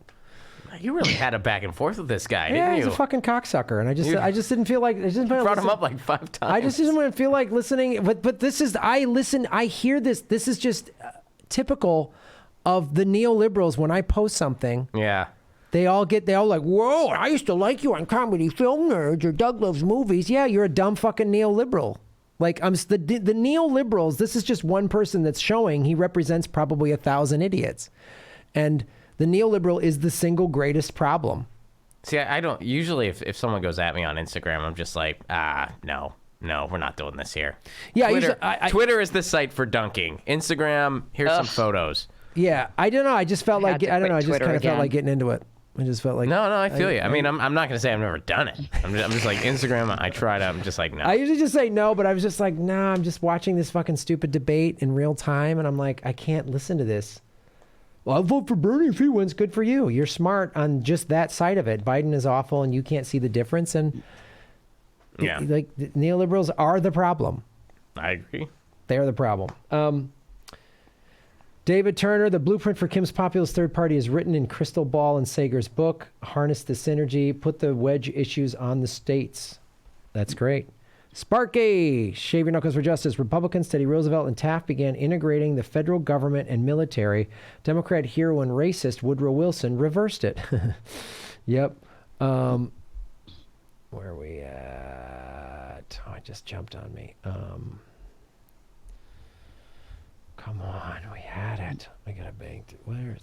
You really had a back and forth with this guy, Yeah, didn't he's you? a fucking cocksucker, and I just didn't feel like Brought him up like 5 times. I just didn't want to feel like listening. But this is I hear this. This is just typical of the neoliberals. When I post something, Yeah. they all like, whoa! I used to like you on Comedy Film Nerds or Doug Loves Movies. Yeah, you're a dumb fucking neoliberal. Like the neoliberals. This is just one person that's showing he represents probably 1,000 idiots, and the neoliberal is the single greatest problem. See, I don't usually if someone goes at me on Instagram, I'm just like, no, we're not doing this here. Yeah, Twitter, I Twitter is the site for dunking. Instagram, here's some photos. Yeah, I don't know. I just felt like had to I don't know. I quit just Twitter kind of felt again. like getting into it. I just felt like No, I feel you. I mean, I'm not gonna say I've never done it. I'm just like Instagram. I tried. I'm just like no. I usually just say no, but I was just like, nah, I'm just watching this fucking stupid debate in real time, and I'm like, I can't listen to this. Well, I'll vote for Bernie if he wins. Good for you. You're smart on just that side of it. Biden is awful, and you can't see the difference. And Yeah. like the neoliberals are the problem. I agree. They're the problem. David Turner, the blueprint for Kim's populist third party is written in Crystal Ball and Sager's book. Harness the synergy, put the wedge issues on the states. That's great. Sparky, Shave Your Knuckles for Justice. Republicans, Teddy Roosevelt and Taft began integrating the federal government and military. Democrat hero and racist Woodrow Wilson reversed it. Yep. Where are we at? Oh, it just jumped on me. Come on, we had it. I got a banked. Where?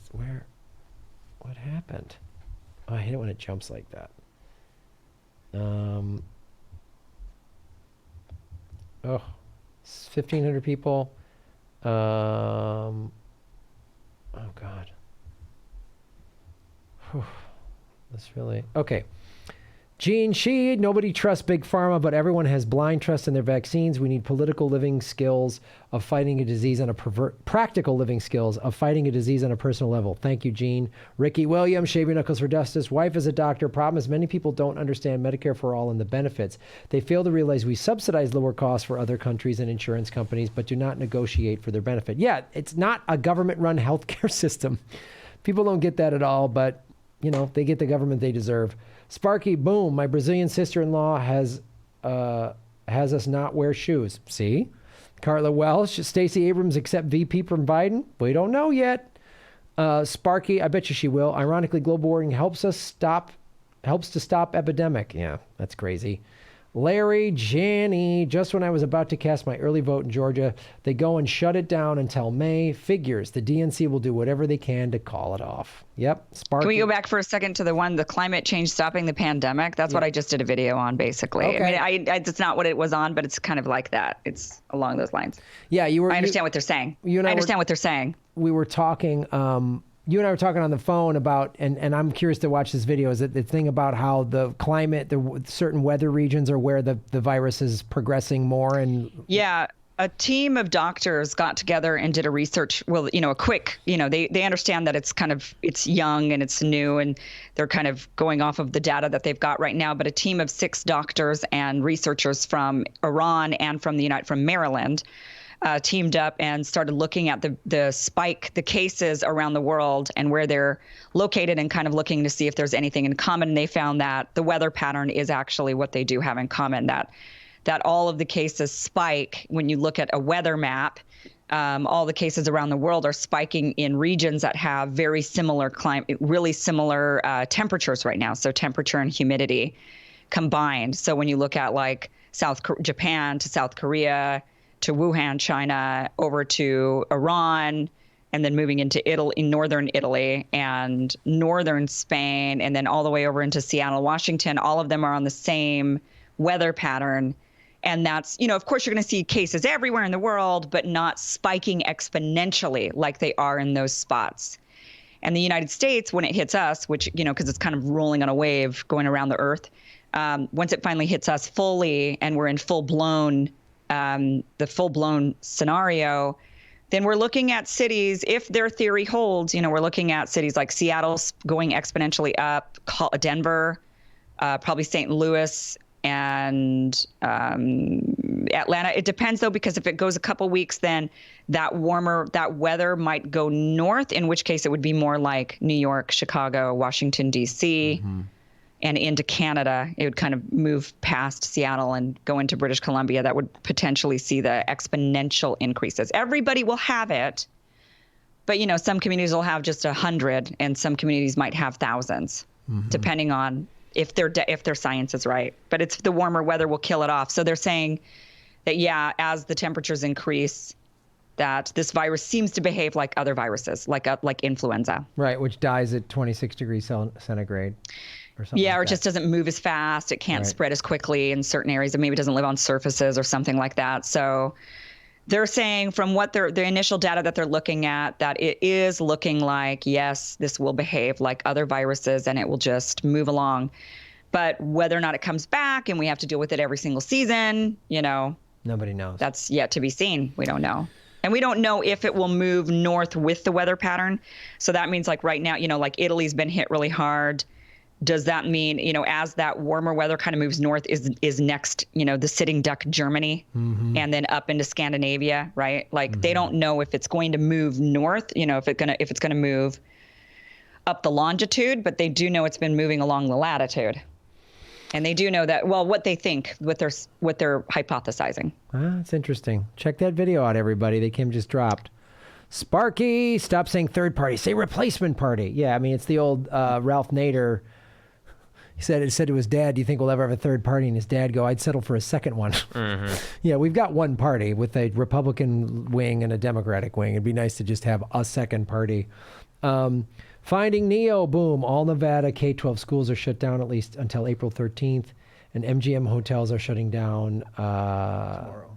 What happened? Oh, I hate it when it jumps like that. Oh, 1,500 people. Oh God. Whew. This really okay. Gene Sheed, nobody trusts Big Pharma, but everyone has blind trust in their vaccines. We need political living skills of fighting a disease on a practical living skills of fighting a disease on a personal level. Thank you, Gene. Ricky Williams, Shave Your Knuckles for Justice. Wife is a doctor. Problem is many people don't understand Medicare for all and the benefits. They fail to realize we subsidize lower costs for other countries and insurance companies, but do not negotiate for their benefit. Yeah, it's not a government-run healthcare system. People don't get that at all, but, you know, they get the government they deserve. Sparky, boom. My Brazilian sister-in-law has has us not wear shoes. See? Carla Welsh, Stacey Abrams accept VP from Biden? We don't know yet. Sparky, I bet you she will. Ironically, global warming helps to stop epidemic. Yeah, that's crazy. Larry, Janny, just when I was about to cast my early vote in Georgia, they go and shut it down until May. Figures the DNC will do whatever they can to call it off. Yep. Sparky. Can we go back for a second to the climate change stopping the pandemic? That's what I just did a video on, basically. Okay. I mean, it's not what it was on, but it's kind of like that. It's along those lines. Yeah, I understand what they're saying. I understand what they're saying. We were talking. You and I were talking on the phone about, and I'm curious to watch this video, is that the thing about how the climate, the certain weather regions are where the virus is progressing more. And yeah, a team of doctors got together and did a research. Well, a quick, they understand that it's young and it's new, and they're kind of going off of the data that they've got right now. But a team of 6 doctors and researchers from Iran and from Maryland teamed up and started looking at the cases around the world and where they're located, and kind of looking to see if there's anything in common. And they found that the weather pattern is actually what they do have in common, that all of the cases spike when you look at a weather map. All the cases around the world are spiking in regions that have very similar climate, really similar temperatures right now. So temperature and humidity combined. So when you look at like Japan to South Korea, to Wuhan, China, over to Iran, and then moving into Italy, northern Italy and northern Spain, and then all the way over into Seattle, Washington, all of them are on the same weather pattern. And that's, of course, you're going to see cases everywhere in the world, but not spiking exponentially like they are in those spots. And the United States, when it hits us, which, because it's kind of rolling on a wave going around the earth, once it finally hits us fully and we're in the full-blown scenario, then we're looking at cities, if their theory holds, we're looking at cities like Seattle going exponentially up, Denver, probably St. Louis, and Atlanta. It depends, though, because if it goes a couple weeks, then that weather might go north, in which case it would be more like New York, Chicago, Washington, D.C., and into Canada. It would kind of move past Seattle and go into British Columbia. That would potentially see the exponential increases. Everybody will have it, but some communities will have just 100, and some communities might have thousands, depending on if their science is right. But it's the warmer weather will kill it off. So they're saying that as the temperatures increase, that this virus seems to behave like other viruses, like influenza. Right, which dies at 26 degrees centigrade. Or it just doesn't move as fast. It can't spread as quickly in certain areas. It maybe doesn't live on surfaces or something like that. So they're saying from what the initial data that they're looking at, that it is looking like, yes, this will behave like other viruses and it will just move along. But whether or not it comes back and we have to deal with it every single season, nobody knows. That's yet to be seen. We don't know. And we don't know if it will move north with the weather pattern. So that means like right now, like Italy's been hit really hard. Does that mean, as that warmer weather kind of moves north, is next, the sitting duck Germany, and then up into Scandinavia, right? Like they don't know if it's going to move north, if it's going to move up the longitude, but they do know it's been moving along the latitude, and they do know that. Well, what they think, what they're hypothesizing. That's interesting. Check that video out, everybody. That Kim just dropped. Sparky, stop saying third party. Say replacement party. Yeah, I mean it's the old Ralph Nader. He said to his dad, "Do you think we'll ever have a third party?" And his dad go, "I'd settle for a second one." Yeah, we've got one party with a Republican wing and a Democratic wing. It'd be nice to just have a second party. Finding Neo, boom. All Nevada K-12 schools are shut down at least until April 13th. And MGM hotels are shutting down. Tomorrow.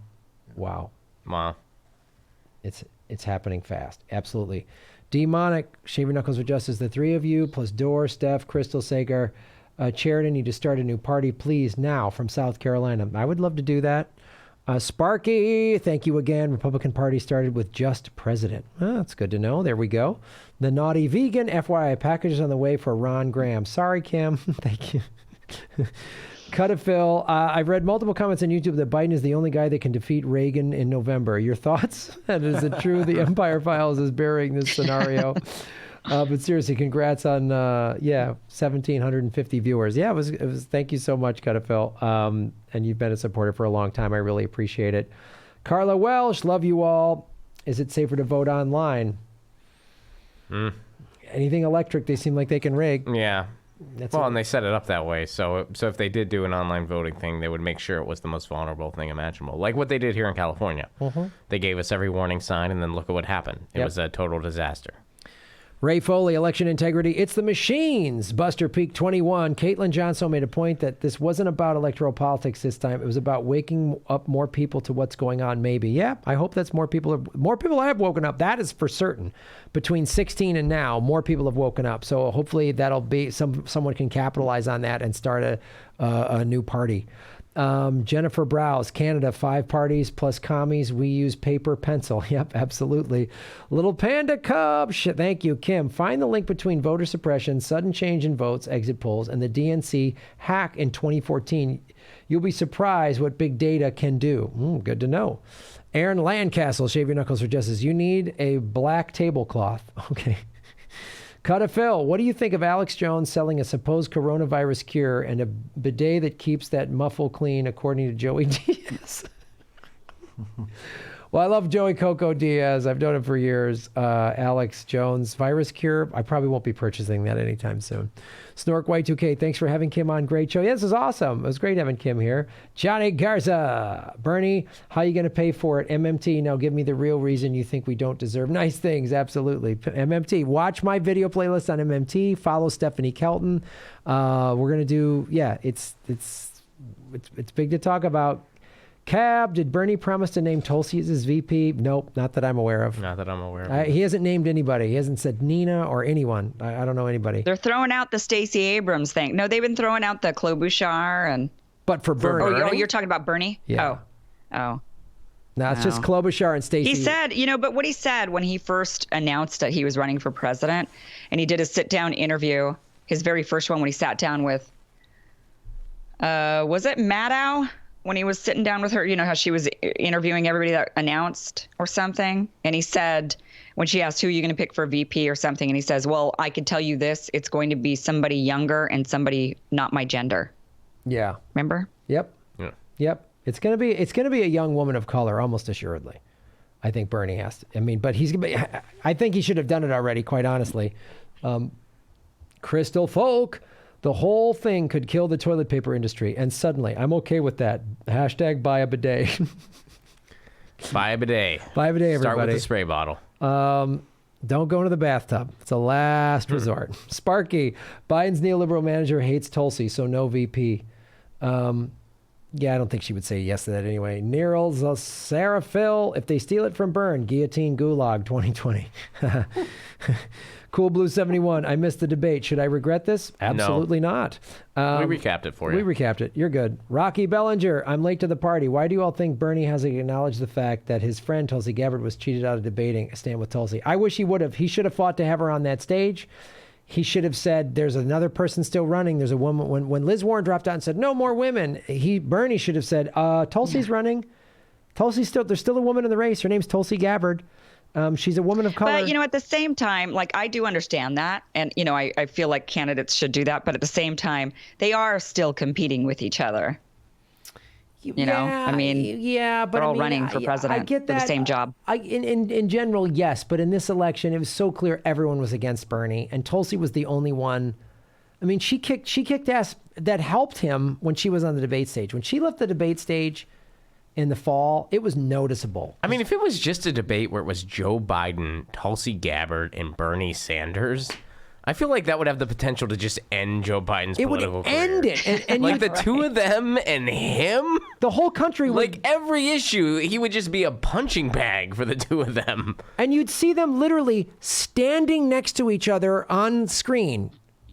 Wow. It's happening fast. Absolutely. Demonic, Shave Your Knuckles with Justice. The three of you, plus Dor, Steph, Crystal, Sagar, Sheridan, need to start a new party, please, now from South Carolina. I would love to do that. Sparky, thank you again. Republican Party started with just president. That's good to know. There we go. The Naughty Vegan, FYI, packages on the way for Ron Graham. Sorry, Kim. Thank you. Cut a Phil. I've read multiple comments on YouTube that Biden is the only guy that can defeat Reagan in November. Your thoughts? And is it true the Empire Files is burying this scenario? But seriously, congrats on 1,750 viewers. Yeah, it was. Thank you so much, Cuttafil. And you've been a supporter for a long time. I really appreciate it. Carla Welsh, love you all. Is it safer to vote online? Anything electric, they seem like they can rig. Yeah. And they set it up that way. So if they did do an online voting thing, they would make sure it was the most vulnerable thing imaginable. Like what they did here in California. They gave us every warning sign, and then look at what happened. It was a total disaster. Ray Foley, election integrity. It's the machines. Buster Peak 21. Caitlin Johnson made a point that this wasn't about electoral politics this time. It was about waking up more people to what's going on. Maybe. Yeah, I hope that's more people have woken up. That is for certain. Between 16 and now, more people have woken up. So hopefully that'll be someone can capitalize on that and start a new party. Jennifer Browse, Canada, 5 parties plus commies. We use paper pencil. Yep, absolutely. Little Panda Cub. Thank you, Kim. Find the link between voter suppression, sudden change in votes, exit polls, and the DNC hack in 2014. You'll be surprised what big data can do. Good to know. Aaron Landcastle, Shave Your Knuckles for Justice. You need a black tablecloth. Okay. Cuttafil, what do you think of Alex Jones selling a supposed coronavirus cure and a bidet that keeps that muffle clean, according to Joey Diaz? Well, I love Joey Coco Diaz. I've known him for years. Alex Jones, virus cure. I probably won't be purchasing that anytime soon. Snork Y2K, thanks for having Kim on. Great show. Yeah, this is awesome. It was great having Kim here. Johnny Garza. Bernie, how are you going to pay for it? MMT, now give me the real reason you think we don't deserve nice things. Absolutely. MMT, watch my video playlist on MMT. Follow Stephanie Kelton. We're going to do, it's big to talk about. Cab, did Bernie promise to name Tulsi as his VP? Nope, not that I'm aware of. Not that I'm aware of. He hasn't named anybody. He hasn't said Nina or anyone. I don't know anybody. They're throwing out the Stacey Abrams thing. No, they've been throwing out the Klobuchar and. But for Bernie. Oh, you're talking about Bernie? Yeah. Oh. No, it's just Klobuchar and Stacey. He said, but what he said when he first announced that he was running for president, and he did a sit-down interview, his very first one when he sat down with, was it Maddow? When he was sitting down with her, you know how she was interviewing everybody that announced or something. And he said, when she asked who are you going to pick for VP or something, and he says, well, I could tell you this, it's going to be somebody younger and somebody not my gender. Yeah. Remember? Yep. Yeah. Yep. It's gonna be a young woman of color, almost assuredly. I think Bernie has to. I mean, but I think he should have done it already, quite honestly. Crystal Folk. The whole thing could kill the toilet paper industry, and suddenly, I'm okay with that. Hashtag buy a bidet. Buy a bidet. Buy a bidet, everybody. Start with the spray bottle. Don't go into the bathtub. It's a last resort. Sparky, Biden's neoliberal manager hates Tulsi, so no VP. Yeah, I don't think she would say yes to that anyway. Neurals, Sarah Phil, if they steal it from Byrne, guillotine gulag 2020. Cool Blue 71, I missed the debate. Should I regret this? Absolutely not. We recapped it for you. We recapped it. You're good. Rocky Bellinger, I'm late to the party. Why do you all think Bernie hasn't acknowledged the fact that his friend Tulsi Gabbard was cheated out of debating a stand with Tulsi? I wish he would have. He should have fought to have her on that stage. He should have said, there's another person still running. There's a woman. When Liz Warren dropped out and said, no more women, Bernie should have said, Tulsi's running. There's still a woman in the race. Her name's Tulsi Gabbard. She's a woman of color. But, at the same time, I do understand that. And, I feel like candidates should do that. But at the same time, they are still competing with each other. But they're all running for president I get that. for the same job. In general, yes. But in this election, it was so clear everyone was against Bernie. And Tulsi was the only one. I mean, she kicked ass that helped him when she was on the debate stage. When she left the debate stage in the fall, it was noticeable. I mean, if it was just a debate where it was Joe Biden, Tulsi Gabbard, and Bernie Sanders, I feel like that would have the potential to just end Joe Biden's political career. It would end it. And like the two of them and him? The whole country would... Like every issue, he would just be a punching bag for the two of them. And you'd see them literally standing next to each other on screen.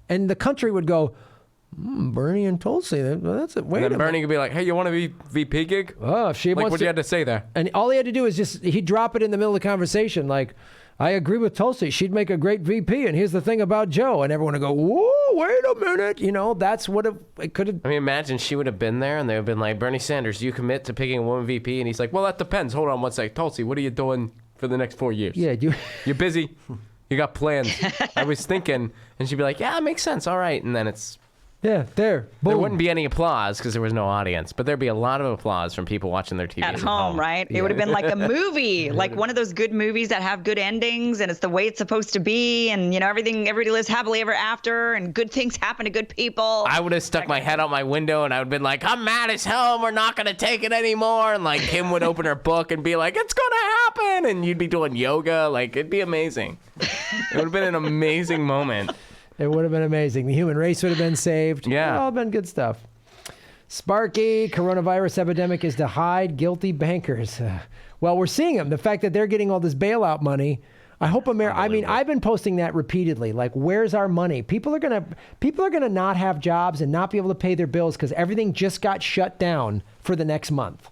And the country would go... Bernie and Tulsi. That's it. Wait. And then Bernie could be like, "Hey, you want to be VP gig?" Oh, if she wants what you had to say there. And all he had to do is he'd drop it in the middle of the conversation, like, "I agree with Tulsi. She'd make a great VP. And here's the thing about Joe." And everyone would go, "Whoa, wait a minute." That's what it could have. I mean, imagine she would have been there, and they would have been like, "Bernie Sanders, do you commit to picking a woman VP?" And he's like, "Well, that depends. Hold on one sec. Tulsi, what are you doing for the next 4 years?" Yeah, you're busy. You got plans. I was thinking, and she'd be like, yeah, it makes sense. All right. And then Yeah, there. there Boom. wouldn't be any applause because there was no audience, but there'd be a lot of applause from people watching their TVs At home, right? It would have been like a movie, like one of those good movies that have good endings and it's the way it's supposed to be. And, everybody lives happily ever after and good things happen to good people. I would have stuck my head out my window and I would have been like, I'm mad as hell and we're not going to take it anymore. And like Kim would open her book and be like, it's going to happen. And you'd be doing yoga. Like, it'd be amazing. It would have been an amazing moment. It would have been amazing. The human race would have been saved. Yeah. It would all have been good stuff. Sparky, coronavirus epidemic is to hide guilty bankers. Well, we're seeing them. The fact that they're getting all this bailout money. I hope I've been posting that repeatedly. Like, where's our money? People are gonna not have jobs and not be able to pay their bills because everything just got shut down for the next month,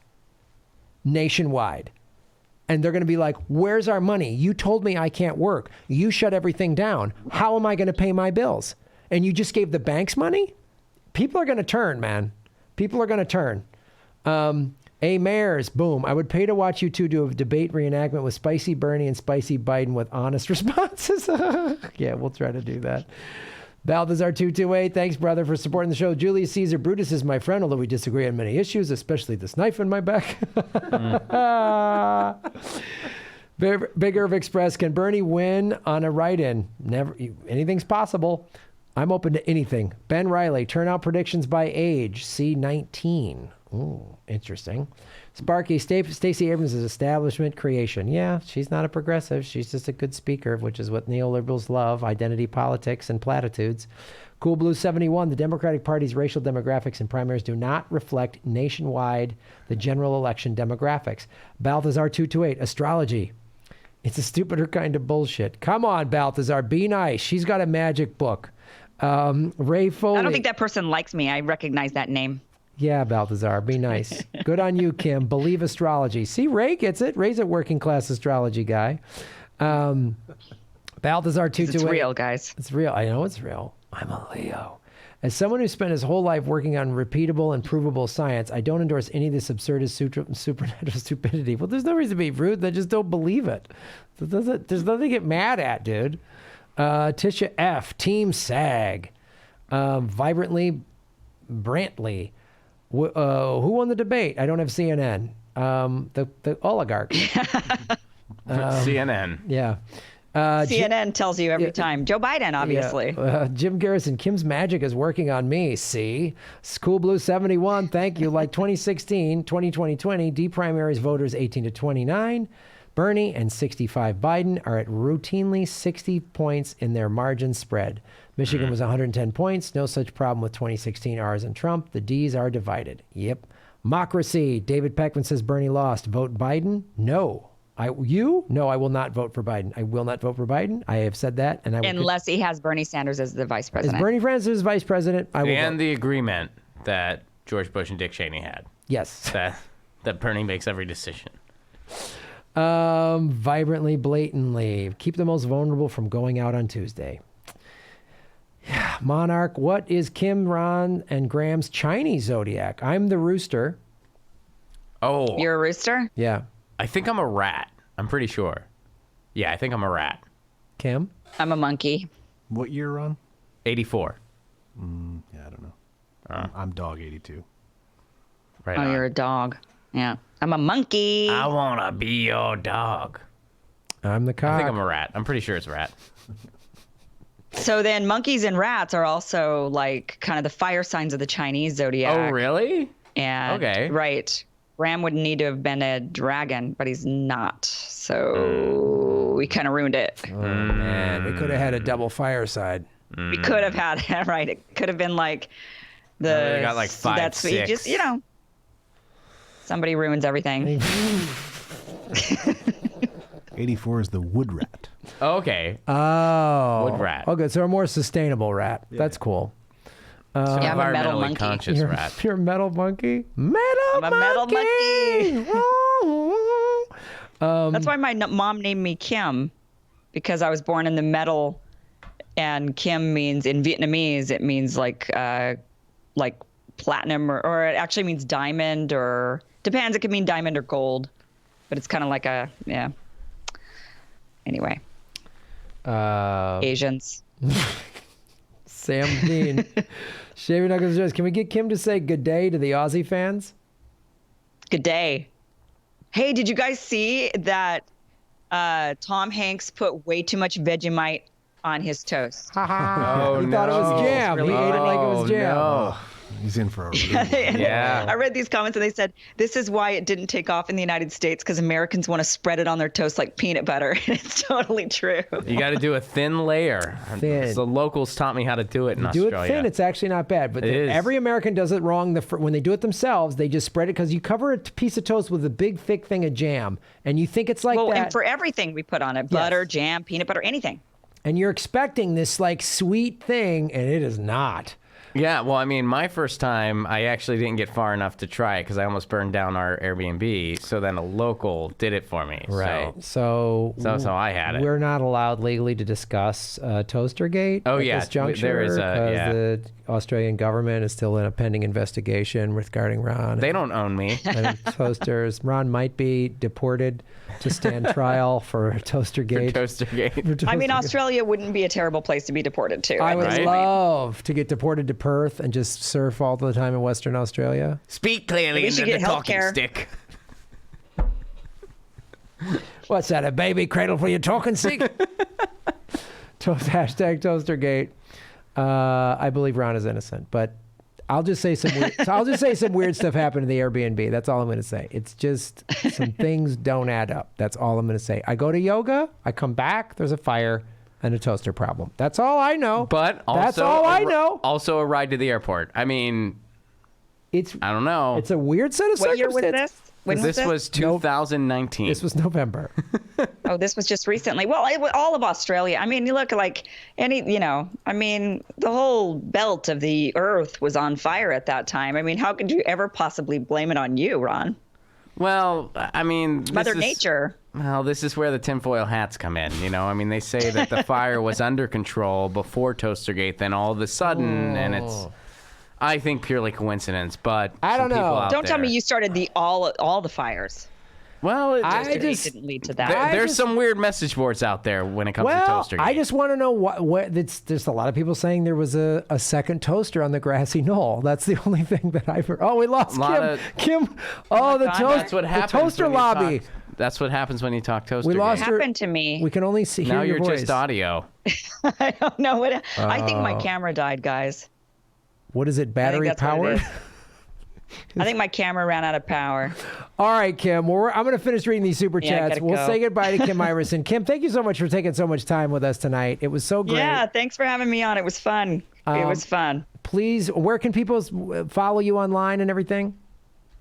nationwide. And they're going to be like, where's our money? You told me I can't work. You shut everything down. How am I going to pay my bills? And you just gave the banks money? People are going to turn, man. People are going to turn. Mayors, boom. I would pay to watch you two do a debate reenactment with Spicy Bernie and Spicy Biden with honest responses. Yeah, we'll try to do that. Balthazar228, thanks, brother, for supporting the show. Julius Caesar Brutus is my friend, although we disagree on many issues, especially this knife in my back. Big Irv Express, can Bernie win on a write-in? Never. Anything's possible. I'm open to anything. Ben Riley, turnout predictions by age, C19. Ooh, interesting. Sparky, Stacey Abrams is establishment creation. Yeah, she's not a progressive. She's just a good speaker, which is what neoliberals love, identity politics and platitudes. Cool Blue 71, the Democratic Party's racial demographics and primaries do not reflect nationwide the general election demographics. Balthazar 228, astrology. It's a stupider kind of bullshit. Come on, Balthazar, be nice. She's got a magic book. Ray Foley. I don't think that person likes me. I recognize that name. Yeah, Balthazar, be nice. Good on you, Kim. Believe astrology. See, Ray gets it. Ray's a working class astrology guy. Balthazar 228. It's real, guys. It's real. I know it's real. I'm a Leo. As someone who spent his whole life working on repeatable and provable science, I don't endorse any of this absurdist supernatural stupidity. Well, there's no reason to be rude. They just don't believe it. There's nothing to get mad at, dude. Tisha F. Team SAG. Vibrantly Brantley. Who won the debate? I don't have CNN. The oligarchs. CNN. Yeah. CNN tells you every time. Joe Biden, obviously. Yeah. Jim Garrison, Kim's magic is working on me. See? School Blue 71, thank you. Like 2016, 2020, D primaries voters 18 to 29. Bernie and 65 Biden are at routinely 60 points in their margin spread. Michigan was 110 points. No such problem with 2016 R's and Trump. The D's are divided. Yep. Democracy. David Peckman says Bernie lost. Vote Biden? No. No, I will not vote for Biden. I will not vote for Biden. I have said that. And I will unless he has Bernie Sanders as the vice as president. Bernie Sanders vice president, I will And vote. the agreement that George Bush and Dick Cheney had. Yes. That Bernie makes every decision. Vibrantly, blatantly. Keep the most vulnerable from going out on Tuesday. Monarch, what is Kim, Ron, and Graham's Chinese zodiac? I'm the rooster. Oh, You're a rooster? Yeah. I think I'm a rat. I'm pretty sure. Yeah, I think I'm a rat. Kim? I'm a monkey. What year, Ron? 84. Yeah, I don't know. I'm dog 82. Right Oh, on. you're a dog. Yeah. I'm a monkey. I want to be your dog. I'm the cock. I think I'm a rat. I'm pretty sure it's a rat. So then monkeys and rats are also like kind of the fire signs of the Chinese zodiac. Oh, really? And Okay. Right. Ram would need to have been a dragon, but he's not. So we kind of ruined it. Oh, man. We could have had a double fireside. We could have had right. It could have been like the. No, they got like 5, That's 6. just somebody ruins everything. 84 is the wood rat. Okay. Oh. Wood rat. Okay, so a more sustainable rat. That's cool. So Yeah, I'm a metal environmentally monkey. conscious rat. You're a metal monkey? Metal I'm a metal monkey. monkey. That's why my mom named me Kim, because I was born in the metal, and Kim means in Vietnamese it means like platinum or it actually means diamond or depends. It could mean diamond or gold, but it's kind of like a yeah. Anyway. Asians. Sam Dean. Shaving Knuckles Joyce. Can we get Kim to say good day to the Aussie fans? Good day. Hey, did you guys see that Tom Hanks put way too much Vegemite on his toast? Oh, He thought it was jam. Really He ate it like it was jam. No. He's in for a Yeah. I read these comments and they said, this is why it didn't take off in the United States, because Americans want to spread it on their toast like peanut butter. And it's totally true. You got to do a thin layer. Thin. The locals taught me how to do it in Do Australia. it thin. It's actually not bad. But It is. every American does it wrong. When they do it themselves, they just spread it because you cover a piece of toast with a big, thick thing of jam. And you think it's like Well, that. and for everything we put on it, butter, jam, peanut butter, anything. And you're expecting this like sweet thing, and it is not. Yeah, well, I mean, my first time, I actually didn't get far enough to try it because I almost burned down our Airbnb. So then a local did it for me. So that's how I had it. We're not allowed legally to discuss Toastergate. Oh, at yeah, this juncture there is because the Australian government is still in a pending investigation regarding Ron. They don't own me. and toasters. Ron might be deported to stand trial for Toastergate. Toastergate. I mean, Australia wouldn't be a terrible place to be deported to. I at would this point. love to get deported to Perth and just surf all the time in Western Australia. Speak clearly At least into you the get talking healthcare. stick. What's that, a baby cradle for your talking stick? Hashtag Toastergate. I believe Ron is innocent, but I'll just say some weird stuff happened in the Airbnb. That's all I'm going to say. It's just some things don't add up. That's all I'm going to say. I go to yoga, I come back, there's a fire and a toaster problem. That's all I know. But also, that's all I know. Also a ride to the airport. I mean, I don't know. It's a weird set of What year circumstances. was this? When this was 2019. This was November. Oh, this was just recently. Well, all of Australia. I mean, you look like the whole belt of the earth was on fire at that time. I mean, how could you ever possibly blame it on you, Ron? Well, I mean, Mother Nature. Well, this is where the tinfoil hats come in. I mean, they say that the fire was under control before Toastergate, then all of a sudden, and it's, I think, purely coincidence. But I don't know. Don't tell me you started all the fires. Well, Toastergate didn't lead to that. There's some weird message boards out there when it comes to Toastergate. I just want to know what there's a lot of people saying there was a second toaster on the grassy knoll. That's the only thing that I've heard. Oh, we lost Kim. Oh, the toast. That's what happens. The toaster lobby. That's what happens when you talk Toastergate. We lost her. Happened to me. We can only hear now your you're voice. just audio. I don't know what. I think my camera died, guys. What is it? Battery that's what it powered? is. I think my camera ran out of power. All right, Kim. Well, I'm going to finish reading these super Yeah, I chats. gotta We'll go. say goodbye to Kim Iverson. Kim, thank you so much for taking so much time with us tonight. It was so great. Yeah, thanks for having me on. It was fun. It was fun. Please, where can people follow you online and everything?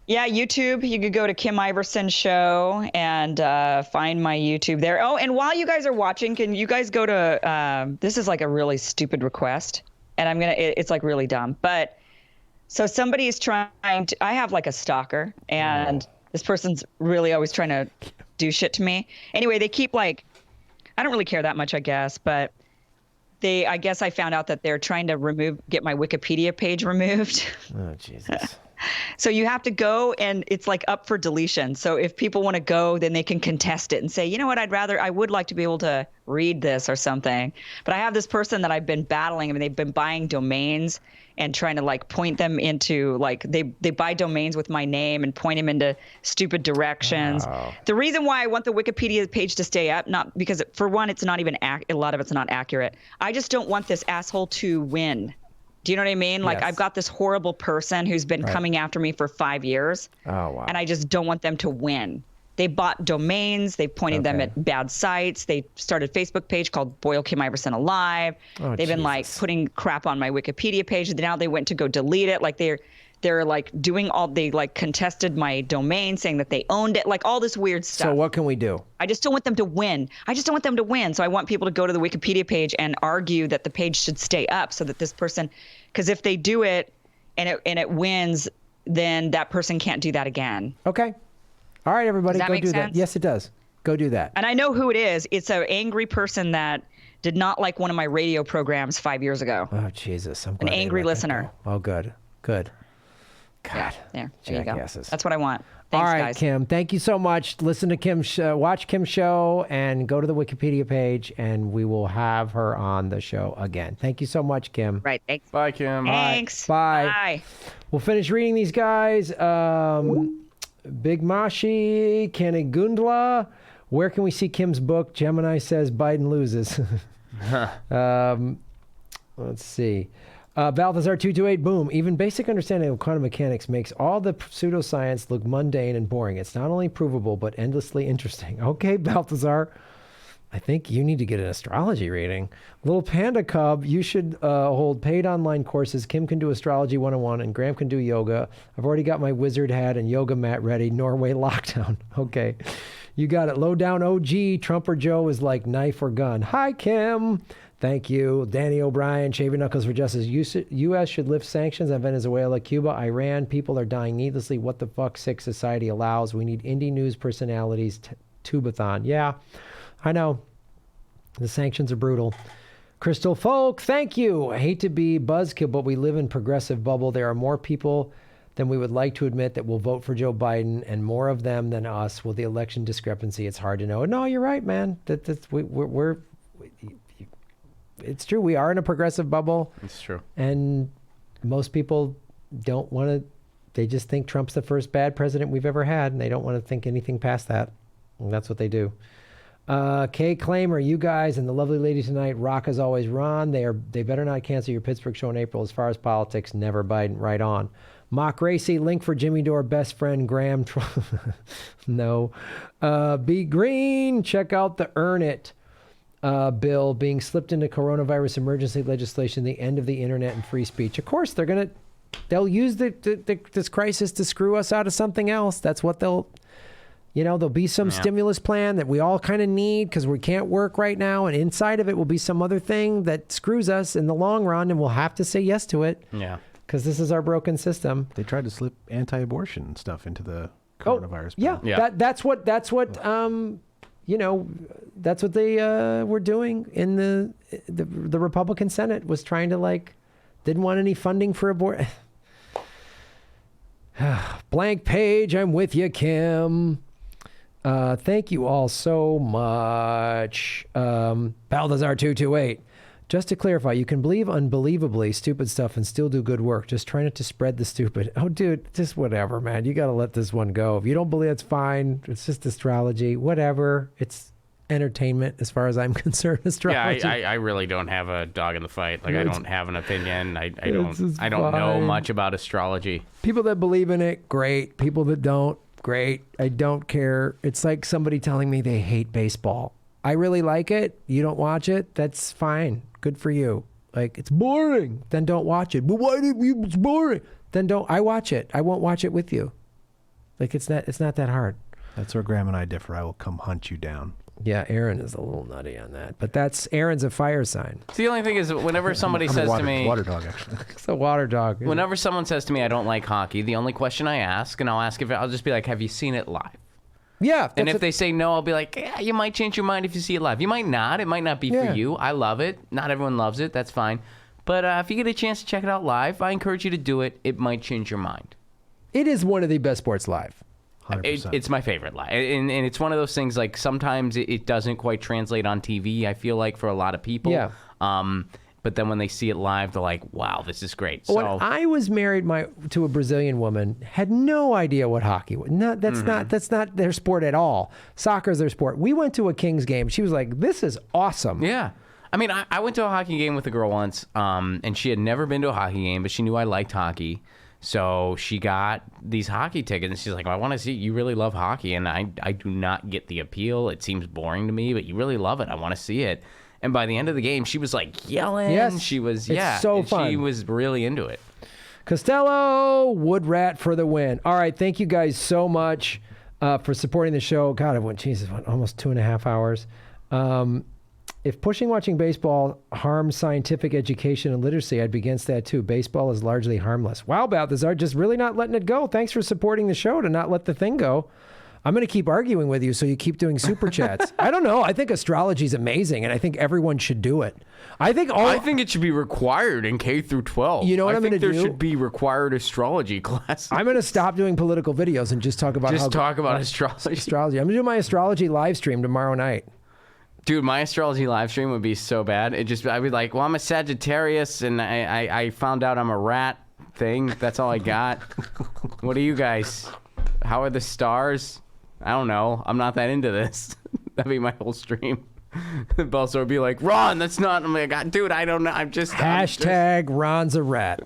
Yeah, YouTube. You could go to Kim Iverson Show and find my YouTube there. Oh, and while you guys are watching, can you guys go to? This is like a really stupid request, and it's like really dumb, but. So somebody is trying to, I have like a stalker, and this person's really always trying to do shit to me. Anyway, they keep I don't really care that much, I guess, but I guess I found out that they're trying to get my Wikipedia page removed. Oh, Jesus. So you have to go, and it's like up for deletion. So if people want to go, then they can contest it and say, you know what, I would like to be able to read this or something. But I have this person that I've been battling. I mean, they've been buying domains and trying to point them into they buy domains with my name and point them into stupid directions. Wow. The reason why I want the Wikipedia page to stay up, not because for one, it's not even a lot of it's not accurate. I just don't want this asshole to win. Do you know what I mean? Yes. I've got this horrible person who's been coming after me for 5 years. Oh, wow. And I just don't want them to win. They bought domains. They pointed them at bad sites. They started a Facebook page called Boyle Kim Iverson Alive. Oh, They've been putting crap on my Wikipedia page. Now they went to go delete it. They're doing they contested my domain, saying that they owned it, all this weird stuff. So what can we do? I just don't want them to win. So I want people to go to the Wikipedia page and argue that the page should stay up so that this person, because if they do it and it wins, then that person can't do that again. Okay. All right, everybody, Does that go make do sense? that. Yes, it does. Go do that. And I know who it is. It's an angry person that did not like one of my radio programs 5 years ago. Oh, Jesus. I'm glad An they angry let that listener. go. Oh, good. Good. God. There you go. Jackasses. That's what I want. All right, guys. Kim. Thank you so much. Listen to Kim's watch Kim's show and go to the Wikipedia page, and we will have her on the show again. Thank you so much, Kim. Right. Thanks. Bye, Kim. Thanks. Bye. Bye. We'll finish reading these guys. Big Mashi, Kanigundla. Where can we see Kim's book? Gemini says Biden loses. Let's see. Balthazar 228, boom. Even basic understanding of quantum mechanics makes all the pseudoscience look mundane and boring. It's not only provable, but endlessly interesting. Okay, Balthazar. I think you need to get an astrology reading. Little Panda Cub, you should hold paid online courses. Kim can do astrology 101 and Graham can do yoga. I've already got my wizard hat and yoga mat ready. Norway lockdown. Okay. You got it. Low down OG. Trump or Joe is like knife or gun. Hi, Kim. Thank you. Danny O'Brien, Shaving Knuckles for Justice. U.S. should lift sanctions on Venezuela, Cuba, Iran. People are dying needlessly. What the fuck sick society allows. We need indie news personalities. Tubathon. Yeah, I know. The sanctions are brutal. Crystal Folk, thank you. I hate to be buzzkill, but we live in progressive bubble. There are more people than we would like to admit that will vote for Joe Biden, and more of them than us. Will the election discrepancy? It's hard to know. No, you're right, man. It's true. We are in a progressive bubble. It's true. And most people don't want to, they just think Trump's the first bad president we've ever had, and they don't want to think anything past that. And that's what they do. Kay Claimer, you guys and the lovely lady tonight, rock as always. Ron, they better not cancel your Pittsburgh show in April. As far as politics, never Biden. Right on. Mock Racy, link for Jimmy Dore, best friend Graham. No. B Green, check out the Earn It bill being slipped into coronavirus emergency legislation, the end of the internet and free speech. Of course, they'll use this crisis to screw us out of something else. That's what there'll be some stimulus plan that we all kind of need because we can't work right now. And inside of it will be some other thing that screws us in the long run. And we'll have to say yes to it. Yeah. Because this is our broken system. They tried to slip anti-abortion stuff into the coronavirus. Yeah. That's what that's what they were doing in the Republican Senate, was trying to didn't want any funding for abortion. Blank page. I'm with you, Kim. Thank you all so much. Balthazar 228. Just to clarify, you can believe unbelievably stupid stuff and still do good work. Just try not to spread the stupid. Oh, dude, just whatever, man. You got to let this one go. If you don't believe, it's fine. It's just astrology. Whatever. It's entertainment as far as I'm concerned. Astrology. Yeah, I really don't have a dog in the fight. I don't have an opinion. I don't know much about astrology. People that believe in it, great. People that don't, great. I don't care. It's like somebody telling me they hate baseball. I really like it. You don't watch it. That's fine. Good for you. It's boring. Then don't watch it. But why did you? It's boring. Then don't. I watch it. I won't watch it with you. It's not that hard. That's where Graham and I differ. I will come hunt you down. Yeah, Aaron is a little nutty on that, but Aaron's a fire sign. So the only thing is, whenever somebody says to me, water dog actually. It's a water dog. Whenever someone says to me, I don't like hockey, the only question I ask, and I'll just be like, have you seen it live? Yeah. And if they say no, I'll be like, yeah, you might change your mind if you see it live. You might not. It might not be for you. I love it. Not everyone loves it. That's fine. But if you get a chance to check it out live, I encourage you to do it. It might change your mind. It is one of the best sports live. 100%. It's my favorite live. And it's one of those things, sometimes it doesn't quite translate on TV, I feel like, for a lot of people. Yeah. But then when they see it live, they're like, wow, this is great. When I was married to a Brazilian woman, had no idea what hockey was. That's not their sport at all. Soccer's their sport. We went to a Kings game. She was like, this is awesome. Yeah. I mean, I went to a hockey game with a girl once, and she had never been to a hockey game, but she knew I liked hockey. So she got these hockey tickets, and she's like, I want to see, you really love hockey, and I do not get the appeal. It seems boring to me, but you really love it. I want to see it. And by the end of the game, she was yelling. Yes. She was, it's so fun. She was really into it. Costello, Wood Rat for the win. All right. Thank you guys so much for supporting the show. God, it went, almost 2.5 hours. If pushing watching baseball harms scientific education and literacy, I'd be against that too. Baseball is largely harmless. Wow, Balthazar, just really not letting it go. Thanks for supporting the show to not let the thing go. I'm going to keep arguing with you, so you keep doing super chats. I don't know. I think astrology is amazing, and I think everyone should do it. I think it should be required in K through 12. You know what I'm going to do? There should be required astrology classes. I'm going to stop doing political videos and just talk about astrology. Astrology. I'm going to do my astrology live stream tomorrow night. Dude, my astrology live stream would be so bad. I'd be like, well, I'm a Sagittarius, and I found out I'm a rat thing. That's all I got. What are you guys? How are the stars? I don't know. I'm not that into this. That'd be my whole stream. Belso would be like, Ron, that's not. I'm like, dude, I don't know. Hashtag Ron's a rat.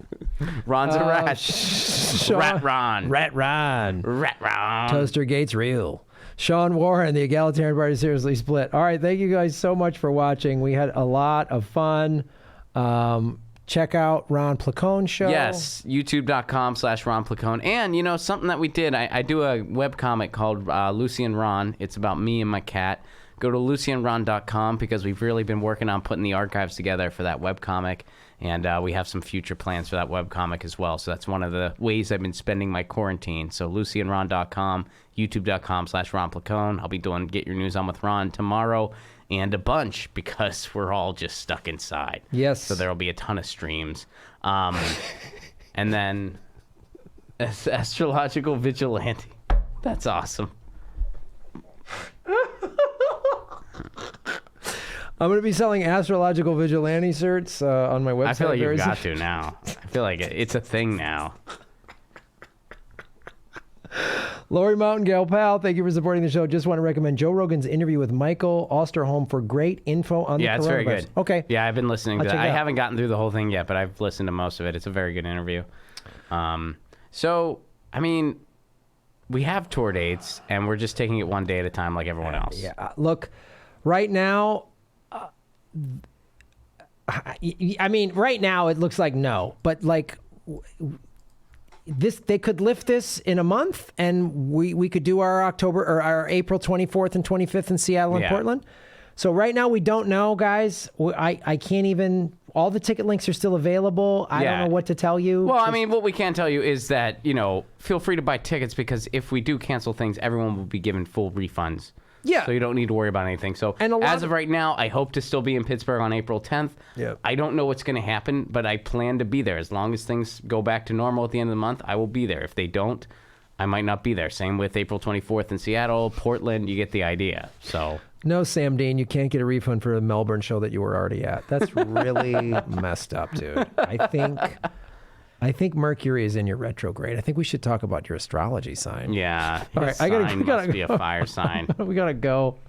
Ron's a rat. Rat Ron. Rat Ron. Rat Ron. Toaster Gates real. Sean Warren, the Egalitarian Party seriously split. All right, thank you guys so much for watching. We had a lot of fun. Check out Ron Placone show. Yes, youtube.com/Ron Placone. And, something that we did, I do a webcomic called Lucy and Ron. It's about me and my cat. Go to lucyandron.com because we've really been working on putting the archives together for that webcomic. And we have some future plans for that webcomic as well. So that's one of the ways I've been spending my quarantine. So lucyandron.com, youtube.com/Ron Placone. I'll be doing Get Your News On with Ron tomorrow. And a bunch because we're all just stuck inside. Yes. So there'll be a ton of streams. And then Astrological Vigilante. That's awesome. I'm going to be selling Astrological Vigilante shirts on my website. I feel like you've got to now. I feel like it's a thing now. Lori Mountaingale, pal, thank you for supporting the show. Just want to recommend Joe Rogan's interview with Michael Osterholm for great info on the coronavirus. Yeah, it's very good. Okay. Yeah, I've been listening to that. I out. haven't gotten through the whole thing yet, but I've listened to most of it. It's a very good interview. We have tour dates, and we're just taking it one day at a time like everyone else. Yeah. Look, right now, right now it looks like no, but like they could lift this in a month, and we could do our October or our April 24th and 25th in Seattle and Portland. So right now we don't know, guys. I can't even. All the ticket links are still available. I don't know what to tell you. Well, what we can tell you is that feel free to buy tickets because if we do cancel things, everyone will be given full refunds. Yeah. So you don't need to worry about anything. So as of right now, I hope to still be in Pittsburgh on April 10th. Yep. I don't know what's going to happen, but I plan to be there. As long as things go back to normal at the end of the month, I will be there. If they don't, I might not be there. Same with April 24th in Seattle, Portland, you get the idea. So no, Sam Dean, you can't get a refund for the Melbourne show that you were already at. That's really messed up, dude. I think Mercury is in your retrograde. I think we should talk about your astrology sign. Yeah. All right, we gotta be a fire sign. We gotta go.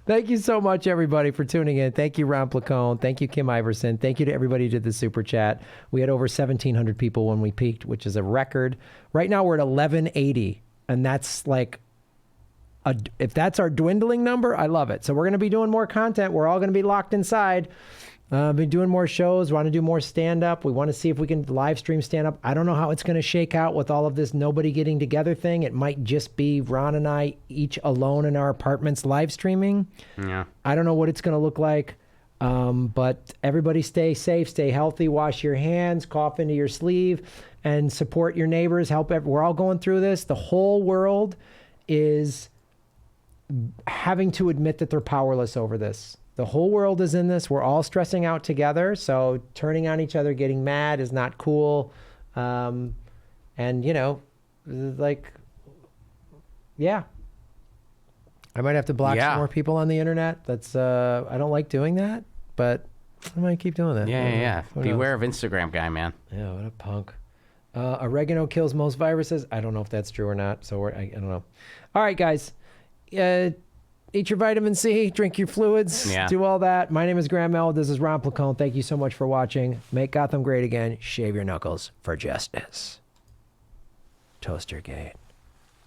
Thank you so much, everybody, for tuning in. Thank you, Ron Placone. Thank you, Kim Iverson. Thank you to everybody who did the super chat. We had over 1,700 people when we peaked, which is a record. Right now we're at 1,180, and that's like, if that's our dwindling number, I love it. So we're gonna be doing more content. We're all gonna be locked inside. Been doing more shows. Want to do more stand-up. We want to see if we can live stream stand-up. I don't know how it's going to shake out with all of this nobody getting together thing. It might just be Ron and I each alone in our apartments live streaming. Yeah. I don't know what it's going to look like. But everybody stay safe, stay healthy, wash your hands, cough into your sleeve, and support your neighbors. We're all going through this. The whole world is having to admit that they're powerless over this. The whole world is in this. We're all stressing out together. So turning on each other, getting mad is not cool. And, yeah. I might have to block some more people on the internet. That's I don't like doing that, but I might keep doing that. Yeah. Beware of Instagram guy, man. Yeah, what a punk. Oregano kills most viruses. I don't know if that's true or not. So I don't know. All right, guys. Eat your vitamin C, drink your fluids, do all that. My name is Graham Elwood. This is Ron Placone. Thank you so much for watching. Make Gotham great again. Shave your knuckles for justice. Toaster Gate.